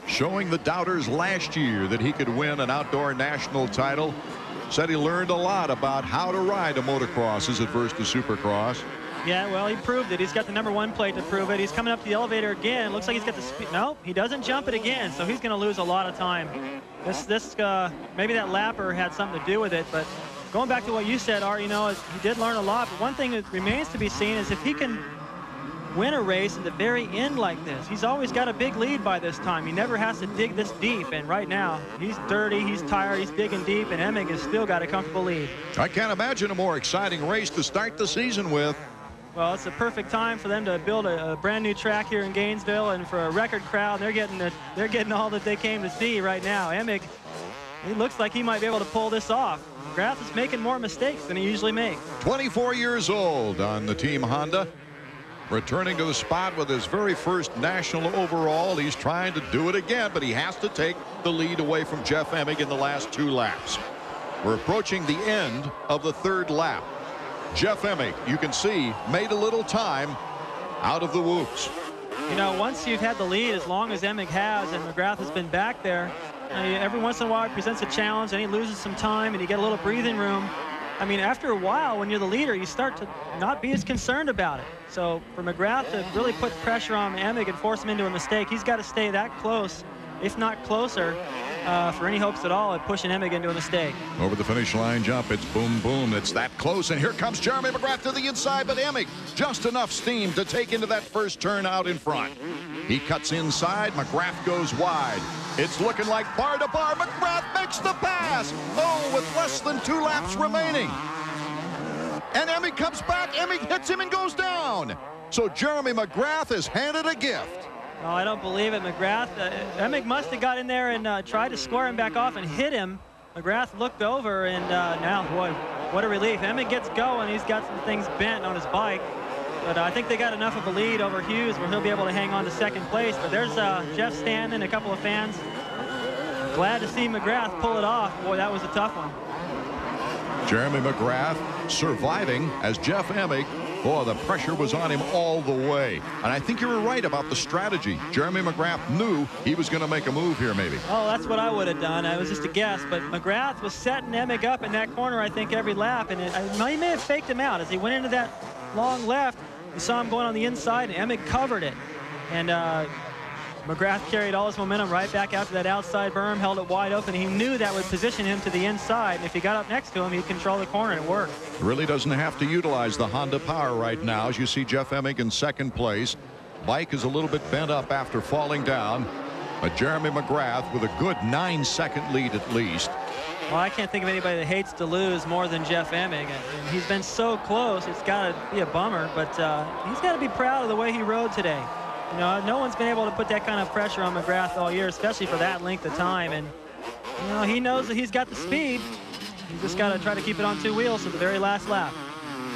showing the doubters last year that he could win an outdoor national title. Said he learned a lot about how to ride a motocross as adverse to supercross. Yeah, well, he proved it. He's got the #1 plate to prove it. He's coming up the elevator again. Looks like he's got the speed. No, he doesn't jump it again, so he's going to lose a lot of time. Maybe that lapper had something to do with it, but going back to what you said, Art, you know, he did learn a lot. But one thing that remains to be seen is if he can win a race at the very end like this. He's always got a big lead by this time. He never has to dig this deep, and right now he's dirty, he's tired, he's digging deep, and Emig has still got a comfortable lead. I can't imagine a more exciting race to start the season with. Well, it's a perfect time for them to build a brand new track here in Gainesville, and for a record crowd, they're getting all that they came to see right now. Emig, he looks like he might be able to pull this off. McGrath is making more mistakes than he usually makes. 24 years old on the Team Honda. Returning to the spot with his very first national overall. He's trying to do it again, but he has to take the lead away from Jeff Emig in the last 2 laps. We're approaching the end of the 3rd lap. Jeff Emig, you can see, made a little time out of the whoops. You know, once you've had the lead as long as Emig has, and McGrath has been back there, every once in a while it presents a challenge, and he loses some time, and you get a little breathing room. I mean, after a while, when you're the leader, you start to not be as concerned about it. So for McGrath to really put pressure on Emig and force him into a mistake, he's got to stay that close, if not closer, for any hopes at all at pushing Emig into a mistake. Over the finish line jump, it's boom, boom. It's that close, and here comes Jeremy McGrath to the inside, but Emig just enough steam to take into that first turn out in front. He cuts inside, McGrath goes wide. It's looking like bar to bar. McGrath makes the pass. Oh, with less than 2 laps remaining. And Emig comes back. Emig hits him and goes down. So Jeremy McGrath is handed a gift. No, I don't believe it. McGrath, Emig must have got in there and tried to square him back off and hit him. McGrath looked over, and now, boy, what a relief. Emig gets going. He's got some things bent on his bike. But I think they got enough of a lead over Hughes where he'll be able to hang on to 2nd place. But there's Jeff Stanton, a couple of fans. Glad to see McGrath pull it off. Boy, that was a tough one. Jeremy McGrath surviving as Jeff Emig. Boy, the pressure was on him all the way. And I think you were right about the strategy. Jeremy McGrath knew he was going to make a move here, maybe. Oh, that's what I would have done. It was just a guess. But McGrath was setting Emig up in that corner, I think, every lap. And he may have faked him out as he went into that long left. You saw him going on the inside, and Emig covered it. And McGrath carried all his momentum right back after that outside berm, held it wide open. He knew that would position him to the inside, and if he got up next to him, he'd control the corner, and it worked. Really doesn't have to utilize the Honda power right now. As you see Jeff Emig in 2nd place. Bike is a little bit bent up after falling down. But Jeremy McGrath with a good 9-second lead at least. Well, I can't think of anybody that hates to lose more than Jeff Emig. And he's been so close, it's got to be a bummer, but he's got to be proud of the way he rode today. You know, no one's been able to put that kind of pressure on McGrath all year, especially for that length of time. And, you know, he knows that he's got the speed. He's just got to try to keep it on 2 wheels to the very last lap.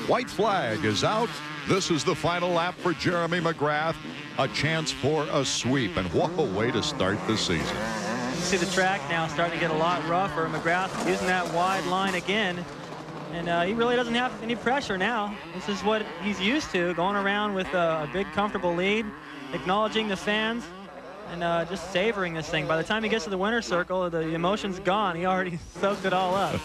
White flag is out. This is the final lap for Jeremy McGrath. A chance for a sweep, and what a way to start the season. You see the track now starting to get a lot rougher. McGrath using that wide line again. And he really doesn't have any pressure now. This is what he's used to, going around with a big, comfortable lead, acknowledging the fans. and just savoring this thing. By the time he gets to the winner's circle, the emotion's gone. He already soaked it all up.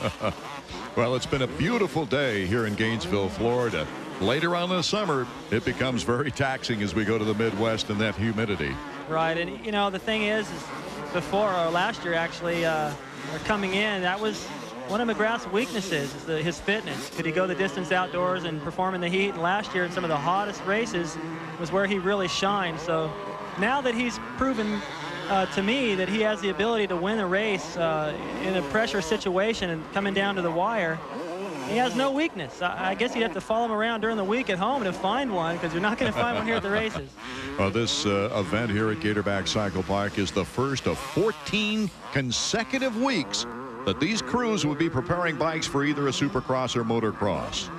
Well, it's been a beautiful day here in Gainesville, Florida. Later on in the summer, it becomes very taxing as we go to the Midwest and that humidity. Right, and you know, the thing is before, or last year actually, coming in, that was one of McGrath's weaknesses, is his fitness. Could he go the distance outdoors and perform in the heat? And last year in some of the hottest races was where he really shined. So now that he's proven to me that he has the ability to win a race in a pressure situation and coming down to the wire, he has no weakness. I guess you'd have to follow him around during the week at home to find one, because you're not going to find one here at the races. Well, this event here at Gatorback Cycle Park is the first of 14 consecutive weeks that these crews would be preparing bikes for either a Supercross or motocross.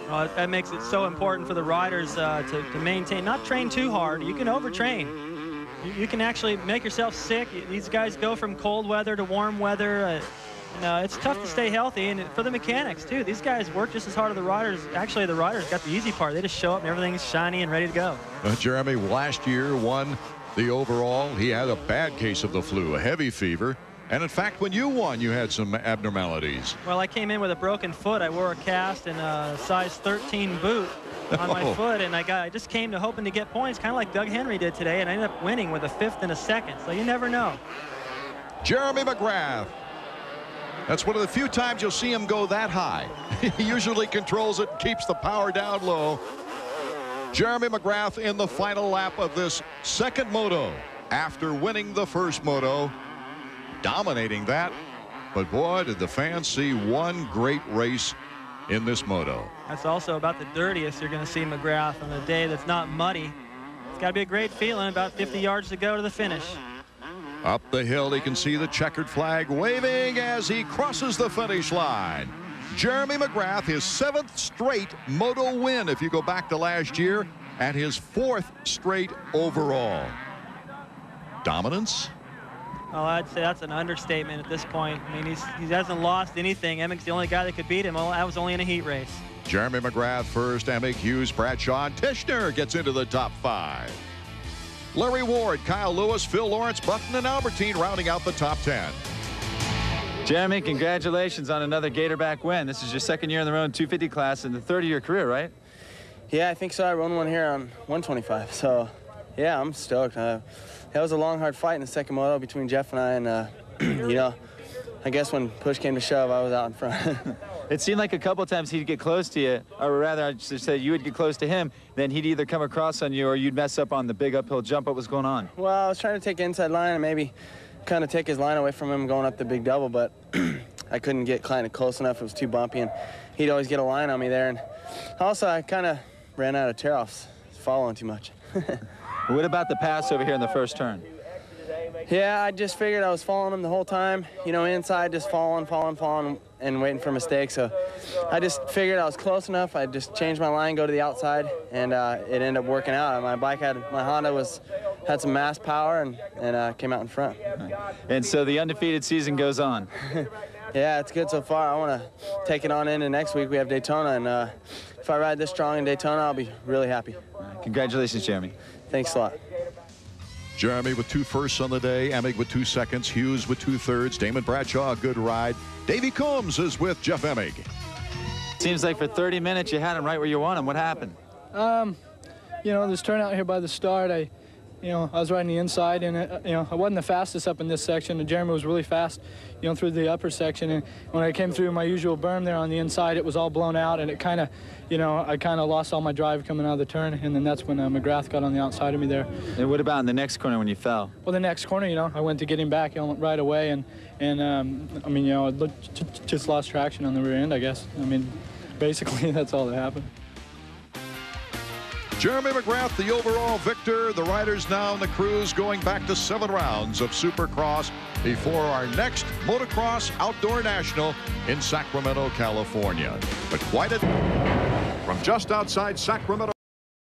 Well, that makes it so important for the riders to maintain, not train too hard. You can overtrain. You can actually make yourself sick. These guys go from cold weather to warm weather. It's tough to stay healthy, and for the mechanics too. These guys work just as hard as the riders. Actually, the riders got the easy part. They just show up and everything's shiny and ready to go. Jeremy last year won the overall. He had a bad case of the flu, a heavy fever. And in fact, when you won, you had some abnormalities. Well, I came in with a broken foot. I wore a cast and a size 13 boot on my foot, and I just came to hoping to get points, kind of like Doug Henry did today, and I ended up winning with a 5th and a 2nd. So you never know. Jeremy McGrath. That's one of the few times you'll see him go that high. He usually controls it, keeps the power down low. Jeremy McGrath in the final lap of this second moto after winning the first moto. Dominating that, but boy, did the fans see one great race in this moto. That's also about the dirtiest you're going to see McGrath on a day that's not muddy. It's got to be a great feeling. About 50 yards to go to the finish. Up the hill, he can see the checkered flag waving as he crosses the finish line. Jeremy McGrath, his 7th straight moto win, if you go back to last year, and his 4th straight overall. Dominance? Oh, I'd say that's an understatement at this point. I mean, he hasn't lost anything. Emmek's the only guy that could beat him. Well, that was only in a heat race. Jeremy McGrath first, Emmek, Hughes, Bradshaw, and Tishner gets into the top 5. Larry Ward, Kyle Lewis, Phil Lawrence, Button, and Albertine rounding out the top 10. Jeremy, congratulations on another Gatorback win. This is your 2nd year in the row in 250 class and the 3rd of your career, right? Yeah, I think so. I won one here on 125. So, yeah, I'm stoked. That was a long, hard fight in the second moto between Jeff and I, and, you know, I guess when push came to shove, I was out in front. It seemed like a couple of times he'd get close to you, or rather, I should say you would get close to him, then he'd either come across on you or you'd mess up on the big uphill jump. What was going on? Well, I was trying to take the inside line and maybe kind of take his line away from him going up the big double, but I couldn't get kind of close enough. It was too bumpy, and he'd always get a line on me there. And also, I kind of ran out of tear-offs, following too much. What about the pass over here in the first turn? Yeah, I just figured I was following him the whole time. You know, inside, just falling, and waiting for mistakes. So I just figured I was close enough. I just changed my line, go to the outside, and it ended up working out. My bike my Honda had some mass power and came out in front. And so the undefeated season goes on. Yeah, it's good so far. I want to take it on into next week. We have Daytona, and if I ride this strong in Daytona, I'll be really happy. Congratulations, Jeremy. Thanks a lot. Jeremy with 2 firsts on the day, Emmek with 2 seconds, Hughes with 2 thirds, Damon Bradshaw, a good ride. Davey Combs is with Jeff Emmek. Seems like for 30 minutes you had him right where you want him. What happened? You know, this turnout here by the start, I was riding the inside, and I wasn't the fastest up in this section. And Jeremy was really fast, through the upper section. And when I came through my usual berm there on the inside, it was all blown out, and it kind of, I kind of lost all my drive coming out of the turn. And then that's when McGrath got on the outside of me there. And what about in the next corner when you fell? Well, the next corner, I went to get him back right away, and I just lost traction on the rear end, I guess. I mean, basically that's all that happened. Jeremy McGrath, the overall victor. The riders now in the crews going back to 7 rounds of Supercross before our next Motocross Outdoor National in Sacramento, California. But quite a... From just outside Sacramento.